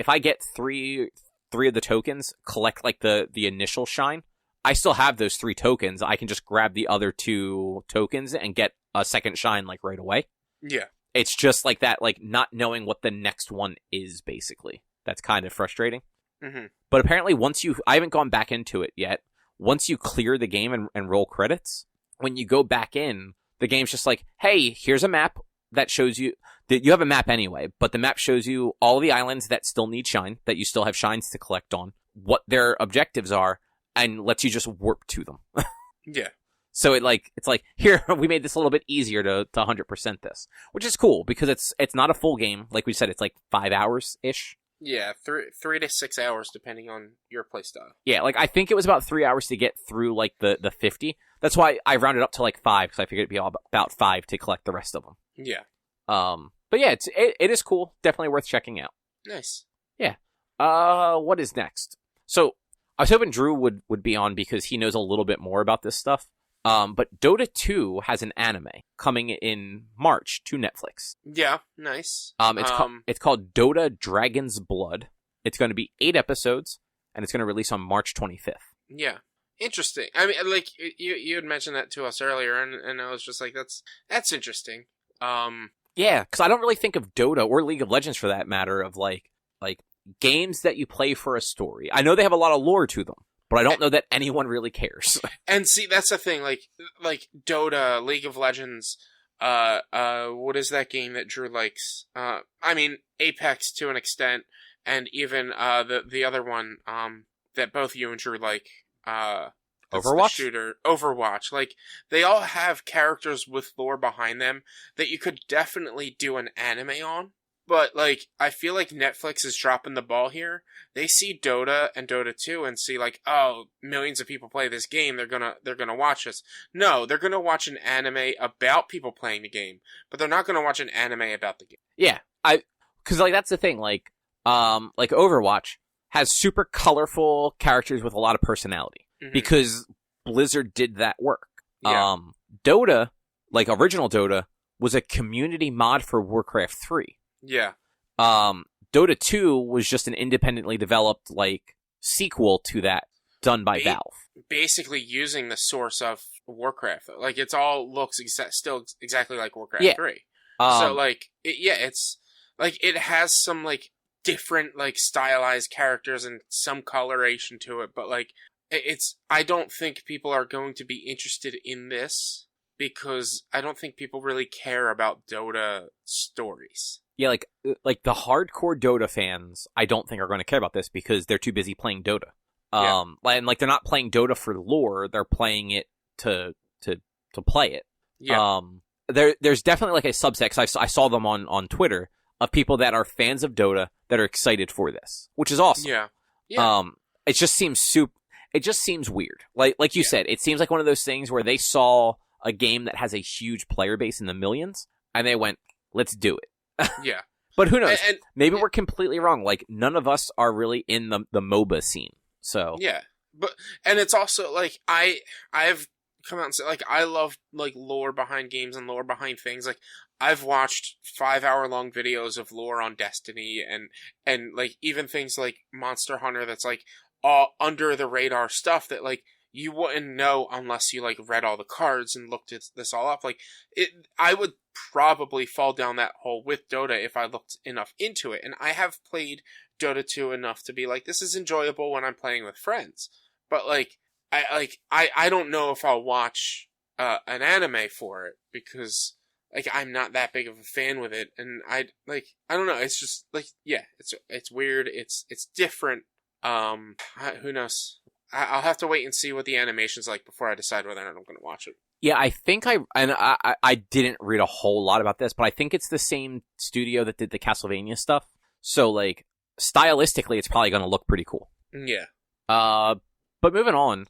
I get three of the tokens, collect, like, the initial shine, I still have those 3 tokens. I can just grab the other 2 tokens and get a second shine, like, right away. Yeah. It's just like that, like, not knowing what the next one is, basically. That's kind of frustrating. Mm-hmm. But apparently I haven't gone back into it yet. Once you clear the game and roll credits, when you go back in, the game's just like, hey, here's a map that shows you, that you have a map anyway, but the map shows you all the islands that still need shine, that you still have shines to collect on, what their objectives are, and lets you just warp to them. Yeah. So it's like, here, we made this a little bit easier to 100% this, which is cool because it's not a full game. Like we said, it's like 5 hours-ish. Yeah, 3 to 6 hours depending on your playstyle. Yeah, like, I think it was about 3 hours to get through, like, the 50. That's why I rounded up to, like, 5, because I figured it'd be all about 5 to collect the rest of them. Yeah. But yeah, it is cool. Definitely worth checking out. Nice. Yeah. What is next? So, I was hoping Drew would be on because he knows a little bit more about this stuff. But Dota 2 has an anime coming in March to Netflix. Yeah, nice. It's called Dota Dragon's Blood. It's going to be 8 episodes, and it's going to release on March 25th. Yeah. Interesting. I mean, like, you had mentioned that to us earlier, and I was just like, that's interesting. Yeah, because I don't really think of Dota, or League of Legends for that matter, of, like games that you play for a story. I know they have a lot of lore to them, but I don't know that anyone really cares. And see, that's the thing, like Dota, League of Legends, what is that game that Drew likes? I mean, Apex to an extent, and even, the other one, that both you and Drew like, Overwatch? Shooter, Overwatch. Like, they all have characters with lore behind them that you could definitely do an anime on. But, like, I feel like Netflix is dropping the ball here. They see Dota and Dota 2 and see, like, oh, millions of people play this game, they're gonna watch this. No, they're gonna watch an anime about people playing the game, but they're not gonna watch an anime about the game. Yeah, because, like, that's the thing, like Overwatch has super colorful characters with a lot of personality, because Blizzard did that work. Yeah. Dota, like, original Dota, was a community mod for Warcraft 3. Yeah. Dota 2 was just an independently developed, like, sequel to that done by Valve. Basically using the source of Warcraft. Like, it's all looks still exactly like Warcraft 3. So, like, it's, like, it has some, like, different, like, stylized characters and some coloration to it, but, like, I don't think people are going to be interested in this because I don't think people really care about Dota stories. Yeah, like the hardcore Dota fans, I don't think are going to care about this because they're too busy playing Dota. And, like, they're not playing Dota for lore; they're playing it to play it. Yeah. There's definitely, like, a subset. 'Cause I saw them on Twitter of people that are fans of Dota that are excited for this, which is awesome. Yeah. Yeah. It just seems weird. Like you said, it seems like one of those things where they saw a game that has a huge player base in the millions, and they went, "Let's do it." Yeah. But who knows? Maybe we're completely wrong. Like, none of us are really in the MOBA scene. So yeah, and it's also like I've come out and said, like, I love, like, lore behind games and lore behind things. Like, I've watched 5-hour-long videos of lore on Destiny and like even things like Monster Hunter that's like all under the radar stuff that like you wouldn't know unless you like read all the cards and looked this all up. Like I would probably fall down that hole with Dota if I looked enough into it. And I have played Dota 2 enough to be like, this is enjoyable when I'm playing with friends. But like I don't know if I'll watch an anime for it because like I'm not that big of a fan with it, and I don't know. It's just like it's weird. It's different. Who knows? I'll have to wait and see what the animation's like before I decide whether or not I'm going to watch it. Yeah, I think I didn't read a whole lot about this, but I think it's the same studio that did the Castlevania stuff. So like stylistically, it's probably going to look pretty cool. Yeah. But moving on,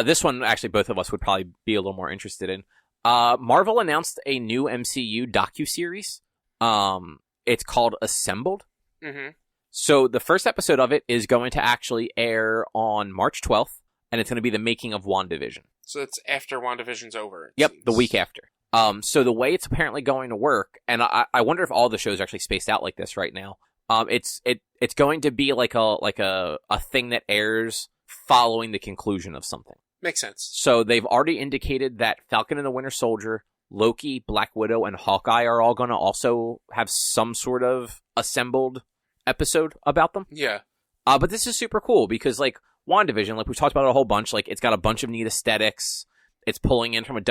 this one actually both of us would probably be a little more interested in. Marvel announced a new MCU docuseries. It's called Assembled. Mm-hmm. So the first episode of it is going to actually air on March 12th, and it's going to be the making of WandaVision. So it's after WandaVision's over. Yep, seems. the week after. So the way it's apparently going to work, and I wonder if all the shows are actually spaced out like this right now. It's going to be like a thing that airs following the conclusion of something. Makes sense. So they've already indicated that Falcon and the Winter Soldier, Loki, Black Widow, and Hawkeye are all going to also have some sort of assembled episode about them. Yeah. But this is super cool because, like, WandaVision, like we've talked about it a whole bunch, like, it's got a bunch of neat aesthetics. It's pulling in from a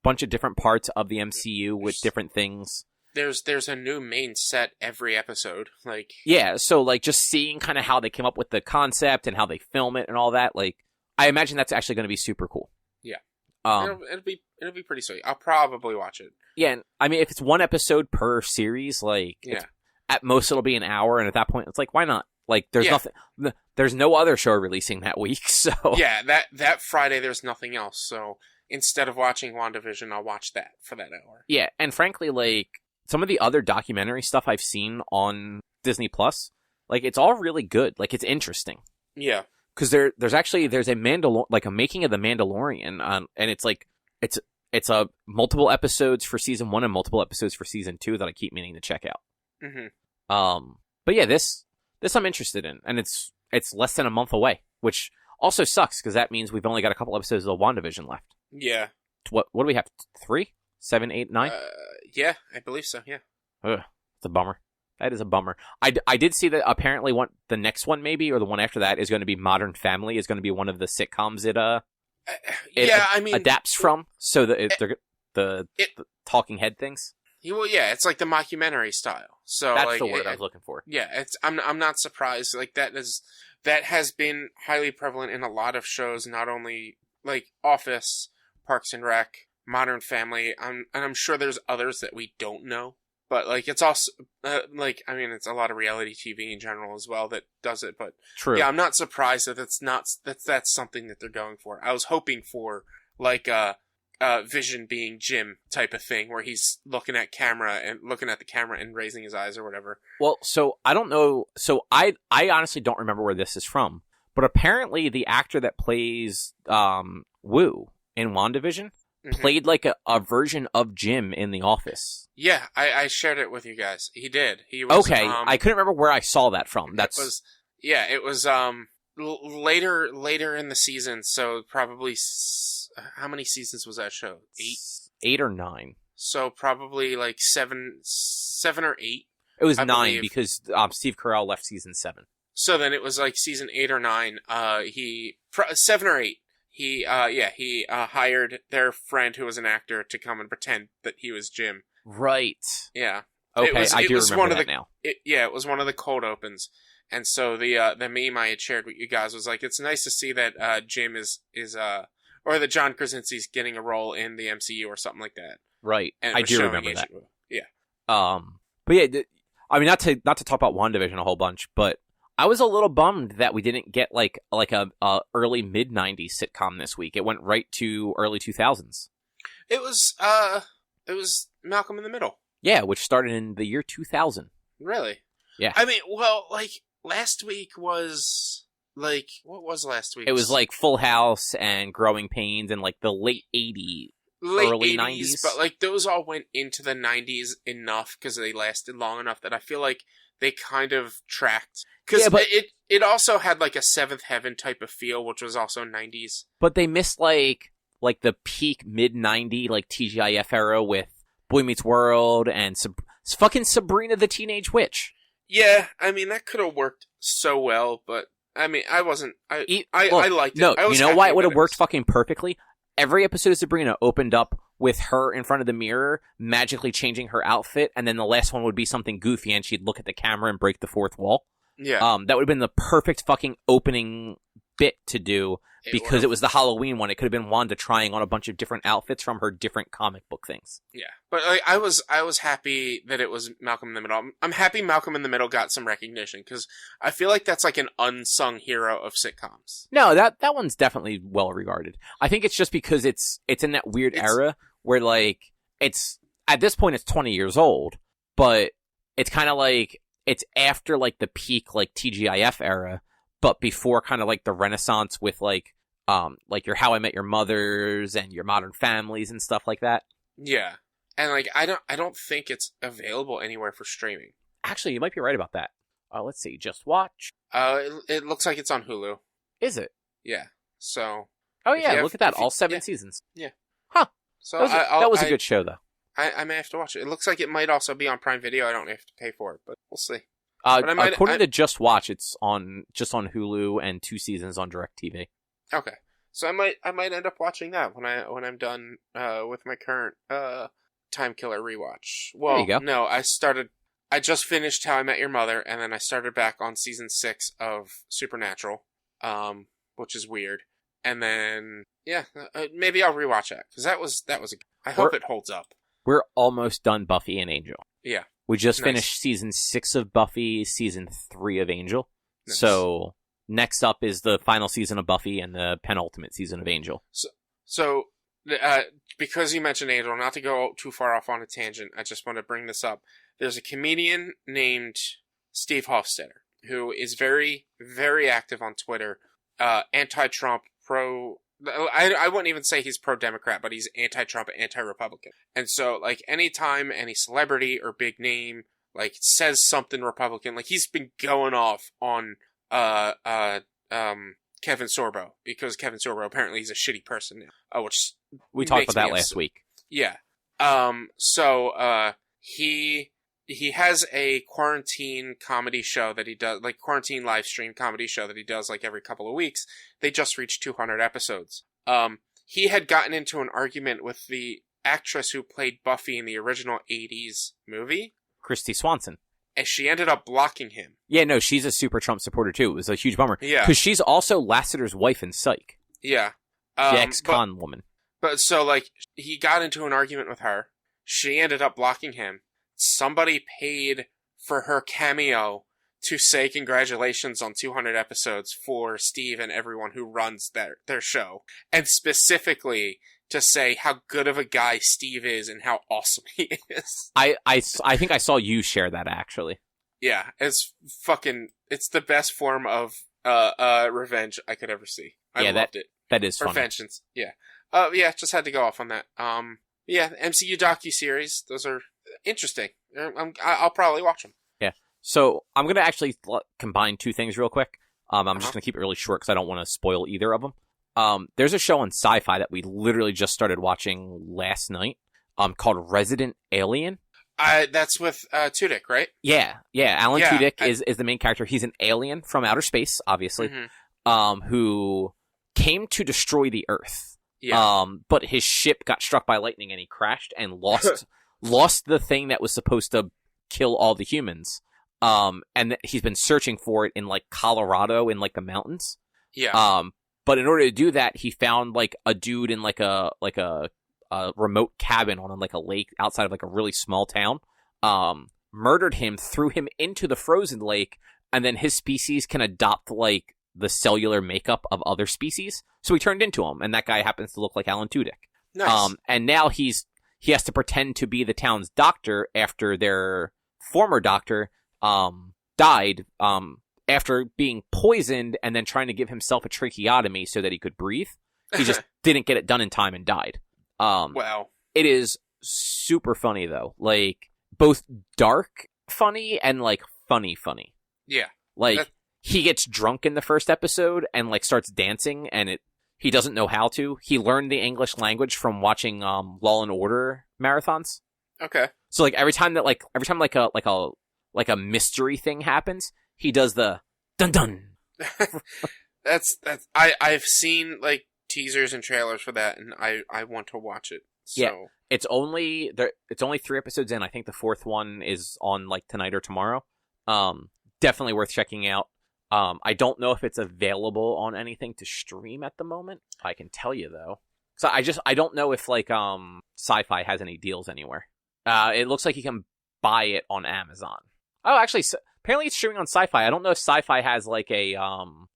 bunch of different parts of the MCU with different things. There's a new main set every episode. Like, yeah, so, like, just seeing kind of how they came up with the concept and how they film it and all that, like, I imagine that's actually going to be super cool. Yeah. It'll be pretty sweet. I'll probably watch it. Yeah, and I mean, if it's one episode per series, like, at most it'll be an hour, and at that point, it's like, why not? Like, there's nothing. There's no other show releasing that week, so yeah, that Friday there's nothing else. So instead of watching WandaVision, I'll watch that for that hour. Yeah, and frankly, like some of the other documentary stuff I've seen on Disney Plus, like it's all really good. Like it's interesting. Yeah. Because there's a like a making of the Mandalorian, and it's like it's a multiple episodes for season 1 and multiple episodes for season 2 that I keep meaning to check out. Mm-hmm. But yeah, this I'm interested in, and it's less than a month away, which also sucks because that means we've only got a couple episodes of WandaVision left. Yeah. What do we have? 3, 7, 8, 9? Yeah, I believe so. Yeah. Ugh, it's a bummer. That is a bummer. I did see that apparently the next one maybe, or the one after that, is going to be Modern Family, is going to be one of the sitcoms it adapts from. So the talking head things. Well, yeah, it's like the mockumentary style. So that's like, the word I was looking for. Yeah, I'm not surprised. Like that has been highly prevalent in a lot of shows, not only like Office, Parks and Rec, Modern Family. And I'm sure there's others that we don't know. But like it's also it's a lot of reality TV in general as well that does it. But true. Yeah, I'm not surprised that that's something that they're going for. I was hoping for like Vision being Jim type of thing where he's looking at the camera and raising his eyes or whatever. Well, so I don't know. So I honestly don't remember where this is from. But apparently the actor that plays Wu in WandaVision played like a version of Jim in The Office. Yeah, I shared it with you guys. He did. He was, okay. I couldn't remember where I saw that from. It was later in the season. So probably how many seasons was that show? 8 or 9. So probably like 7 or 8. It was 9 because Steve Carell left season 7. So then it was like season 8 or 9. 7 or 8. He hired their friend who was an actor to come and pretend that he was Jim. Right. Yeah. Okay, I do remember that now. It was one of the cold opens. And so the meme I had shared with you guys was like, it's nice to see that Jim is or that John Krasinski's getting a role in the MCU or something like that. Right. And I do remember that. Yeah. But yeah, I mean, not to talk about WandaVision a whole bunch, but I was a little bummed that we didn't get like a early mid-90s sitcom this week. It went right to early 2000s. It was Malcolm in the Middle. Yeah, which started in the year 2000. Really? Yeah. I mean, well, like last week was what was last week? It was like Full House and Growing Pains and like the late 80s. late early 80s, 90s. but like those all went into the 90s enough because they lasted long enough that I feel like they kind of tracked. Because it also had like a Seventh Heaven type of feel, which was also 90s. But they missed like the peak mid-90 like TGIF era with Boy Meets World and fucking Sabrina the Teenage Witch. Yeah, I mean that could have worked so well, but I mean I wasn't. I liked it. No, I was you know why it would have with worked fucking perfectly? Every episode of Sabrina opened up with her in front of the mirror, magically changing her outfit, and then the last one would be something goofy, and she'd look at the camera and break the fourth wall. Yeah. That would have been the perfect fucking opening bit to do, because it was the Halloween one. It could have been Wanda trying on a bunch of different outfits from her different comic book things. Yeah, but like, I was happy that it was Malcolm in the Middle. I'm happy Malcolm in the Middle got some recognition, because I feel like that's like an unsung hero of sitcoms. No, that one's definitely well regarded. I think it's just because it's in that weird era where like it's at this point it's 20 years old, but it's kind of like it's after like the peak like TGIF era, but before kind of like the Renaissance with like your How I Met Your Mothers and your Modern Families and stuff like that. Yeah, and like I don't think it's available anywhere for streaming. Actually, you might be right about that. Let's see, Just Watch. It looks like it's on Hulu. Is it? Yeah. So. Oh yeah, look at that, all 7 seasons. Yeah. Huh. So that was a good show though. I may have to watch it. It looks like it might also be on Prime Video. I don't have to pay for it, but we'll see. According to Just Watch, it's on Hulu and 2 seasons on DirecTV. Okay, so I might end up watching that when I'm done with my current Time Killer rewatch. Well, there you go. No, I just finished How I Met Your Mother, and then I started back on season 6 of Supernatural, which is weird. And then maybe I'll rewatch that because that was I hope it holds up. We're almost done Buffy and Angel. Yeah. We just finished season 6 of Buffy, season 3 of Angel. Nice. So next up is the final season of Buffy and the penultimate season of Angel. So because you mentioned Angel, not to go too far off on a tangent, I just want to bring this up. There's a comedian named Steve Hofstetter who is very, very active on Twitter, anti-Trump, I wouldn't even say he's pro-Democrat, but he's anti-Trump, anti-Republican. And so, like, anytime any celebrity or big name, like, says something Republican, like, he's been going off on, Kevin Sorbo, because Kevin Sorbo apparently is a shitty person now, which we talked about that last week. Yeah. He has a quarantine comedy show that he does, like quarantine live stream comedy show that he does like every couple of weeks. They just reached 200 episodes. He had gotten into an argument with the actress who played Buffy in the original 80s movie, Christy Swanson. And she ended up blocking him. Yeah, no, she's a super Trump supporter too. It was a huge bummer. Yeah. Because she's also Lasseter's wife in Psych. Yeah. The ex-con woman. But so, like, he got into an argument with her. She ended up blocking him. Somebody paid for her cameo to say congratulations on 200 episodes for Steve and everyone who runs their show. And specifically to say how good of a guy Steve is and how awesome he is. I think I saw you share that, actually. Yeah, it's the best form of revenge I could ever see. I loved it. That is funny. Vengeance. Yeah. Just had to go off on that. Yeah, the MCU docuseries, those are interesting. I'll probably watch them. Yeah. So I'm going to actually combine 2 things real quick. I'm just going to keep it really short because I don't want to spoil either of them. There's a show on Sci-Fi that we literally just started watching last night called Resident Alien. That's with Tudyk, right? Yeah. Alan Tudyk is the main character. He's an alien from outer space, obviously, who came to destroy the Earth. Yeah. But his ship got struck by lightning and he crashed and lost the thing that was supposed to kill all the humans. And he's been searching for it in like Colorado in like the mountains. Yeah. But in order to do that, he found like a dude in like a remote cabin on like a lake outside of like a really small town. Murdered him, threw him into the frozen lake, and then his species can adopt like the cellular makeup of other species. So he turned into him, and that guy happens to look like Alan Tudyk. Nice. And now he has to pretend to be the town's doctor after their former doctor died after being poisoned and then trying to give himself a tracheotomy so that he could breathe. He just didn't get it done in time and died. Wow. It is super funny though. Like both dark funny and like funny. Yeah. Like he gets drunk in the first episode and like starts dancing and he doesn't know how to. He learned the English language from watching Law and Order marathons. Okay. So like every time a mystery thing happens, he does the dun dun. I've seen like teasers and trailers for that, and I want to watch it. So. Yeah, it's only 3 episodes in. I think the 4th one is on like tonight or tomorrow. Definitely worth checking out. I don't know if it's available on anything to stream at the moment. I can tell you though. So I don't know if like Sci-Fi has any deals anywhere. It looks like you can buy it on Amazon. Oh, actually, apparently it's streaming on Sci-Fi. I don't know if Sci-Fi has like a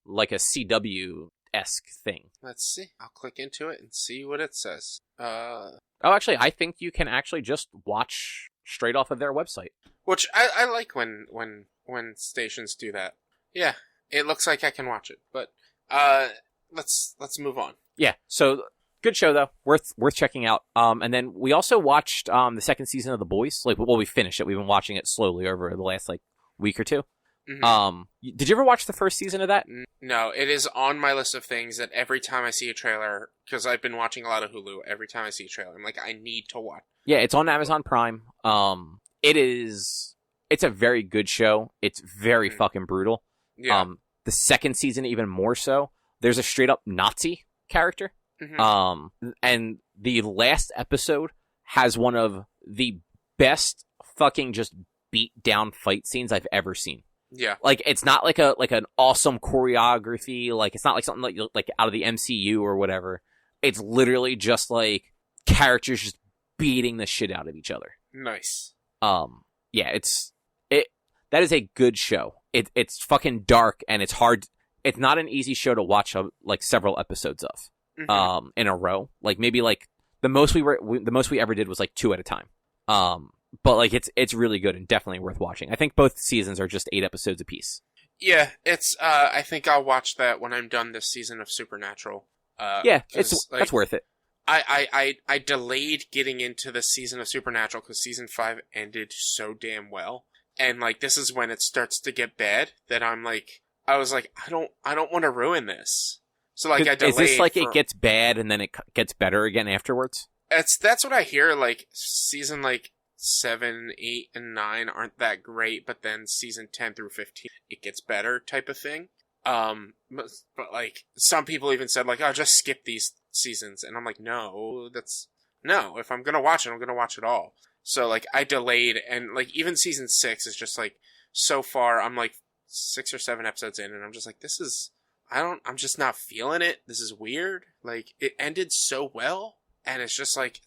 CW-esque thing. Let's see. I'll click into it and see what it says. Oh, actually, I think you can actually just watch straight off of their website. Which I like when stations do that. Yeah, it looks like I can watch it. But let's move on. Yeah. So good show though, worth checking out. And then we also watched the 2nd season of The Boys. Like, well, we finished it. We've been watching it slowly over the last like week or two. Mm-hmm. Did you ever watch the first season of that? No, it is on my list of things that every time I see a trailer, because I've been watching a lot of Hulu, every time I see a trailer, I'm like, I need to watch. Yeah, it's on Amazon Prime. It's a very good show. It's very fucking brutal. Yeah. The 2nd season even more so. There's a straight up Nazi character. Mm-hmm. And the last episode has one of the best fucking just beat down fight scenes I've ever seen. Yeah. Like, it's not like an awesome choreography. Like, it's not like something like out of the MCU or whatever. It's literally just like characters just beating the shit out of each other. Nice. Yeah, that is a good show. It's fucking dark and it's hard. It's not an easy show to watch like several episodes of. Mm-hmm. In a row. Like maybe like the most we ever did was like 2 at a time. But like it's really good and definitely worth watching. I think both seasons are just 8 episodes apiece. Yeah, it's I think I'll watch that when I'm done this season of Supernatural. Yeah, that's worth it. I delayed getting into the season of Supernatural because season 5 ended so damn well, and like this is when it starts to get bad. That I was like, I don't want to ruin this. So like I delayed. Is this like it gets bad and then it gets better again afterwards? That's what I hear. Like season like 7, 8, and 9 aren't that great, but then season 10 through 15 it gets better type of thing. But like some people even said like, oh, just skip these seasons, and I'm like, no. If I'm gonna watch it, I'm gonna watch it all. So like I delayed, and like even season 6 is just like so far I'm like 6 or 7 episodes in, and I'm just like, I'm just not feeling it. This is weird. Like, it ended so well, and it's just like,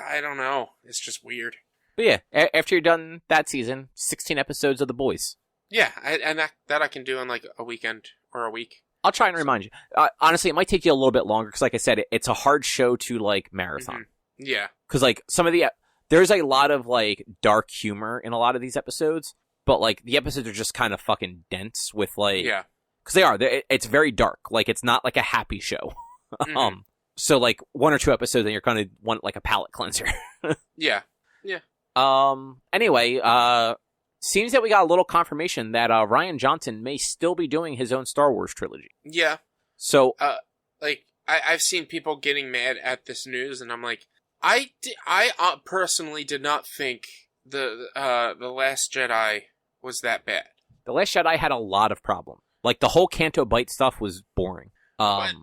I don't know. It's just weird. But yeah, after you're done that season, 16 episodes of The Boys. Yeah, and that I can do in like a weekend or a week. I'll try and remind you. Honestly, it might take you a little bit longer, because like I said, it's a hard show to like marathon. Mm-hmm. Yeah. Because like there's a lot of like dark humor in a lot of these episodes, but like the episodes are just kind of fucking dense with like... Yeah. Because it's very dark. Like, it's not like a happy show. Mm-hmm. So like 1 or 2 episodes and you're kind of want like a palate cleanser. Yeah. Yeah. Anyway, seems that we got a little confirmation that Rian Johnson may still be doing his own Star Wars trilogy. Yeah. So, like I've seen people getting mad at this news, and I'm like, I personally did not think the Last Jedi was that bad. The Last Jedi had a lot of problems. Like, the whole Canto Bight stuff was boring. But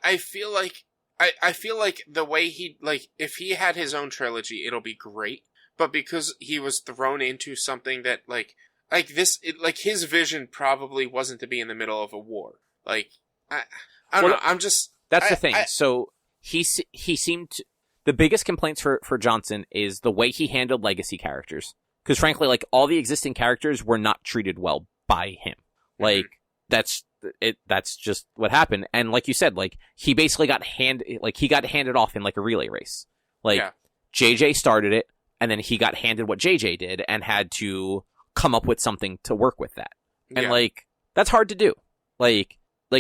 I feel like the way if he had his own trilogy, it'll be great. But because he was thrown into something that like his vision probably wasn't to be in the middle of a war. Like, I don't know. I'm just... That's the thing. So he seemed to, the biggest complaints for Johnson is the way he handled legacy characters. Because frankly, like, all the existing characters were not treated well by him. Like, that's just what happened. And like you said, like, he basically got handed off in like a relay race. Like, yeah. JJ started it, and then he got handed what JJ did and had to come up with something to work with that. And like, that's hard to do. Like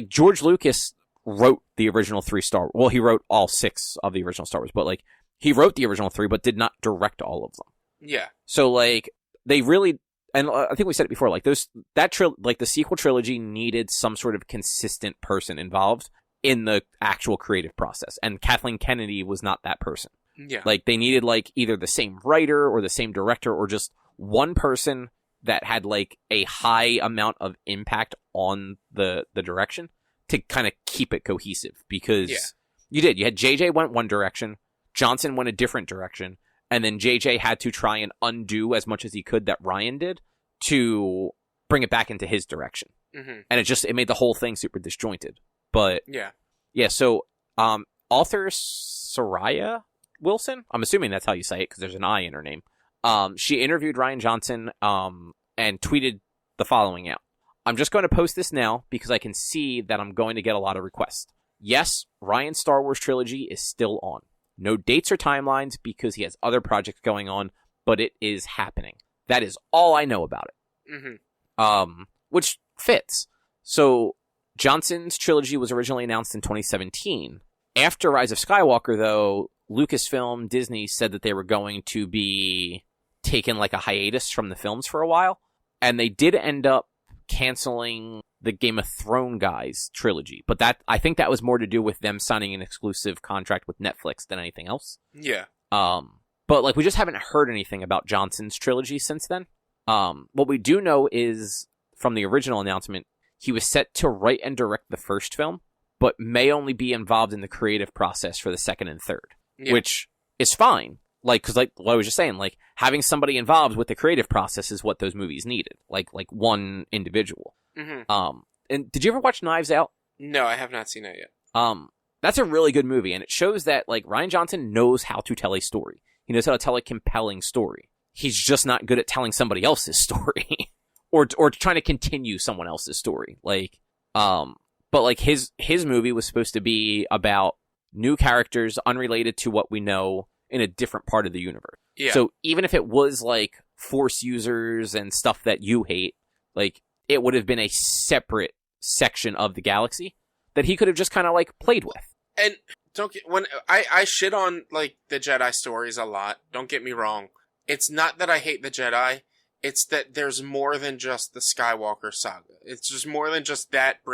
George Lucas wrote the original 3 Star Wars. Well, he wrote all 6 of the original Star Wars, but like, he wrote the original 3, but did not direct all of them. Yeah. So, like, they really, and I think we said it before, like, like, the sequel trilogy needed some sort of consistent person involved in the actual creative process. And Kathleen Kennedy was not that person. Yeah. Like, they needed, like, either the same writer or the same director or just one person that had, like, a high amount of impact on the direction to kind of keep it cohesive. Because you had JJ went one direction, Johnson went a different direction, and then JJ had to try and undo as much as he could that Rian did to bring it back into his direction. Mm-hmm. And it made the whole thing super disjointed. But, yeah, so, author Soraya Wilson, I'm assuming that's how you say it because there's an I in her name. She interviewed Rian Johnson, and tweeted the following out. I'm just going to post this now because I can see that I'm going to get a lot of requests. Yes, Rian's Star Wars trilogy is still on. No dates or timelines because he has other projects going on, but it is happening. That is all I know about it. Mm-hmm. Which fits. So, Johnson's trilogy was originally announced in 2017. After Rise of Skywalker, though, Lucasfilm, Disney said that they were going to be taking like a hiatus from the films for a while. And they did end up canceling the Game of Thrones guys trilogy. But I think that was more to do with them signing an exclusive contract with Netflix than anything else. Yeah. But like we just haven't heard anything about Johnson's trilogy since then. What we do know is from the original announcement, he was set to write and direct the first film, but may only be involved in the creative process for the second and third, which is fine. Like, cause like what I was just saying, like having somebody involved with the creative process is what those movies needed. Like one individual. Mm-hmm. And did you ever watch Knives Out? No, I have not seen it yet. That's a really good movie, and it shows that like Rian Johnson knows how to tell a story. He knows how to tell a compelling story. He's just not good at telling somebody else's story, or trying to continue someone else's story. Like, but like his movie was supposed to be about new characters unrelated to what we know in a different part of the universe. Yeah. So even if it was like Force users and stuff that you hate, like it would have been a separate section of the galaxy that he could have just kind of like played with. And when I shit on like the Jedi stories a lot. Don't get me wrong. It's not that I hate the Jedi. It's that there's more than just the Skywalker saga. It's just more than just that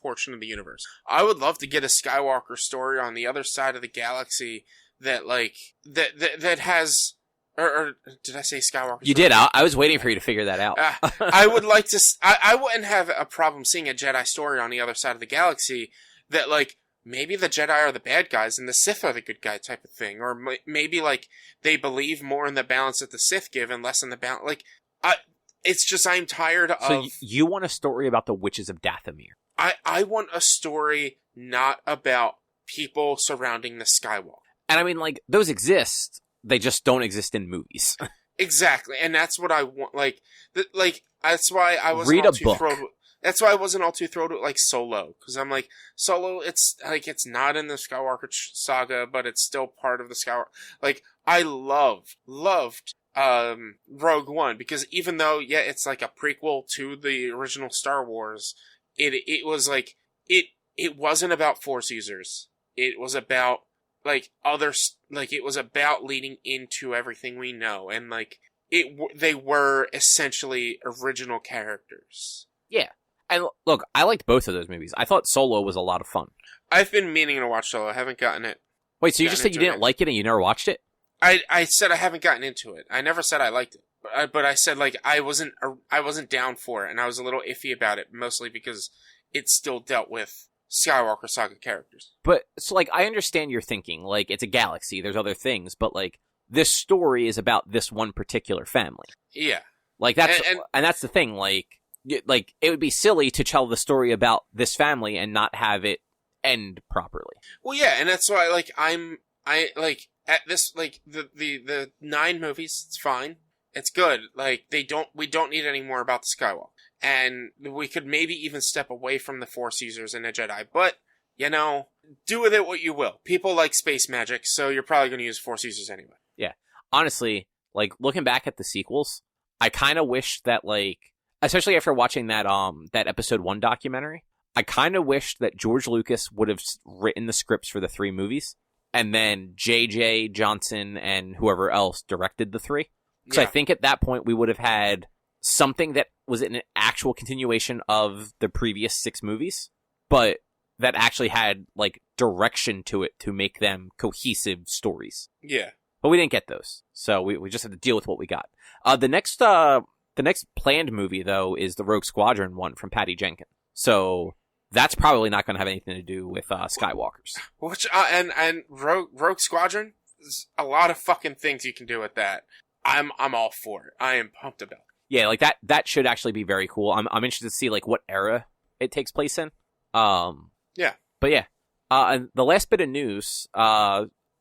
portion of the universe. I would love to get a Skywalker story on the other side of the galaxy that like that has. Or did I say Skywalker? You did. I was waiting for you to figure that out. I would like to. I wouldn't have a problem seeing a Jedi story on the other side of the galaxy that like. Maybe the Jedi are the bad guys and the Sith are the good guy type of thing. Or maybe, like, they believe more in the balance that the Sith give and less in the balance. Like, it's just I'm tired of... So you want a story about the witches of Dathomir? I want a story not about people surrounding the Skywalker. And I mean, like, those exist. They just don't exist in movies. Exactly. And that's what I want. Like, that's why I was Read a book. That's why I wasn't all too thrilled with, like, Solo. Because I'm like, Solo, it's not in the Skywalker saga, but it's still part of the Skywalker. Like, I loved Rogue One. Because even though, it's like a prequel to the original Star Wars, it was like, it wasn't about Force users. It was about, like, it was about leading into everything we know. And, like, they were essentially original characters. Yeah. And look, I liked both of those movies. I thought Solo was a lot of fun. I've been meaning to watch Solo. I haven't gotten it. Wait, so you just said you didn't like it and you never watched it? I said I haven't gotten into it. I never said I liked it. But I said, like, I wasn't down for it, and I was a little iffy about it, mostly because it still dealt with Skywalker saga characters. But, so, like, I understand your thinking. Like, it's a galaxy, there's other things, but, like, this story is about this one particular family. Yeah. Like, that's, and that's the thing, like, it would be silly to tell the story about this family and not have it end properly. Well, yeah, and that's why, like, at this, like, the 9 movies, it's fine. It's good. Like, we don't need any more about the Skywalker. And we could maybe even step away from the Force users and the Jedi. But, you know, do with it what you will. People like space magic, so you're probably going to use Force users anyway. Yeah. Honestly, like, looking back at the sequels, I kind of wish that, like, especially after watching that episode 1 documentary, I kind of wished that George Lucas would have written the scripts for the 3 movies and then J.J. Johnson and whoever else directed the 3. So I think at that point we would have had something that was an actual continuation of the previous 6 movies, but that actually had like direction to it to make them cohesive stories. Yeah. But we didn't get those, so we just had to deal with what we got. The next planned movie, though, is the Rogue Squadron one from Patty Jenkins. So that's probably not going to have anything to do with Skywalkers. Which and Rogue Squadron, there's a lot of fucking things you can do with that. I'm all for it. I am pumped about it. Yeah, like that should actually be very cool. I'm interested to see like what era it takes place in. Yeah. But yeah. And the last bit of news,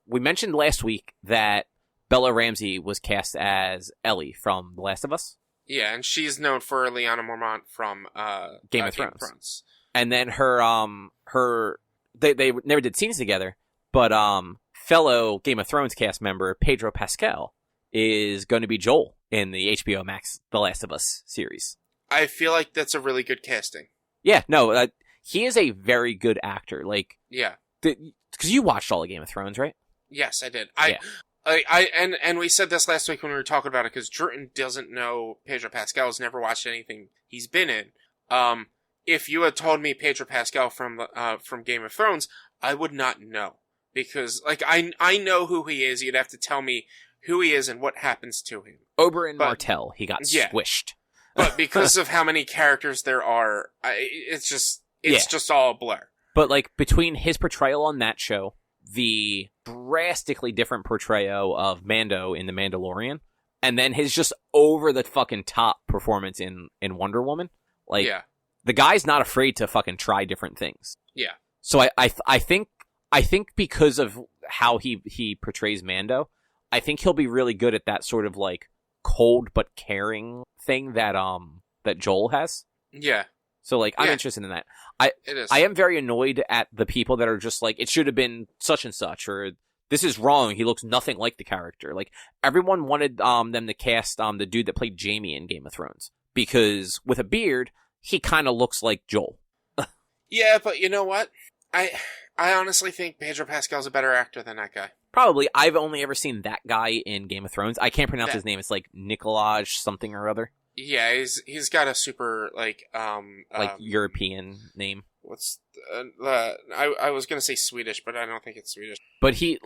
we mentioned last week that Bella Ramsey was cast as Ellie from The Last of Us. Yeah, and she's known for Lyanna Mormont from Game of Thrones. And then they never did scenes together, but fellow Game of Thrones cast member Pedro Pascal is going to be Joel in the HBO Max The Last of Us series. I feel like that's a really good casting. Yeah, no, he is a very good actor. Like, yeah, because you watched all of Game of Thrones, right? Yes, I did. Yeah. And we said this last week when we were talking about it, because Druten doesn't know Pedro Pascal, has never watched anything he's been in. If you had told me Pedro Pascal from Game of Thrones, I would not know, because like I know who he is. You'd have to tell me who he is and what happens to him. Oberyn Martell, he got squished. But because of how many characters there are, it's just all a blur. But like between his portrayal on that show, the drastically different portrayal of Mando in The Mandalorian, and then his just over the fucking top performance in Wonder Woman, like the guy's not afraid to fucking try different things. Yeah. So I think because of how he portrays Mando, I think he'll be really good at that sort of like cold but caring thing that Joel has. Yeah. So like I'm interested in that. It is. I am very annoyed at the people that are just like, it should have been such and such, or this is wrong. He looks nothing like the character. Like everyone wanted them to cast the dude that played Jaime in Game of Thrones, because with a beard, he kind of looks like Joel. Yeah, but you know what? I honestly think Pedro Pascal's a better actor than that guy. Probably. I've only ever seen that guy in Game of Thrones. I can't pronounce his name. It's like Nikolaj something or other. Yeah, he's got a super European name. What's I was gonna say Swedish, but I don't think it's Swedish. But he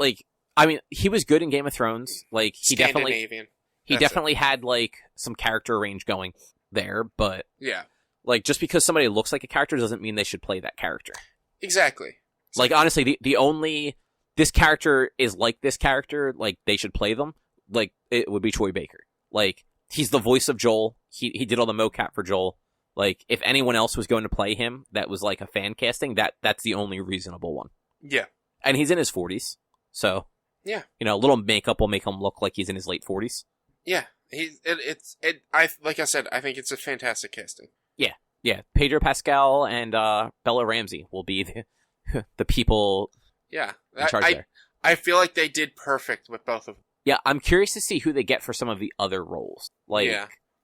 was good in Game of Thrones. Like he definitely had like some character range going there. But yeah, like just because somebody looks like a character doesn't mean they should play that character. Exactly. Like honestly, the only this character is like this character, like they should play them. Like it would be Troy Baker. Like he's the voice of Joel. He did all the mocap for Joel. Like, if anyone else was going to play him that was like a fan casting, that's the only reasonable one. Yeah. And he's in his 40s. So, yeah. You know, a little makeup will make him look like he's in his late 40s. Yeah. Like I said, I think it's a fantastic casting. Yeah. Yeah. Pedro Pascal and Bella Ramsey will be the people in charge there. I feel like they did perfect with both of them. Yeah, I'm curious to see who they get for some of the other roles. Like,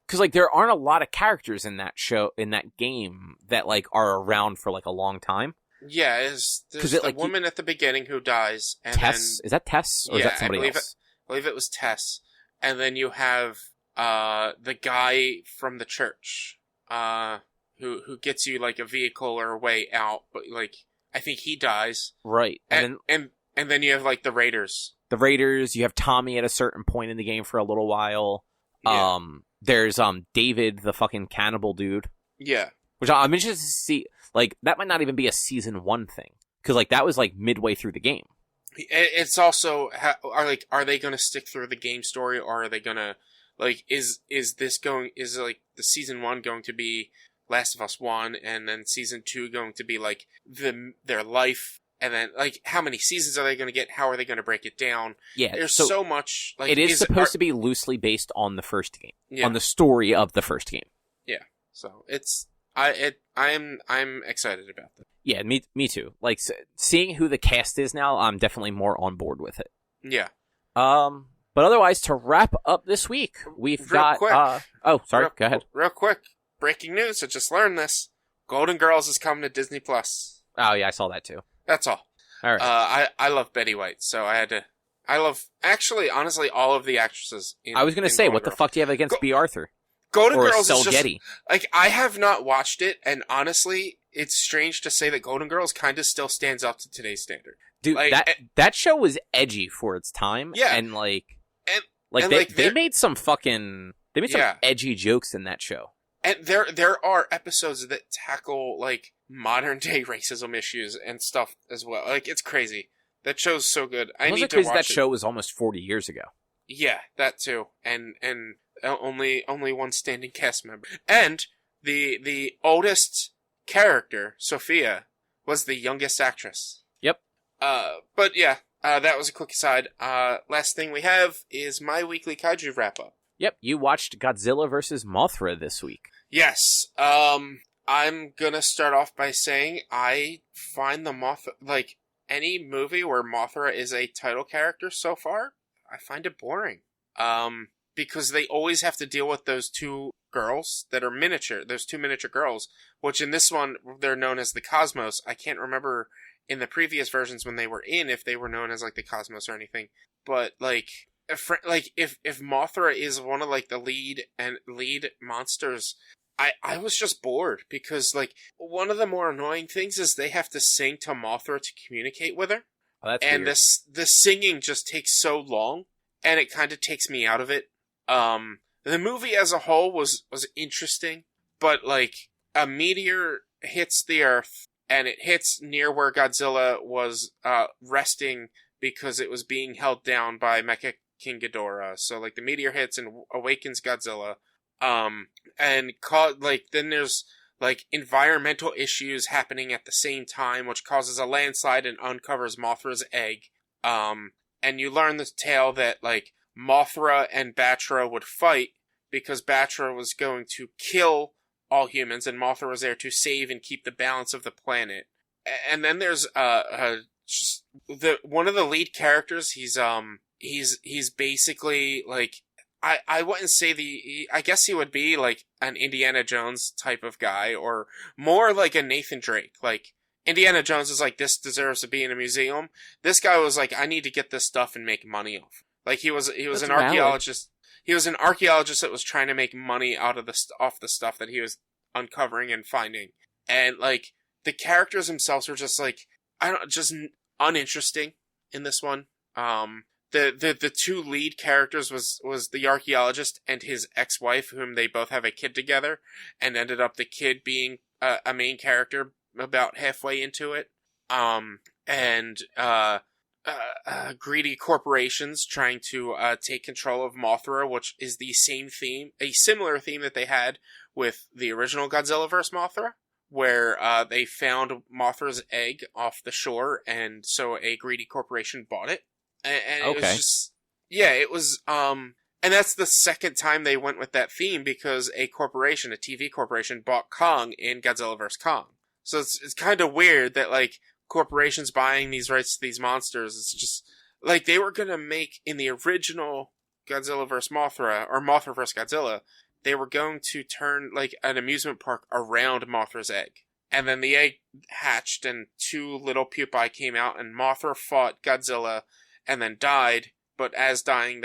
because like there aren't a lot of characters in that show, in that game, that like are around for like a long time. Yeah, there's the woman at the beginning who dies. And Tess? Is that Tess? Or is that somebody else? I believe it was Tess. And then you have the guy from the church who gets you like a vehicle or a way out, but like I think he dies. Right. And then you have like the Raiders. The Raiders, you have Tommy at a certain point in the game for a little while. Yeah. There's David, the fucking cannibal dude. Yeah. Which I'm interested to see. Like, that might not even be a season 1 thing. Because, like, that was, like, midway through the game. It's also, are they going to stick through the game story, or are they going to, like, is like, the season 1 going to be Last of Us 1, and then season 2 going to be, like, their life? And then, like, how many seasons are they going to get? How are they going to break it down? Yeah, there's so much. Like, it is supposed to be loosely based on the first game, on the story of the first game. Yeah, so I'm excited about that. Yeah, me too. Like seeing who the cast is now, I'm definitely more on board with it. Yeah. But otherwise, to wrap up this week, we've got. Go ahead. Real quick, breaking news! I just learned this. Golden Girls is coming to Disney Plus. Oh yeah, I saw that too. That's all. All right. I love Betty White, so I had to. I love, actually, honestly, all of the actresses. I was going to say, what the fuck do you have against B. Arthur? Golden or Girls Estelle is just, Getty? like, I have not watched it, and honestly, it's strange to say that Golden Girls kind of still stands up to today's standard. Dude, like, that show was edgy for its time. Yeah. And, and they made some fucking... They made some Yeah. edgy jokes in that show. And there are episodes that tackle, like, modern-day racism issues and stuff as well. Like, it's crazy. That show's so good. I need to watch that it. show was almost 40 years ago. Yeah, that too. And only one standing cast member. And the oldest character, Sophia, was the youngest actress. Yep. But yeah, that was a quick aside. Last thing we have is my weekly Kaiju wrap-up. Yep, you watched Godzilla vs. Mothra this week. Yes. I'm gonna start off by saying I find the Mothra, like, any movie where Mothra is a title character so far, I find it boring. Because they always have to deal with those two girls that are miniature. Those two miniature girls, which in this one, they're known as the Cosmos. I can't remember in the previous versions when they were in, if they were known as, like, the Cosmos or anything. But, like, if Mothra is one of, like, the lead monsters, I was just bored because, like, one of the more annoying things is they have to sing to Mothra to communicate with her. Oh, that's and weird. the singing just takes so long, and it kind of takes me out of it. The movie as a whole was interesting, but, like, a meteor hits the Earth, and it hits near where Godzilla was resting because it was being held down by Mecha King Ghidorah. So, like, the meteor hits and awakens Godzilla. Then there's, like, environmental issues happening at the same time, which causes a landslide and uncovers Mothra's egg. And you learn the tale that, like, Mothra and Batra would fight because Batra was going to kill all humans, and Mothra was there to save and keep the balance of the planet. And then there's one of the lead characters. He's basically, like, I wouldn't say I guess he would be, like, an Indiana Jones type of guy, or more like a Nathan Drake. Like, Indiana Jones is like, this deserves to be in a museum. This guy was like, I need to get this stuff and make money off. Like, he was an archaeologist. He was an archaeologist that was trying to make money out of off the stuff that he was uncovering and finding. And, like, the characters themselves were just, like, just uninteresting in this one. The two lead characters was the archaeologist and his ex-wife, whom they both have a kid together, and ended up the kid being a main character about halfway into it. Greedy corporations trying to take control of Mothra, which is a similar theme that they had with the original Godzilla vs. Mothra, where they found Mothra's egg off the shore, and so a greedy corporation bought it. And it was just, yeah, it was, and that's the second time they went with that theme, because a TV corporation, bought Kong in Godzilla vs. Kong. So it's kind of weird that, like, corporations buying these rights to these monsters. It's just, like, they were gonna make, in the original Godzilla vs. Mothra, or Mothra vs. Godzilla, they were going to turn, like, an amusement park around Mothra's egg. And then the egg hatched, and two little pupae came out, and Mothra fought Godzilla, and then died, but as dying,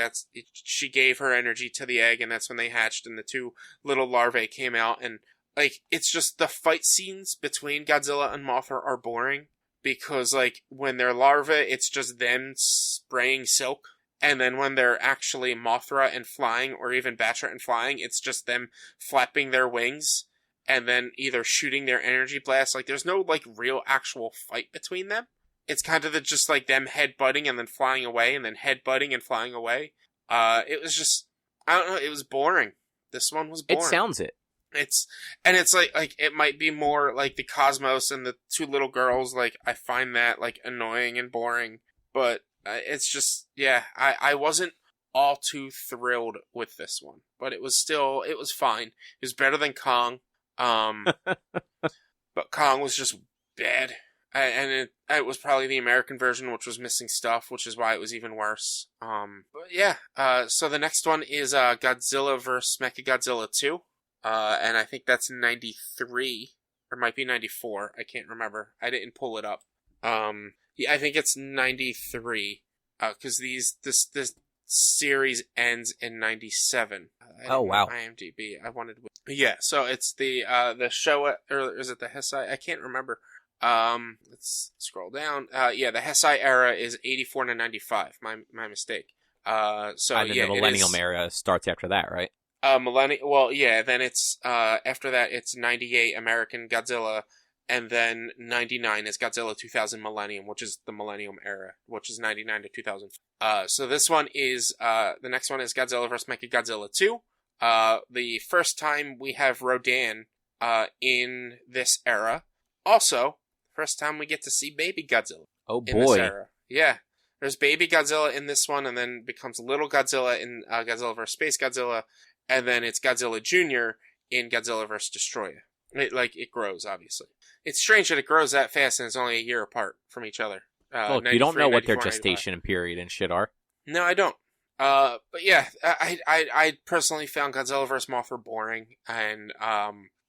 she gave her energy to the egg, and that's when they hatched, and the two little larvae came out, and, like, it's just, the fight scenes between Godzilla and Mothra are boring, because, like, when they're larvae, it's just them spraying silk, and then when they're actually Mothra and flying, or even Batra and flying, it's just them flapping their wings, and then either shooting their energy blasts. Like, there's no, like, real actual fight between them. It's kind of just, like, them headbutting and then flying away, and then headbutting and flying away. It was just, I don't know, it was boring. This one was boring. It sounds it. It's like it might be more like the Cosmos and the two little girls. Like, I find that, like, annoying and boring. But it's just, yeah, I wasn't all too thrilled with this one. But it was fine. It was better than Kong. But Kong was just bad. And it was probably the American version, which was missing stuff, which is why it was even worse. But yeah, so the next one is Godzilla vs. Mechagodzilla 2. And I think that's 93, or might be 94, I can't remember. I didn't pull it up. Yeah, I think it's 93. Because this series ends in 97. Oh, wow. IMDb. Yeah, so it's the Showa, or is it the Heisei? I can't remember. Let's scroll down. Yeah, the Heisei era is 84 to 95. My mistake. So and then yeah, the Millennium era starts after that, right? Well, yeah, then it's, after that, it's 98 American Godzilla, and then 99 is Godzilla 2000 Millennium, which is the Millennium era, which is 99 to 2000. So this one is, the next one is Godzilla vs. Mechagodzilla 2. The first time we have Rodan, in this era. Also, first time we get to see Baby Godzilla. Oh boy. In this era. Yeah. There's Baby Godzilla in this one, and then becomes Little Godzilla in, Godzilla vs. Space Godzilla. And then it's Godzilla Jr. in Godzilla vs. Destroyer. It grows, obviously. It's strange that it grows that fast and it's only a year apart from each other. Look, you don't know what their gestation period and shit are. No, I don't. But yeah, I personally found Godzilla vs. Mothra boring and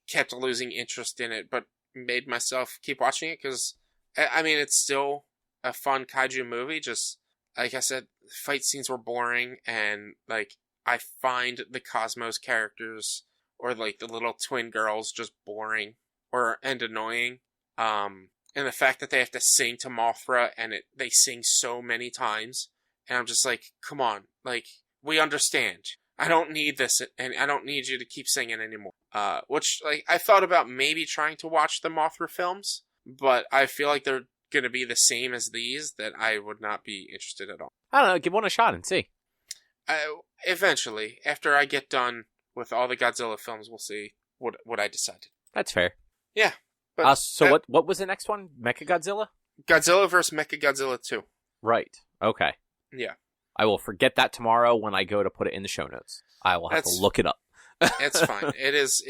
kept losing interest in it, but made myself keep watching it because, I mean, it's still a fun kaiju movie. Just, like I said, fight scenes were boring and, like, I find the Cosmos characters or like the little twin girls just boring and annoying. And the fact that they have to sing to Mothra and they sing so many times, and I'm just like, come on, like, we understand. I don't need this, and I don't need you to keep singing anymore. Which, like, I thought about maybe trying to watch the Mothra films, but I feel like they're going to be the same as these, that I would not be interested at all. I don't know, give one a shot and see. Eventually, after I get done with all the Godzilla films, we'll see what I decided. That's fair. Yeah. But so what was the next one? Mechagodzilla? Godzilla vs. Mechagodzilla 2. Right. Okay. Yeah. I will forget that tomorrow when I go to put it in the show notes. I will have to look it up. It's fine. It's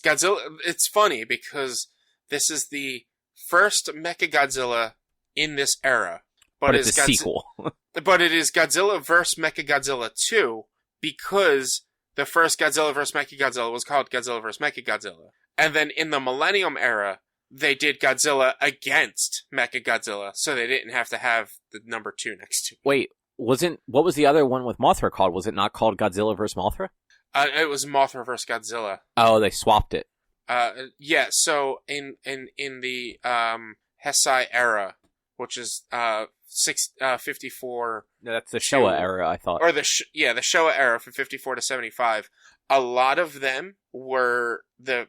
Godzilla. It's funny because this is the first Mechagodzilla in this era. But it's a sequel. But it is Godzilla vs. Mechagodzilla 2 because the first Godzilla vs. Mechagodzilla was called Godzilla vs. Mechagodzilla. And then in the Millennium era, they did Godzilla against Mechagodzilla, so they didn't have to have the number 2 next to it. Wait, what was the other one with Mothra called? Was it not called Godzilla vs. Mothra? It was Mothra vs. Godzilla. Oh, they swapped it. Yeah, so in the Heisei era, which is 54. No, that's the Showa era, I thought. Or the Showa era from 54 to 75. A lot of them were the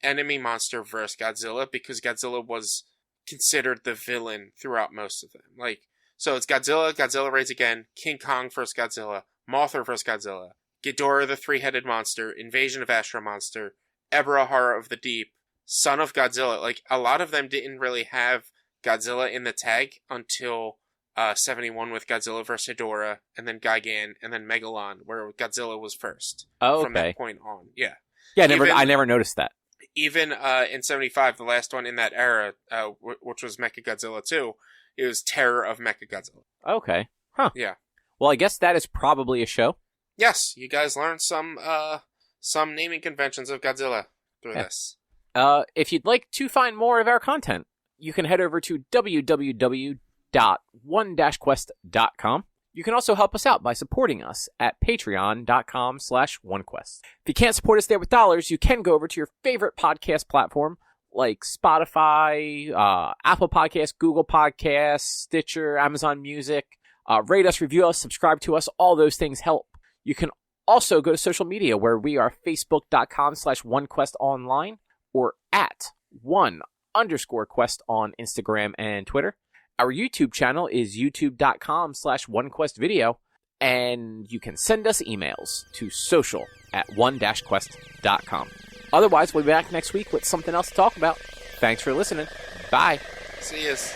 enemy monster versus Godzilla because Godzilla was considered the villain throughout most of them. Like, so it's Godzilla raids again, King Kong versus Godzilla, Mothra versus Godzilla, Ghidorah the three-headed monster, Invasion of Astro Monster, Ebra Horror of the Deep, Son of Godzilla. Like, a lot of them didn't really have Godzilla in the tag until 71 with Godzilla vs. Ghidorah, and then Gigan, and then Megalon, where Godzilla was first. Oh, okay. From that point on, yeah. Yeah, I never noticed that. Even in 75, the last one in that era, which was Mechagodzilla 2, it was Terror of Mechagodzilla. Okay. Huh. Yeah. Well, I guess that is probably a show. Yes, you guys learned some naming conventions of Godzilla through this. If you'd like to find more of our content, you can head over to www.one-quest.com. You can also help us out by supporting us at patreon.com/onequest. If you can't support us there with dollars, you can go over to your favorite podcast platform like Spotify, Apple Podcasts, Google Podcasts, Stitcher, Amazon Music. Rate us, review us, subscribe to us. All those things help. You can also go to social media where we are facebook.com/onequestonline or at @1_quest on Instagram and Twitter. Our YouTube channel is youtube.com/onequestvideo, and you can send us emails to social@one-quest.com. Otherwise, we'll be back next week with something else to talk about. Thanks for listening. Bye. See yous.